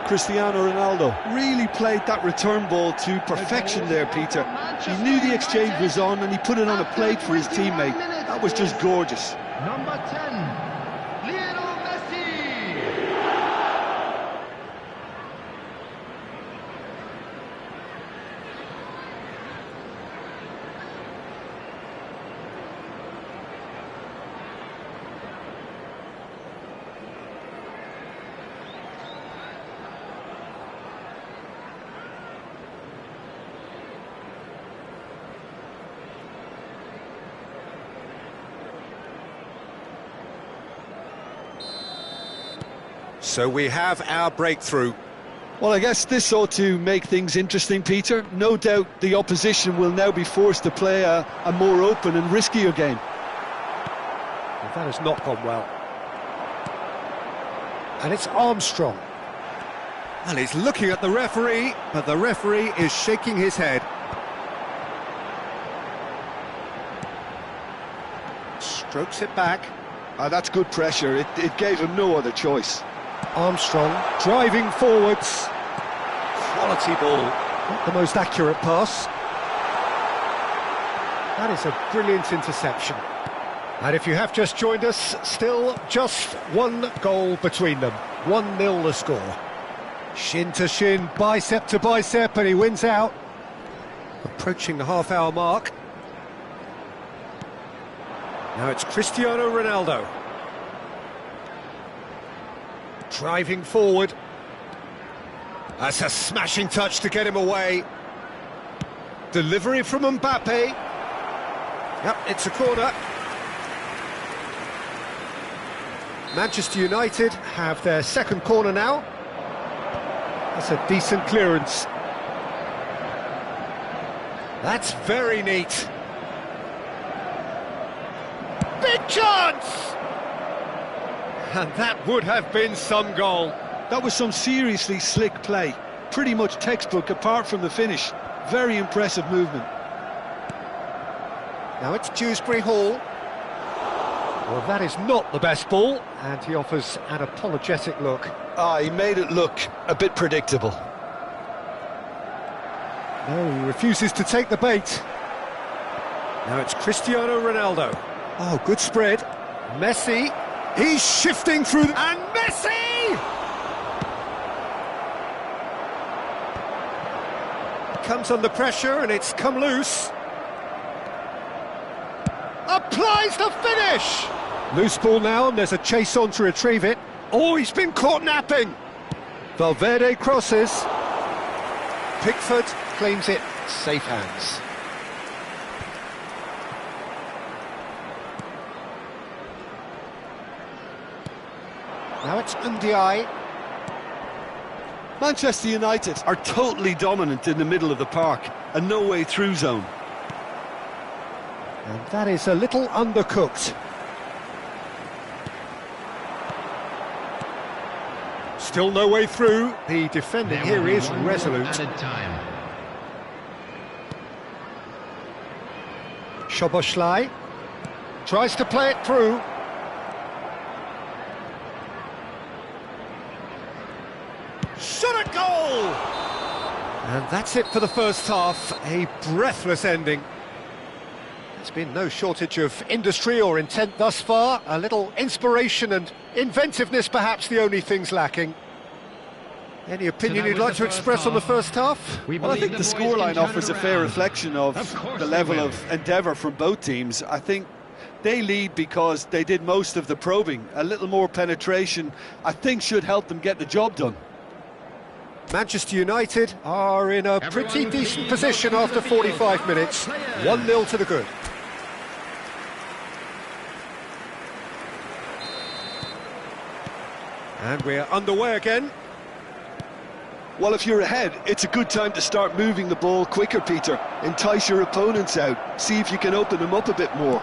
Cristiano Ronaldo really played that return ball to perfection there, Peter. He knew the exchange was on and he put it on a plate for his teammate. That was just gorgeous. Number 10, Lionel Messi. So we have our breakthrough. Well, I guess this ought to make things interesting, Peter. No doubt the opposition will now be forced to play a more open and riskier game. Well, that has not gone well. And it's Armstrong. And he's looking at the referee, but the referee is shaking his head. Strokes it back. That's good pressure. It gave him no other choice. Armstrong driving forwards. Quality ball. Not the most accurate pass. That is a brilliant interception. And if you have just joined us, still just one goal between them. 1-0 the score. Shin to shin, bicep to bicep, and he wins out. Approaching the half-hour mark. Now it's Cristiano Ronaldo. Driving forward. That's a smashing touch to get him away. Delivery from Mbappe. Yep, it's a corner. Manchester United have their second corner now. That's a decent clearance. That's very neat. Big chance! And that would have been some goal. That was some seriously slick play. Pretty much textbook apart from the finish. Very impressive movement. Now it's Dewsbury Hall. Well, that is not the best ball, and he offers an apologetic look. He made it look a bit predictable. No, he refuses to take the bait. Now it's Cristiano Ronaldo. Oh, good spread. Messi. He's shifting through, and Messi! Comes under pressure, and it's come loose. Applies the finish! Loose ball now, and there's a chase on to retrieve it. Oh, he's been caught napping! Valverde crosses. Pickford claims it. Safe hands. Now it's Ndiaye. Manchester United are totally dominant in the middle of the park, a no-way through zone. And that is a little undercooked. Still no way through. The defender here is resolute. Szoboszlai tries to play it through. Shot at goal! And that's it for the first half, a breathless ending. There's been no shortage of industry or intent thus far, a little inspiration and inventiveness perhaps the only things lacking. Any opinion you'd like to express on the first half? Well, I think the scoreline offers a fair reflection of the level of endeavour from both teams. I think they lead because they did most of the probing. A little more penetration, I think, should help them get the job done. Manchester United are in a pretty decent position after 45 minutes. 1-0 to the good. And we're underway again. Well, if you're ahead, it's a good time to start moving the ball quicker, Peter. Entice your opponents out. See if you can open them up a bit more.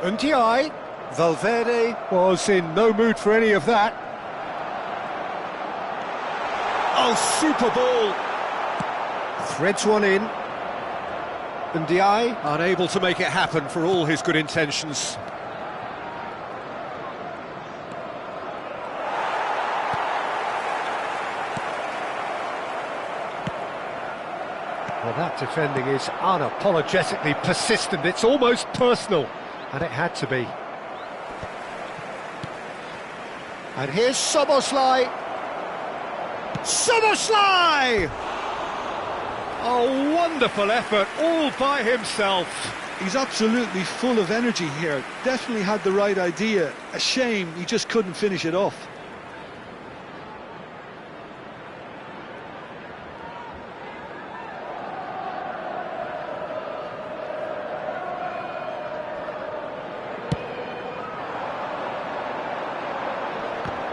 Ndiaye. Valverde was in no mood for any of that. Oh, super ball! Threads one in. Ndiaye unable to make it happen for all his good intentions. Well, that defending is unapologetically persistent. It's almost personal, and it had to be. And here's Szoboszlai. Szoboszlai! A wonderful effort, all by himself. He's absolutely full of energy here. Definitely had the right idea. A shame he just couldn't finish it off.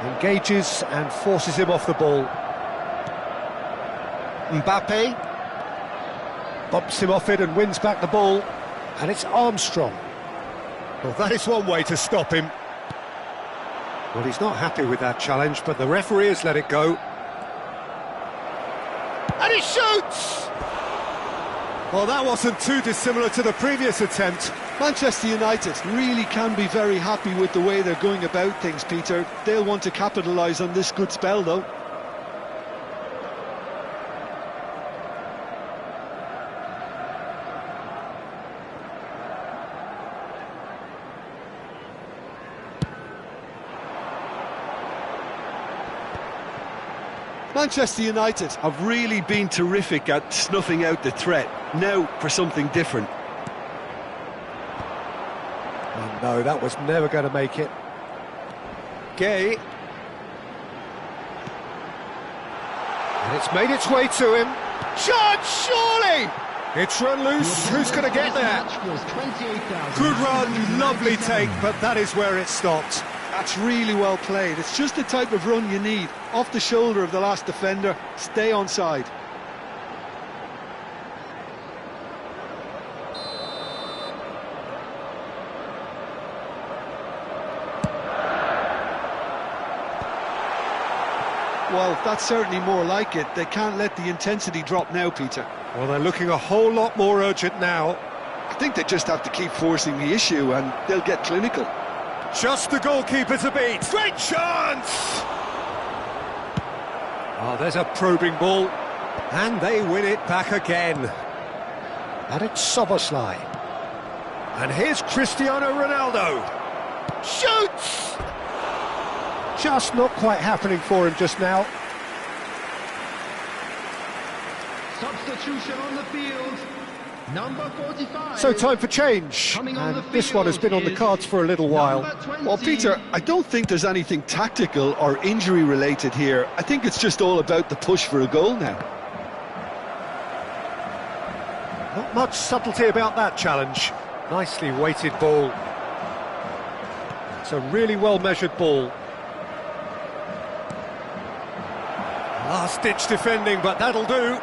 Engages and forces him off the ball. Mbappe bumps him off it and wins back the ball, and it's Armstrong. Well, that is one way to stop him. Well, he's not happy with that challenge, but the referee has let it go. And he shoots! Well, that wasn't too dissimilar to the previous attempt. Manchester United really can be very happy with the way they're going about things, Peter. They'll want to capitalise on this good spell, though. Manchester United have really been terrific at snuffing out the threat. Now for something different. Oh no, that was never going to make it. Gay. And it's made its way to him. Shot, surely! It's run loose, who's going to get there? Good run, lovely take, but that is where it stopped. That's really well played. It's just the type of run you need. Off the shoulder of the last defender, stay onside. Well, that's certainly more like it. They can't let the intensity drop now, Peter. Well, they're looking a whole lot more urgent now. I think they just have to keep forcing the issue and they'll get clinical. Just the goalkeeper to beat. Great chance! Oh, there's a probing ball. And they win it back again. And it's Szoboszlai. And here's Cristiano Ronaldo. Shoots! Just not quite happening for him just now. Substitution on the field. Number 45. So time for change, and this one has been on the cards for a little while. Well, Peter, I don't think there's anything tactical or injury related here. I think it's just all about the push for a goal now. Not much subtlety about that challenge. Nicely weighted ball. It's a really well-measured ball. Last-ditch defending, but that'll do.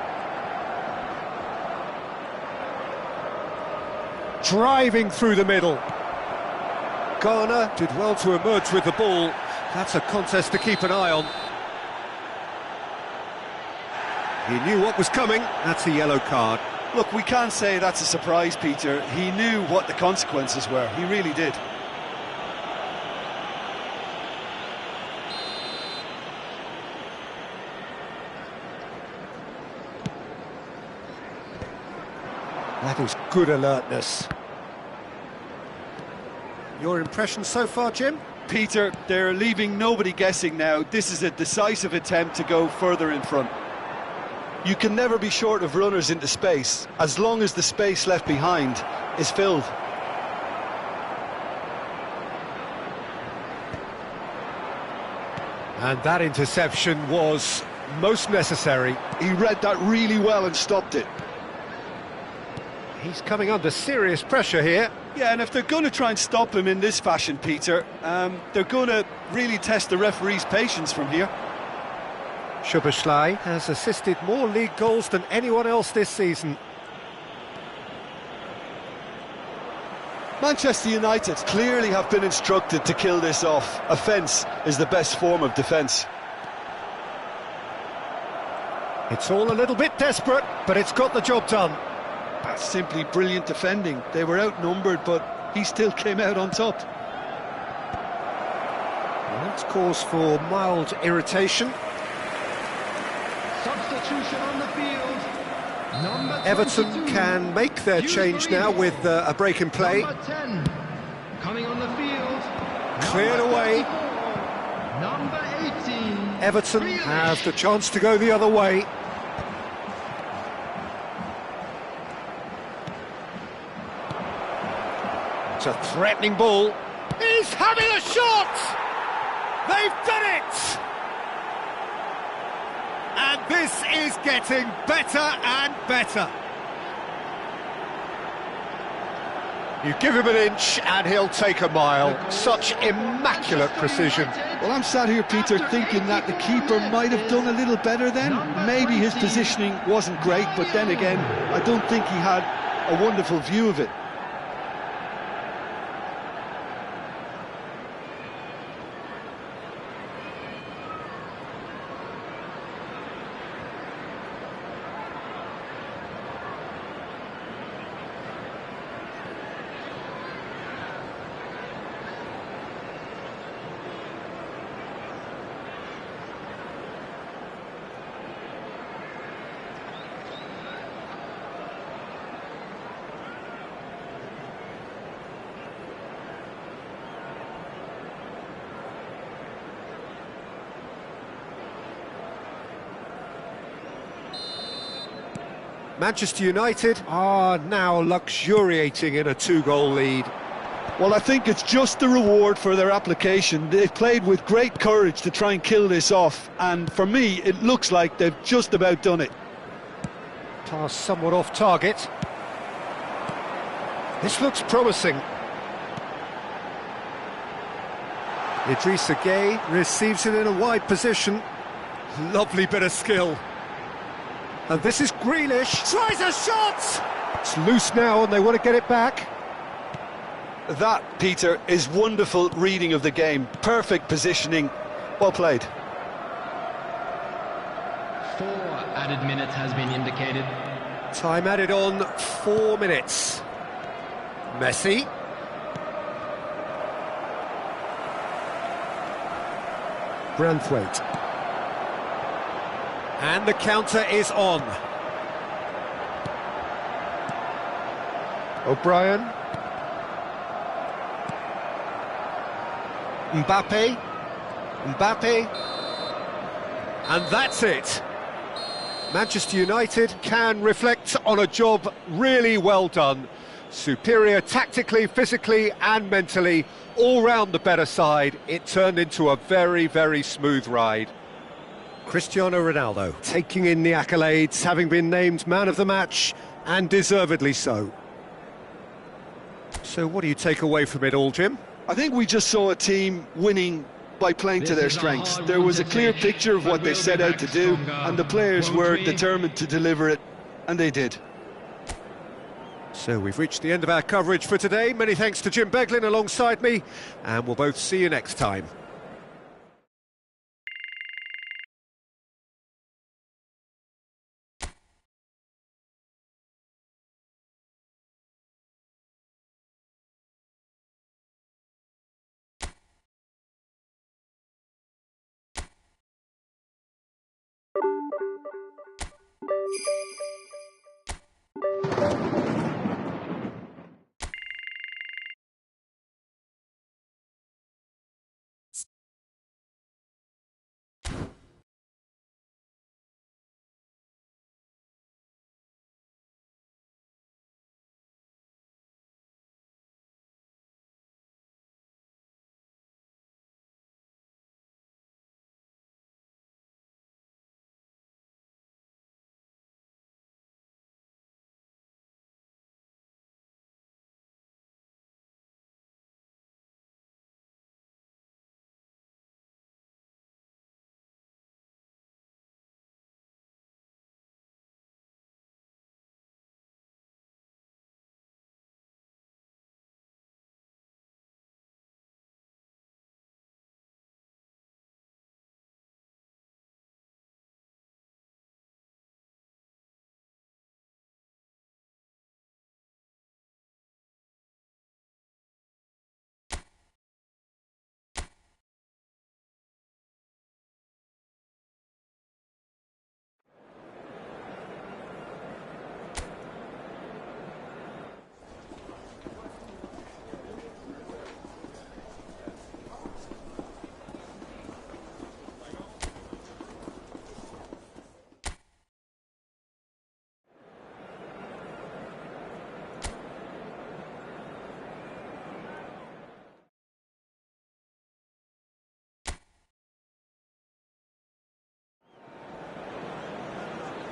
Driving through the middle. Garner did well to emerge with the ball. That's a contest to keep an eye on. He knew what was coming. That's a yellow card. Look, we can't say that's a surprise, Peter. He knew what the consequences were. He really did. That is good alertness. Your impression so far, Jim? Peter, they're leaving nobody guessing now. This is a decisive attempt to go further in front. You can never be short of runners into space, as long as the space left behind is filled. And that interception was most necessary. He read that really well and stopped it. He's coming under serious pressure here. Yeah, and if they're going to try and stop him in this fashion, Peter, they're going to really test the referee's patience from here. Szoboszlai has assisted more league goals than anyone else this season. Manchester United clearly have been instructed to kill this off. Offence is the best form of defence. It's all a little bit desperate, but it's got the job done. That's simply brilliant defending. They were outnumbered, but he still came out on top. Well, that's cause for mild irritation. Substitution on the field. Number Everton 22, can make their change now with a break in play. Number 10, coming on the field. Cleared Number away. 34, Number 18. Everton have the chance to go the other way. It's a threatening ball. He's having a shot! They've done it! And this is getting better and better. You give him an inch and he'll take a mile. Such immaculate precision. Well, I'm sat here, Peter, thinking that the keeper might have done a little better then. Maybe his positioning wasn't great, but then again, I don't think he had a wonderful view of it. Manchester United are now luxuriating in a two-goal lead. Well, I think it's just the reward for their application. They've played with great courage to try and kill this off, and for me, it looks like they've just about done it. Pass somewhat off target. This looks promising. Idrissa Gueye receives it in a wide position. Lovely bit of skill. And this is Grealish. Tries a shot! It's loose now and they want to get it back. That, Peter, is wonderful reading of the game. Perfect positioning. Well played. 4 added minutes has been indicated. Time added on, 4 minutes. Messi. Branthwaite. And the counter is on. O'Brien. Mbappe. And that's it. Manchester United can reflect on a job really well done. Superior tactically, physically and mentally, all round the better side. It turned into a very, very smooth ride. Cristiano Ronaldo taking in the accolades, having been named man of the match, and deservedly so. So what do you take away from it all, Jim? I think we just saw a team winning by playing to their strengths. There was a clear picture of what they set out to do, and the players were determined to deliver it, and they did. So we've reached the end of our coverage for today. Many thanks to Jim Beglin alongside me, and we'll both see you next time.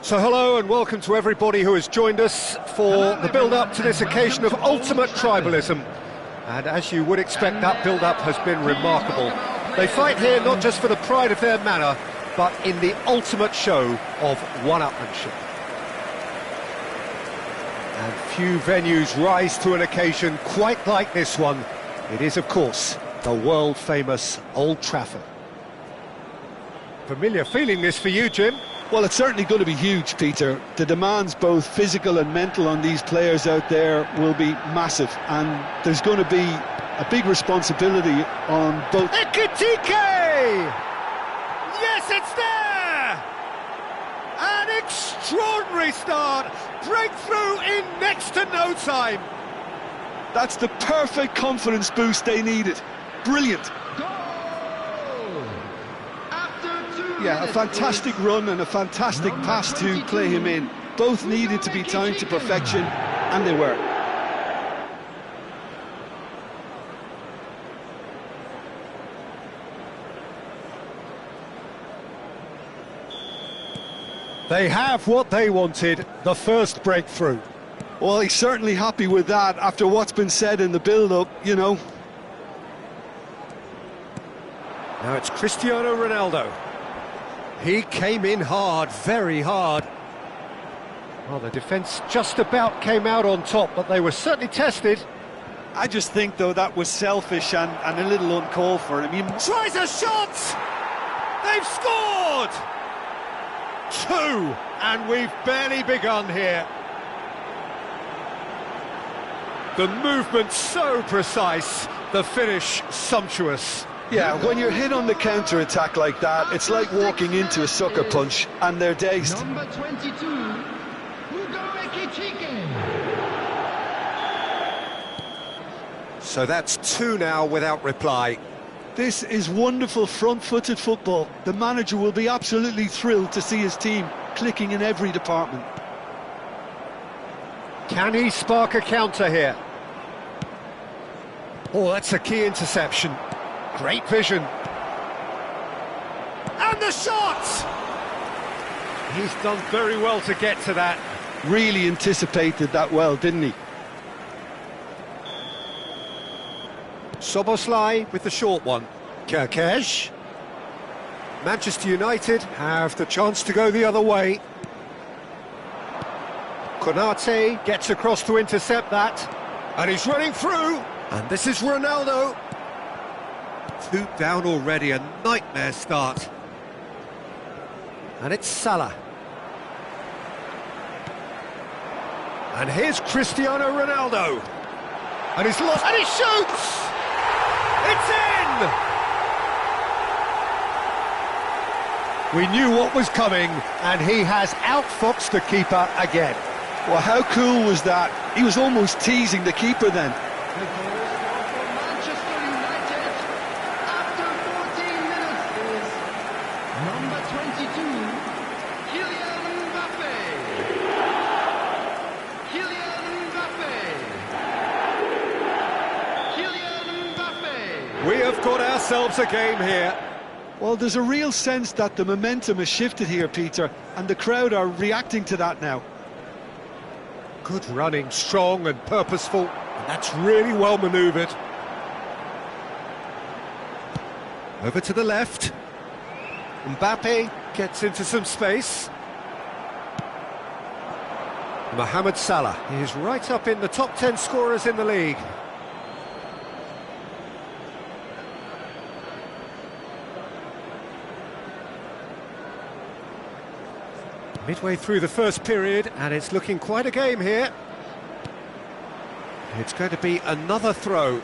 So hello and welcome to everybody who has joined us for the build-up to this occasion of ultimate tribalism. And as you would expect, that build-up has been remarkable. They fight here not just for the pride of their manor, but in the ultimate show of one-upmanship. And few venues rise to an occasion quite like this one. It is, of course, the world-famous Old Trafford. Familiar feeling this for you, Jim? Well, it's certainly going to be huge, Peter. The demands, both physical and mental, on these players out there will be massive, and there's going to be a big responsibility on both. Ekitike! Yes, it's there! An extraordinary start! Breakthrough in next to no time! That's the perfect confidence boost they needed. Brilliant. Yeah, a fantastic run and a fantastic pass to play him in. Both needed to be timed to perfection, and they were. They have what they wanted, the first breakthrough. Well, he's certainly happy with that after what's been said in the build-up, you know. Now it's Cristiano Ronaldo. He came in hard, very hard. Well, the defence just about came out on top, but they were certainly tested. I just think, though, that was selfish and a little uncalled for. I mean, tries a shot! They've scored! 2, and we've barely begun here. The movement so precise, the finish sumptuous. Yeah, when you're hit on the counter-attack like that, it's like walking into a sucker punch, and they're dazed. Number 22, Ekitike. So that's 2 now without reply. This is wonderful front-footed football. The manager will be absolutely thrilled to see his team clicking in every department. Can he spark a counter here? Oh, that's a key interception. Great vision. And the shot! He's done very well to get to that. Really anticipated that well, didn't he? Szoboszlai with the short one. Kerkez. Manchester United have the chance to go the other way. Konate gets across to intercept that. And he's running through. And this is Ronaldo. 2 down already, a nightmare start. And it's Salah. And here's Cristiano Ronaldo. And he's lost, and he shoots! It's in! We knew what was coming, and he has outfoxed the keeper again. Well, how cool was that? He was almost teasing the keeper then. We have got ourselves a game here. Well, there's a real sense that the momentum has shifted here, Peter, and the crowd are reacting to that now. Good running, strong and purposeful, and that's really well manoeuvred. Over to the left. Mbappe gets into some space. Mohamed Salah, he is right up in the top 10 scorers in the league. Midway through the first period, and it's looking quite a game here. It's going to be another throw.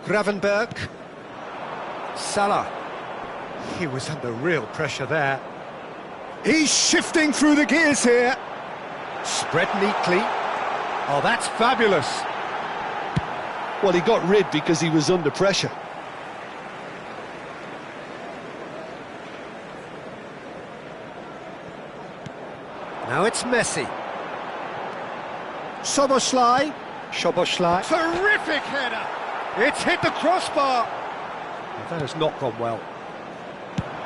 Gravenberg. Salah. He was under real pressure there. He's shifting through the gears here. Spread neatly. Oh, that's fabulous. Well, he got rid because he was under pressure. Now it's Messi. Szoboszlai. Terrific header. It's hit the crossbar. That has not gone well.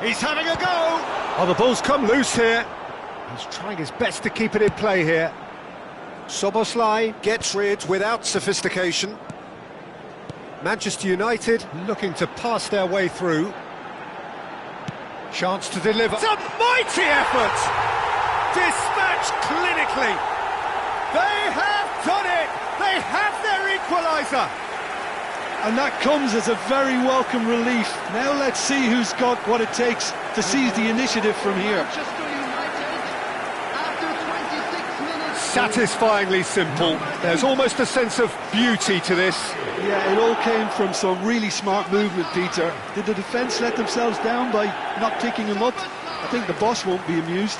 He's having a go! Oh, the ball's come loose here. He's trying his best to keep it in play here. Soboslai gets rid without sophistication. Manchester United looking to pass their way through. Chance to deliver. It's a mighty effort! Dispatched clinically. They have done it! They have their equaliser! And that comes as a very welcome relief. Now let's see who's got what it takes to seize the initiative from here. Manchester United, after 26 minutes... Satisfyingly simple. There's almost a sense of beauty to this. Yeah, it all came from some really smart movement, Peter. Did the defence let themselves down by not picking him up? I think the boss won't be amused.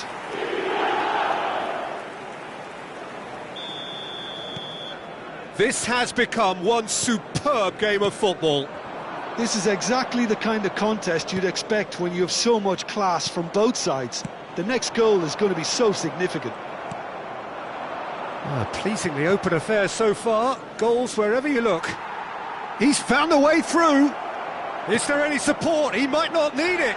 This has become one superb game of football. This is exactly the kind of contest you'd expect when you have so much class from both sides. The next goal is going to be so significant. Pleasingly open affair so far. Goals wherever you look. He's found a way through. Is there any support? He might not need it.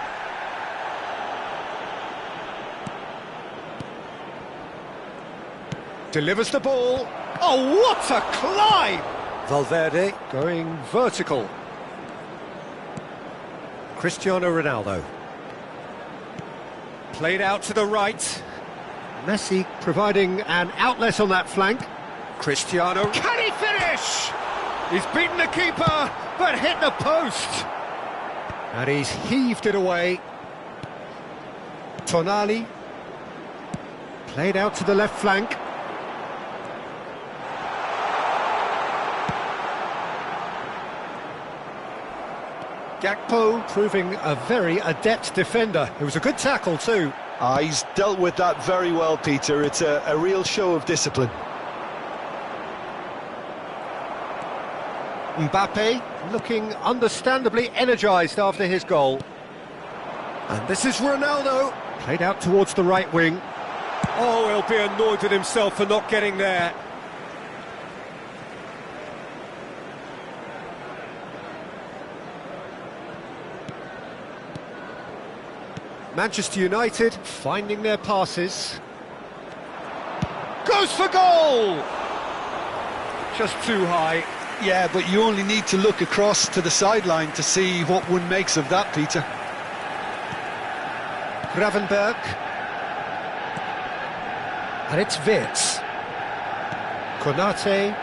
Delivers the ball. Oh, what a climb! Valverde going vertical. Cristiano Ronaldo. Played out to the right. Messi providing an outlet on that flank. Cristiano. Can he finish? He's beaten the keeper, but hit the post. And he's heaved it away. Tonali. Played out to the left flank. Gakpo proving a very adept defender. It was a good tackle too. He's dealt with that very well, Peter. It's a real show of discipline. Mbappe looking understandably energised after his goal. And this is Ronaldo. Played out towards the right wing. Oh, he'll be annoyed with himself for not getting there. Manchester United finding their passes. Goes for goal! Just too high. Yeah, but you only need to look across to the sideline to see what one makes of that, Peter. Gravenberg. And it's Wirtz. Konate.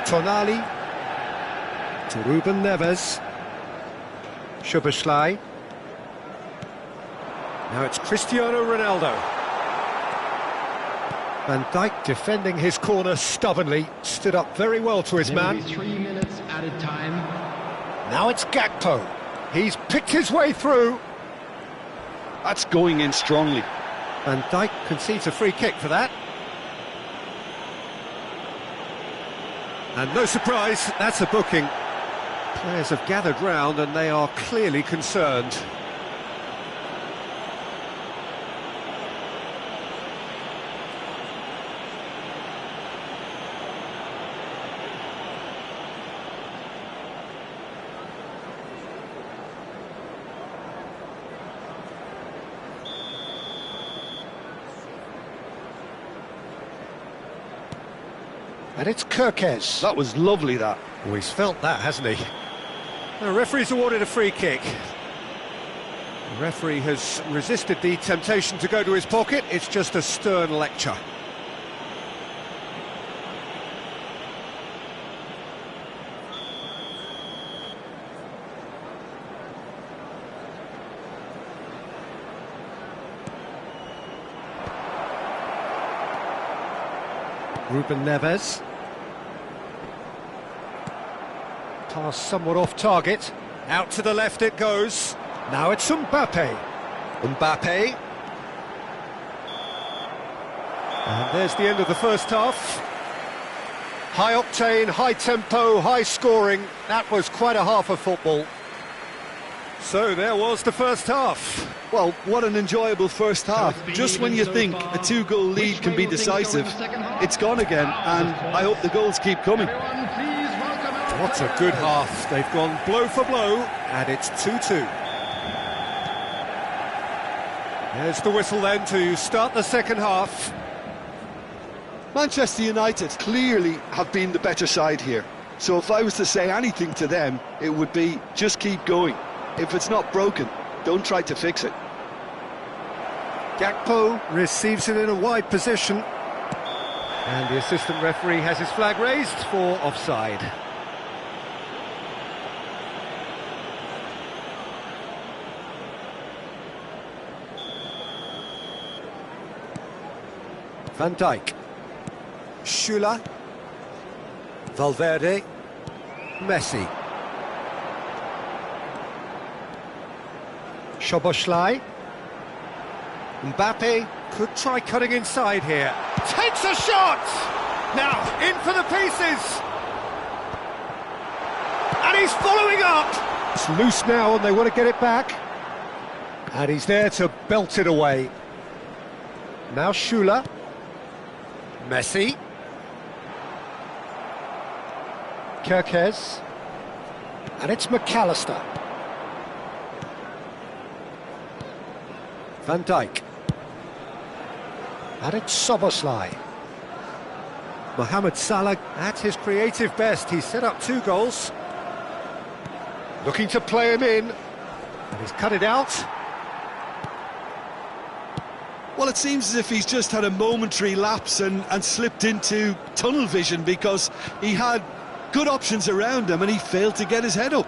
Tonali. To Ruben Neves. Szoboszlai. Now it's Cristiano Ronaldo. Van Dijk defending his corner stubbornly, stood up very well to his man. 3 minutes added time. Now it's Gakpo. He's picked his way through. That's going in strongly. Van Dijk concedes a free kick for that. And no surprise, that's a booking. Players have gathered round and they are clearly concerned. And it's Kirkes. That was lovely, that. Oh, he's felt that, hasn't he? The referee's awarded a free kick. The referee has resisted the temptation to go to his pocket. It's just a stern lecture. Ruben Neves. Pass somewhat off target. Out to the left it goes. Now it's Mbappe. Mbappe. And there's the end of the first half. High octane, high tempo, high scoring. That was quite a half of football. So there was the first half. Well, what an enjoyable first half. Just when you think a two-goal lead can be decisive, it's gone again, and I hope the goals keep coming. Everyone, please welcome our What a good half. They've gone blow for blow, and it's 2-2. There's the whistle then to start the second half. Manchester United clearly have been the better side here. So if I was to say anything to them, it would be just keep going. If it's not broken, don't try to fix it. Gakpo receives it in a wide position. And the assistant referee has his flag raised for offside. Van Dijk. Schüller. Valverde. Messi. Szoboszlai. Mbappe could try cutting inside here. Takes a shot! Now, in for the pieces! And he's following up! It's loose now and they want to get it back. And he's there to belt it away. Now Schüller. Messi. Kerkez. And it's McAllister. Van Dijk. And it's Szoboszlai. Mohamed Salah at his creative best. He's set up 2 goals. Looking to play him in. And he's cut it out. Well, it seems as if he's just had a momentary lapse and slipped into tunnel vision, because he had good options around him and he failed to get his head up.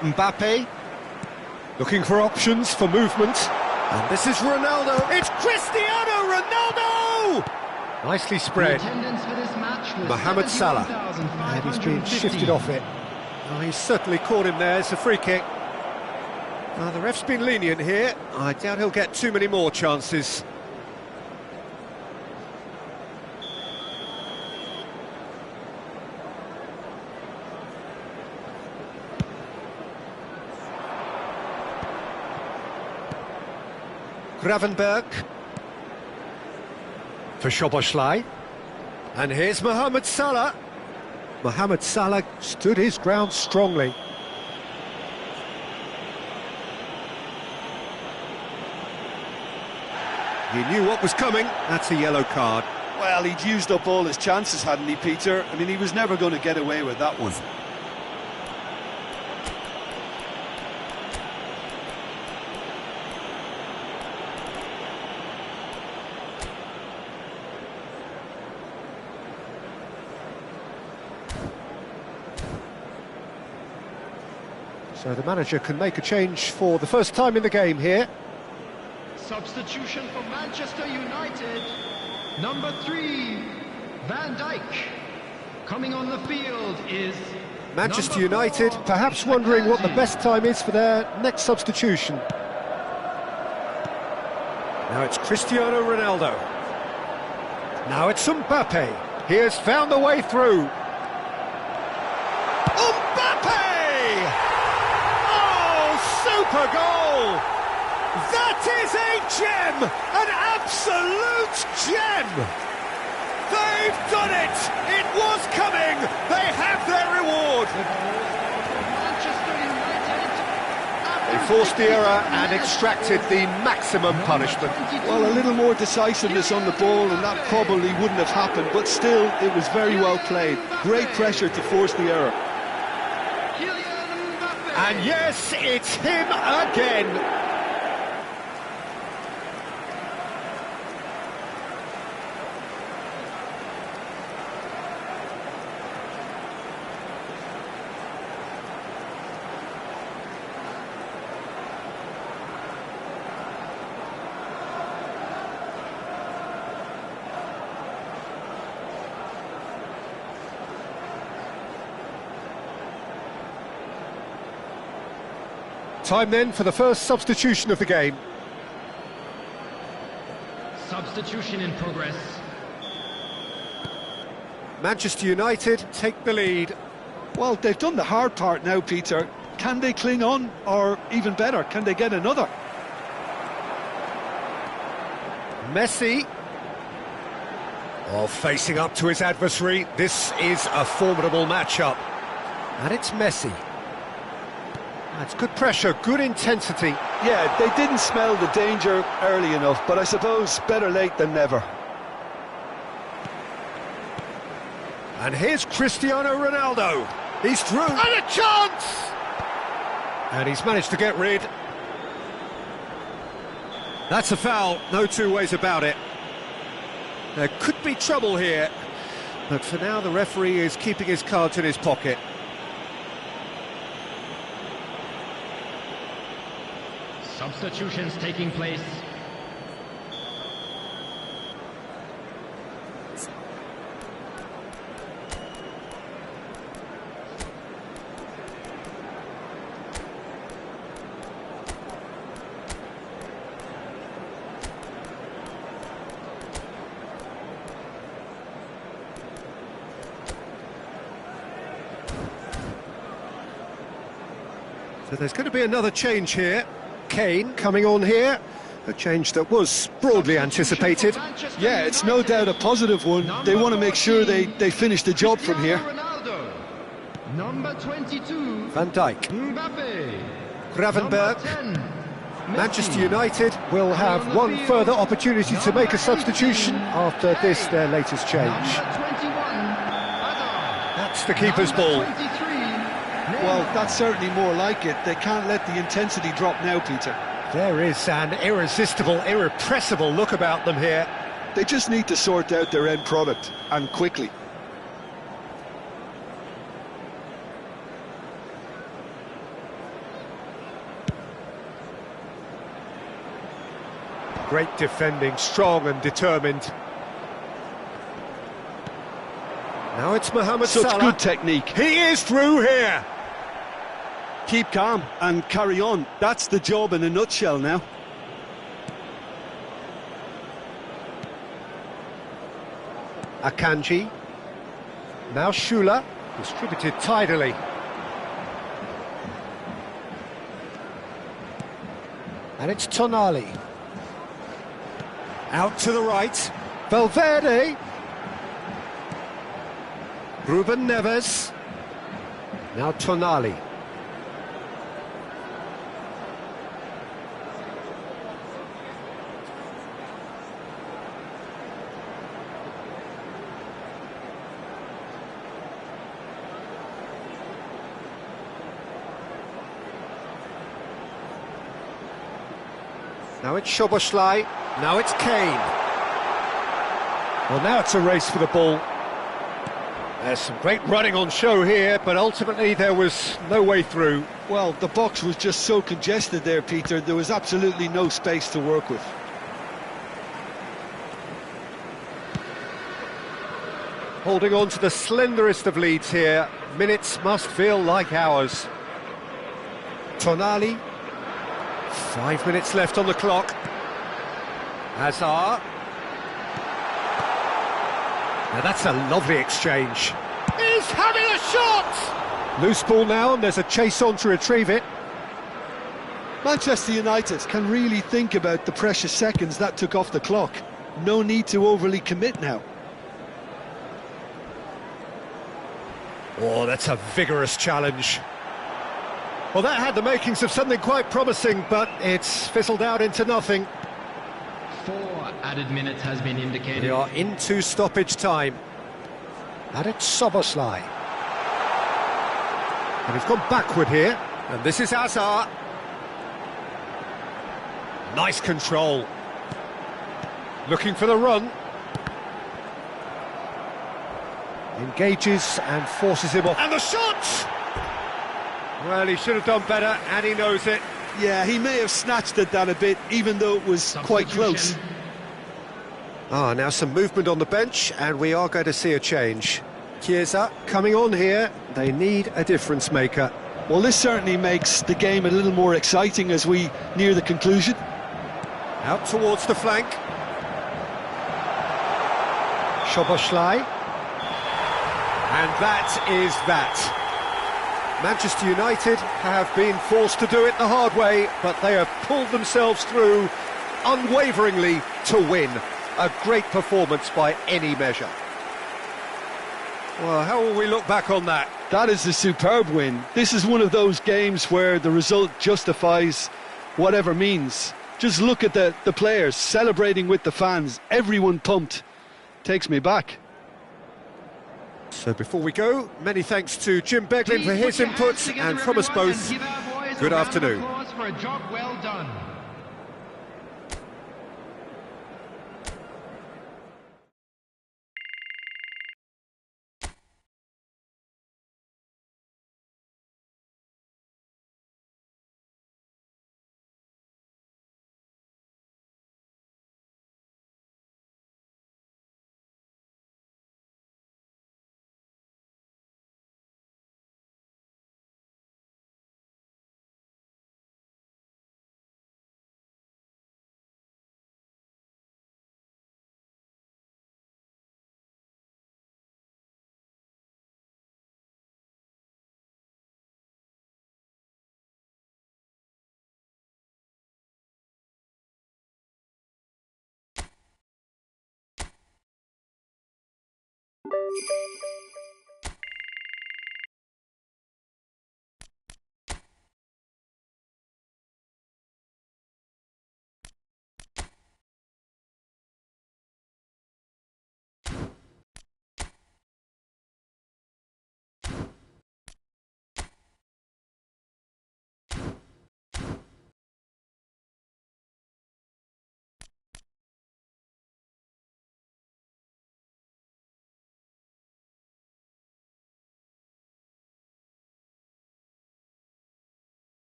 Mbappe looking for options for movement. And this is Ronaldo. It's Cristiano Ronaldo! Nicely spread. Mohamed Salah. And he's been shifted off it. Oh, he's certainly caught him there. It's a free kick. The ref's been lenient here. I doubt he'll get too many more chances. Gravenberg for Szoboszlai. And here's Mohamed Salah. Mohamed Salah stood his ground strongly. He knew what was coming. That's a yellow card. Well, he'd used up all his chances, hadn't he, Peter? I mean, he was never going to get away with that one. So the manager can make a change for the first time in the game here. Substitution for Manchester United. Number 3, Van Dijk. Coming on the field is Manchester United, perhaps wondering what the best time is for their next substitution. Now it's Cristiano Ronaldo. Now it's Mbappe. He has found the way through. Mbappe! Super goal! That is a gem! An absolute gem! They've done it! It was coming! They have their reward! They forced the error and extracted the maximum punishment. Well, a little more decisiveness on the ball and that probably wouldn't have happened, but still, it was very well played. Great pressure to force the error. And yes, it's him again. Time then for the first substitution of the game. Substitution in progress. Manchester United take the lead. Well, they've done the hard part now, Peter. Can they cling on, or even better, can they get another? Messi. Well, facing up to his adversary, this is a formidable matchup. And it's Messi. That's good pressure, good intensity. Yeah, they didn't smell the danger early enough, but I suppose better late than never. And here's Cristiano Ronaldo. He's through. And a chance! And he's managed to get rid. That's a foul, no two ways about it. There could be trouble here, but for now the referee is keeping his cards in his pocket. Substitutions taking place. So there's going to be another change here. Kane coming on here, a change that was broadly anticipated. Yeah, it's no doubt a positive one. They want to make sure they finish the job from here. Number 22, Van Dijk, Mbappe. Gravenberg. Number 10, Manchester United will have one further opportunity to make a substitution after this, their latest change. Number 21, Hazard. That's the keeper's ball. 23, Well, that's certainly more like it. They can't let the intensity drop now, Peter. There is an irresistible, irrepressible look about them here. They just need to sort out their end product, and quickly. Great defending, strong and determined. Now it's Mohamed Such Salah. good technique. He is through here. Keep calm and carry on. That's the job in a nutshell now. Akanji. Now Shula, distributed tidily. And it's Tonali. Out to the right. Valverde. Ruben Neves. Now Tonali. Now it's Szoboszlai, now it's Kane. Well, now it's a race for the ball. There's some great running on show here, but ultimately there was no way through. Well, the box was just so congested there, Peter. There was absolutely no space to work with. Holding on to the slenderest of leads here. Minutes must feel like hours. Tonali. 5 minutes left on the clock. Hazard. Now that's a lovely exchange. He's having a shot! Loose ball now, and there's a chase on to retrieve it. Manchester United can really think about the precious seconds that took off the clock. No need to overly commit now. Oh, that's a vigorous challenge. Well, that had the makings of something quite promising, but it's fizzled out into nothing. 4 added minutes has been indicated. We are into stoppage time. And it's Szoboszlai. And he's gone backward here. And this is Hazard. Nice control. Looking for the run. Engages and forces him off. And the shot! Well, he should have done better, and he knows it. Yeah, he may have snatched at that a bit, even though it was quite close. Now some movement on the bench, and we are going to see a change. Chiesa coming on here. They need a difference maker. Well, this certainly makes the game a little more exciting as we near the conclusion. Out towards the flank. Szoboszlai. And that is that. Manchester United have been forced to do it the hard way, but they have pulled themselves through unwaveringly to win. A great performance by any measure. Well, how will we look back on that? That is a superb win. This is one of those games where the result justifies whatever means. Just look at the players celebrating with the fans. Everyone pumped. Takes me back. So before we go, many thanks to Jim Beglin for his input, and from us both, good afternoon. For a job well done.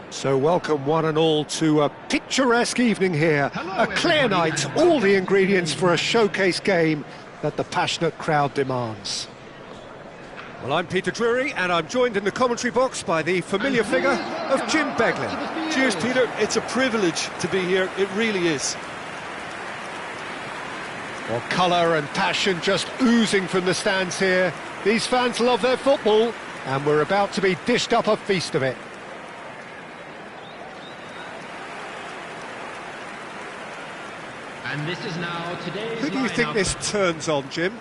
So welcome one and all to a picturesque evening here, a clear night, all the ingredients for a showcase game that the passionate crowd demands. Well, I'm Peter Drury, and I'm joined in the commentary box by the familiar figure of Jim Beglin. Cheers, Peter. It's a privilege to be here. It really is. Well, colour and passion just oozing from the stands here. These fans love their football, and we're about to be dished up a feast of it. And this is now today's Who do you think lineup. this turns on, Jim?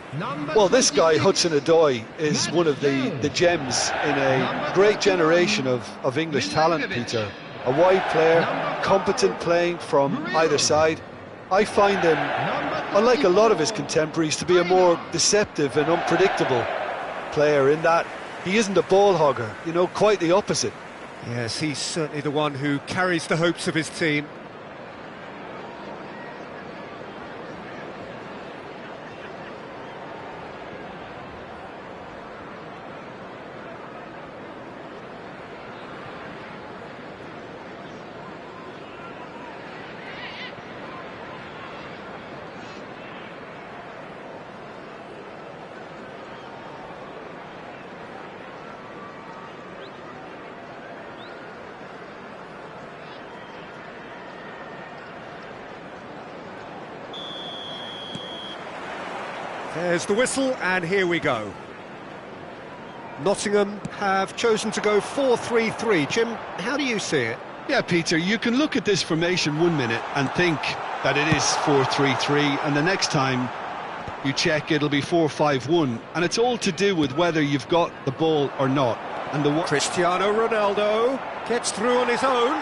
Well, this guy, Hudson-Odoi, is one of the gems in a great generation of English talent, Peter. A wide player, competent playing from either side. I find him, unlike a lot of his contemporaries, to be a more deceptive and unpredictable player in that he isn't a ball hogger, you know, quite the opposite. Yes, he's certainly the one who carries the hopes of his team. There's the whistle, and here we go. Nottingham have chosen to go 4-3-3. Jim, how do you see it? Yeah, Peter, you can look at this formation 1 minute and think that it is 4-3-3, and the next time you check it'll be 4-5-1, and it's all to do with whether you've got the ball or not. And Cristiano Ronaldo gets through on his own.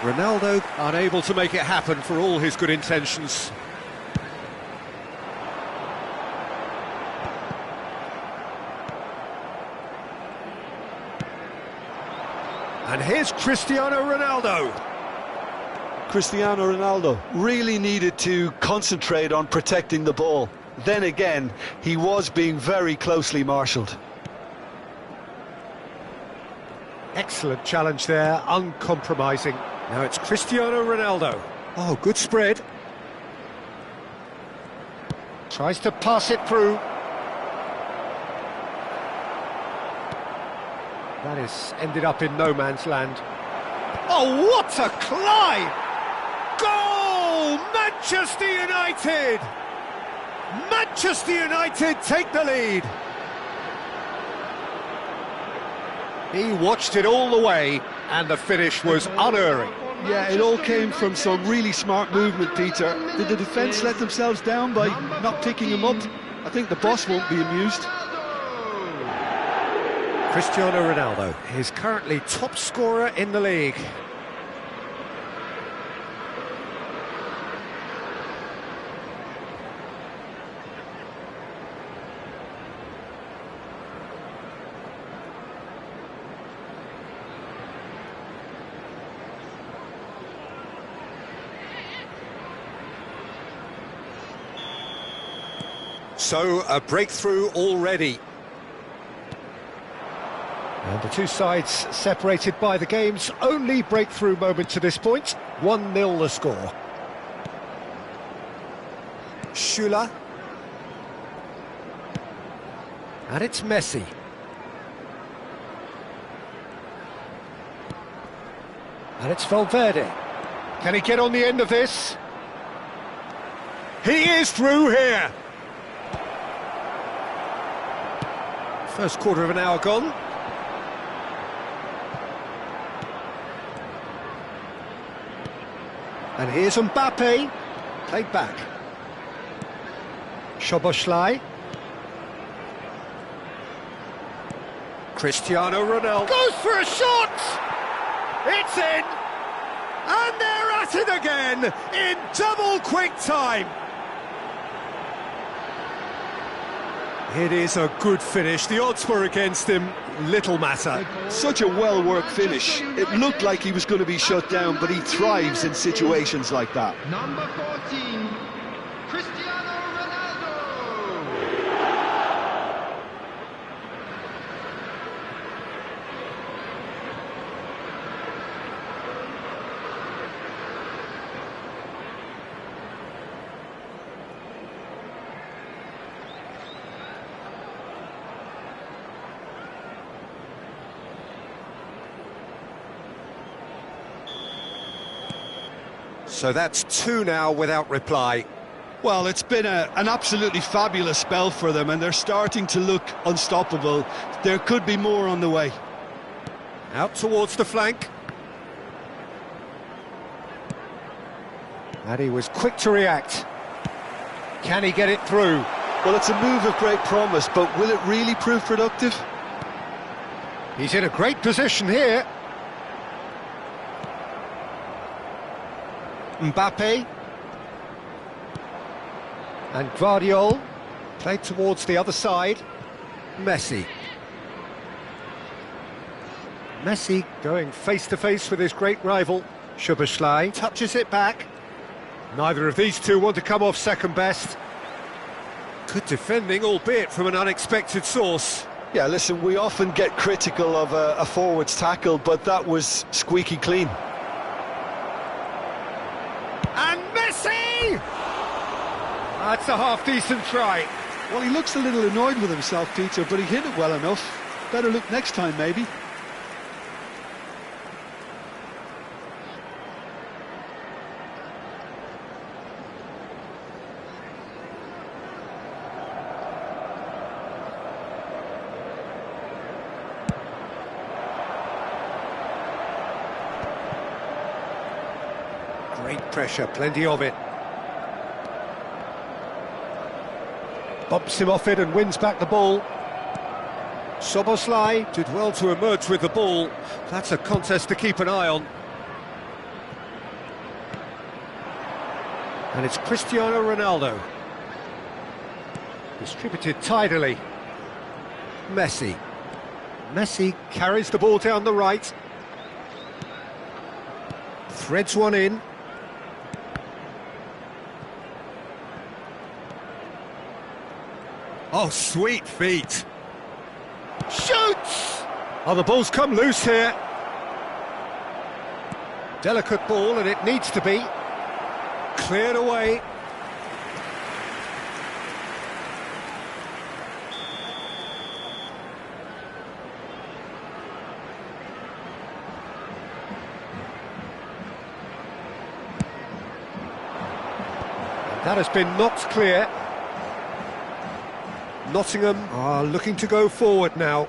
Ronaldo unable to make it happen for all his good intentions. And here's Cristiano Ronaldo. Cristiano Ronaldo really needed to concentrate on protecting the ball. Then again, he was being very closely marshalled. Excellent challenge there, uncompromising. Now it's Cristiano Ronaldo. Oh, good spread. Tries to pass it through. That has ended up in no man's land. Oh, what a climb! Goal! Manchester United! Manchester United take the lead. He watched it all the way, and the finish was unerring. Yeah, it all came from some really smart movement, Peter. Did the defence let themselves down by not picking him up? I think the boss won't be amused. Cristiano Ronaldo is currently top scorer in the league. So, a breakthrough already. And the two sides separated by the game's only breakthrough moment to this point. 1-0 the score. Schüller. And it's Messi. And it's Valverde. Can he get on the end of this? He is through here. First quarter of an hour gone. And here's Mbappe, played back. Szoboszlai. Cristiano Ronaldo goes for a shot! It's in! And they're at it again in double quick time. It is a good finish. The odds were against him. Little matter. Such a well-worked finish. It looked like he was going to be shut down, but he thrives in situations like that. Number 14, Cristiano Ronaldo. So that's two now without reply. Well, it's been an absolutely fabulous spell for them, and they're starting to look unstoppable. There could be more on the way. Out towards the flank. And he was quick to react. Can he get it through? Well, it's a move of great promise, but will it really prove productive? He's in a great position here. Mbappe. And Guardiola played towards the other side. Messi. Messi going face-to-face with his great rival. Szoboszlai touches it back. Neither of these two want to come off second best. Good defending, albeit from an unexpected source. Yeah, listen, we often get critical of a forward's tackle, but that was squeaky clean. And Messi! That's a half-decent try. Well, he looks a little annoyed with himself, Peter, but he hit it well enough. Better look next time, maybe. Great pressure, plenty of it. Bumps him off it and wins back the ball. Szoboszlai did well to emerge with the ball. That's a contest to keep an eye on. And it's Cristiano Ronaldo. Distributed tidily. Messi. Messi carries the ball down the right. Threads one in. Oh, sweet feet. Shoots! Oh, the ball's come loose here. Delicate ball, and it needs to be. Cleared away. And that has been knocked clear. Nottingham are looking to go forward now.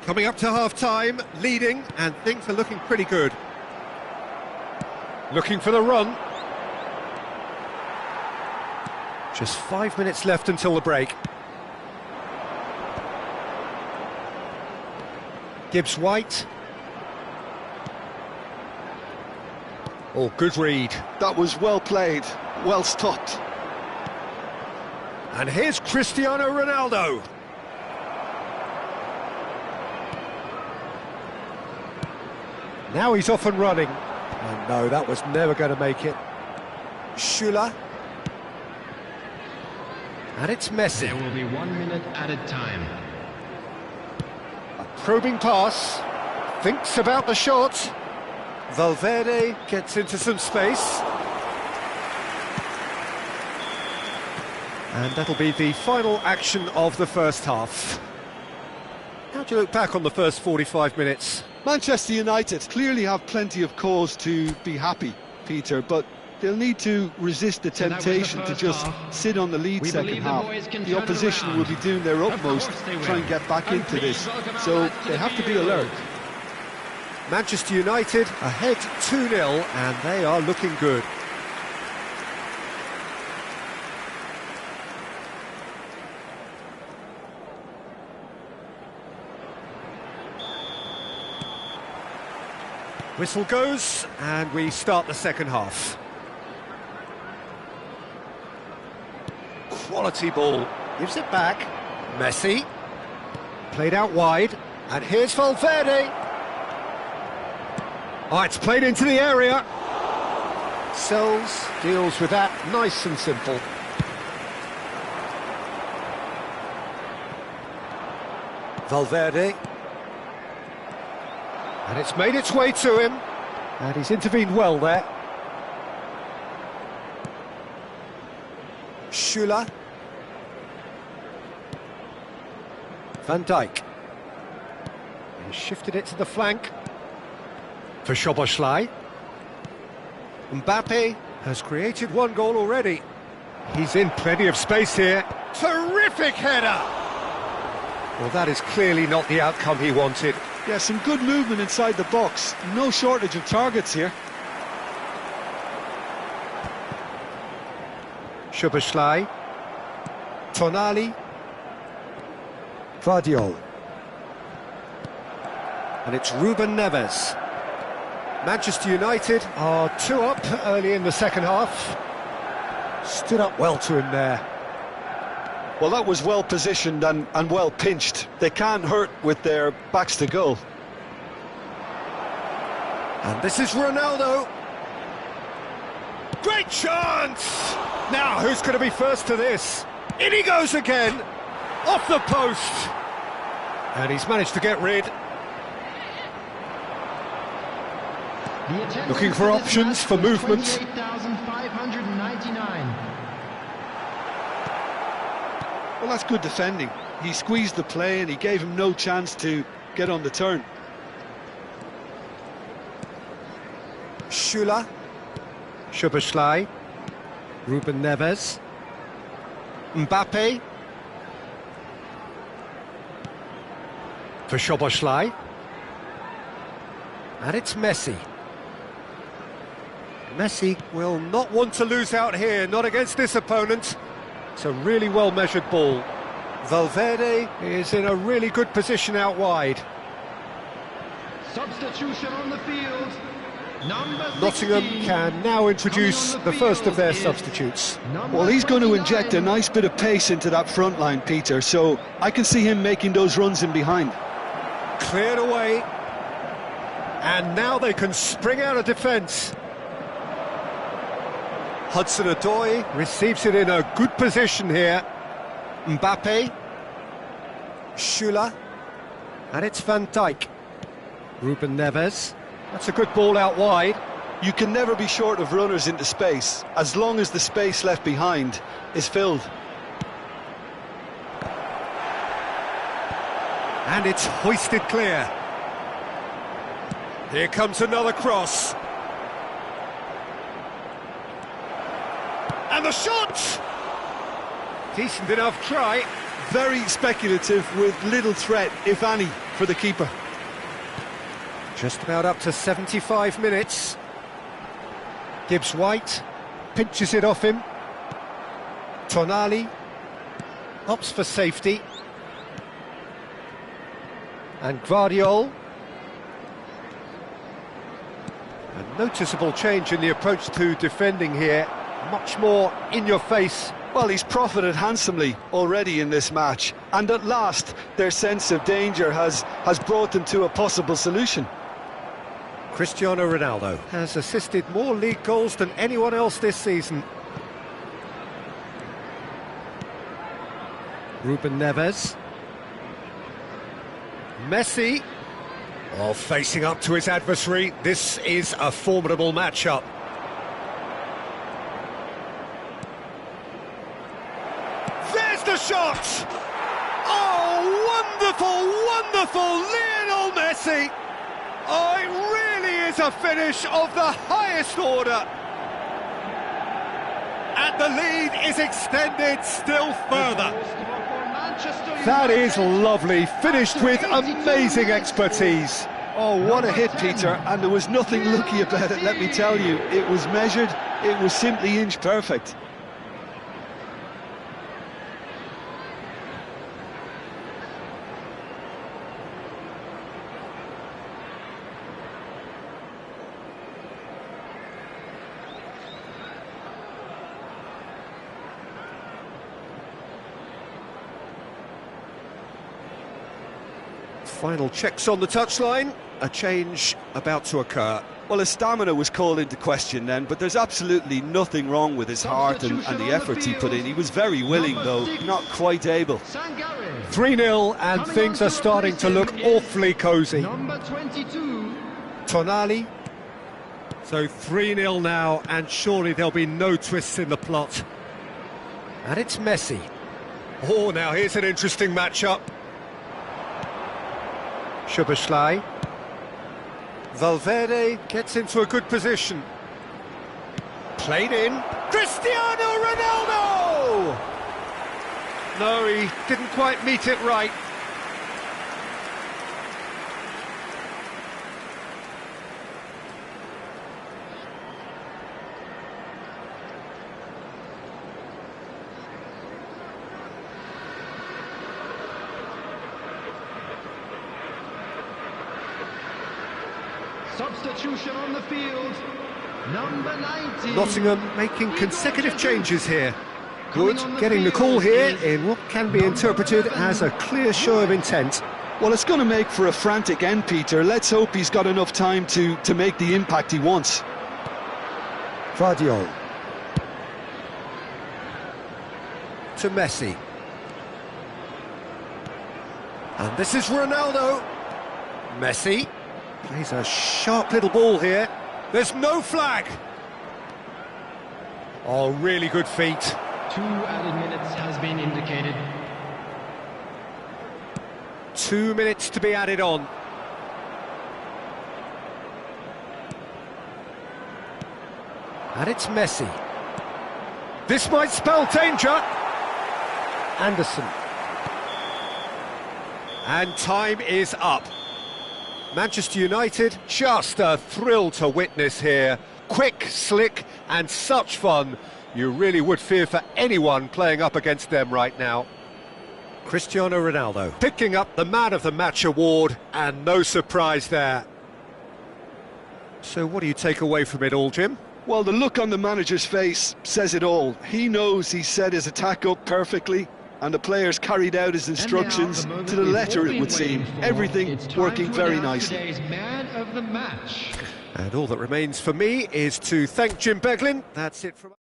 Coming up to half-time, leading, and things are looking pretty good. Looking for the run. Just 5 minutes left until the break. Gibbs-White. Oh, good read. That was well played, well stopped. And here's Cristiano Ronaldo. Now he's off and running. And no, that was never going to make it. Schüller. And it's Messi. There will be 1 minute added time. Probing pass, thinks about the shot. Valverde gets into some space. And that'll be the final action of the first half. How do you look back on the first 45 minutes? Manchester United clearly have plenty of cause to be happy, Peter, but they'll need to resist the temptation to just sit on the lead second half. The opposition will be doing their utmost to try and get back into this, so they have to be alert. Manchester United ahead 2-0, and they are looking good. Whistle goes, and we start the second half. Quality ball, gives it back. Messi, played out wide, and here's Valverde. Oh, it's played into the area. Sells, deals with that, nice and simple. Valverde. And it's made its way to him. And he's intervened well there. Schüller. Van Dijk. He's shifted it to the flank. For Szoboszlai. Mbappe has created one goal already. He's in plenty of space here. Terrific header! Well, that is clearly not the outcome he wanted. Yeah, some good movement inside the box. No shortage of targets here. Szoboszlai. Tonali. Guardiol. And it's Ruben Neves. Manchester United are 2 up early in the second half. Stood up well to him there. Well, that was well positioned and well pinched. They can't hurt with their backs to goal. And this is Ronaldo. Great chance! Now, who's going to be first to this? In he goes again! Off the post! And he's managed to get rid. Looking for options for movement. 28,599. Well, that's good defending. He squeezed the play and he gave him no chance to get on the turn. Schüller. Szoboszlai. Ruben Neves. Mbappe. For Szoboszlai. And it's Messi. Messi will not want to lose out here, not against this opponent. It's a really well-measured ball. Valverde is in a really good position out wide. Substitution on the field. Number 16. Nottingham can now introduce the first of their substitutes. Well, he's going to 29. inject a nice bit of pace into that front line, Peter, so I can see him making those runs in behind. Cleared away. And now they can spring out of defence. Hudson-Odoi receives it in a good position here. Mbappe. Schüller. And it's Van Dijk. Ruben Neves. That's a good ball out wide. You can never be short of runners into space, as long as the space left behind is filled. And it's hoisted clear. Here comes another cross. And the shot! Decent enough try. Very speculative with little threat, if any, for the keeper. Just about up to 75 minutes. Gibbs White pinches it off him. Tonali opts for safety. And Guardiol. A noticeable change in the approach to defending here. Much more in your face. Well, he's profited handsomely already in this match, and at last their sense of danger has brought them to a possible solution. Cristiano Ronaldo has assisted more league goals than anyone else this season. Ruben Neves. Messi. Oh, facing up to his adversary. This is a formidable matchup. There's the shot! Oh, wonderful, wonderful Lionel Messi! Oh, it really is a finish of the highest order. And the lead is extended still further. That is lovely, finished with amazing expertise. Oh, what a hit, Peter, and there was nothing lucky about it, let me tell you. It was measured, it was simply inch perfect. Final checks on the touchline, a change about to occur. Well, his stamina was called into question then, but there's absolutely nothing wrong with his heart and the efforts he put in. He was very willing, though, not quite able. 3-0, and things are starting to look awfully cosy. Number 22. Tonali. So 3-0 now, and surely there'll be no twists in the plot. And it's Messi. Oh, now here's an interesting matchup. Szoboszlai. Valverde gets into a good position. Played in. Cristiano Ronaldo! No, he didn't quite meet it right. Substitution on the field, number 19. Nottingham making consecutive changes here. Good, getting the call here in what can be interpreted as a clear show of intent. Well, it's going to make for a frantic end, Peter. Let's hope he's got enough time to make the impact he wants. Vardiol. To Messi. And this is Ronaldo. Messi. Plays a sharp little ball here. There's no flag. Oh, really good feet. 2 added minutes has been indicated. 2 minutes to be added on. And it's Messi. This might spell danger. Anderson. And time is up. Manchester United, just a thrill to witness here. Quick, slick, and such fun. You really would fear for anyone playing up against them right now. Cristiano Ronaldo picking up the Man of the Match award, and no surprise there. So what do you take away from it all, Jim? Well, the look on the manager's face says it all. He knows he set his attack up perfectly, and the players carried out his instructions to the letter, it would seem. Everything working very nicely. Today's Man of the Match. And all that remains for me is to thank Jim Beglin. That's it from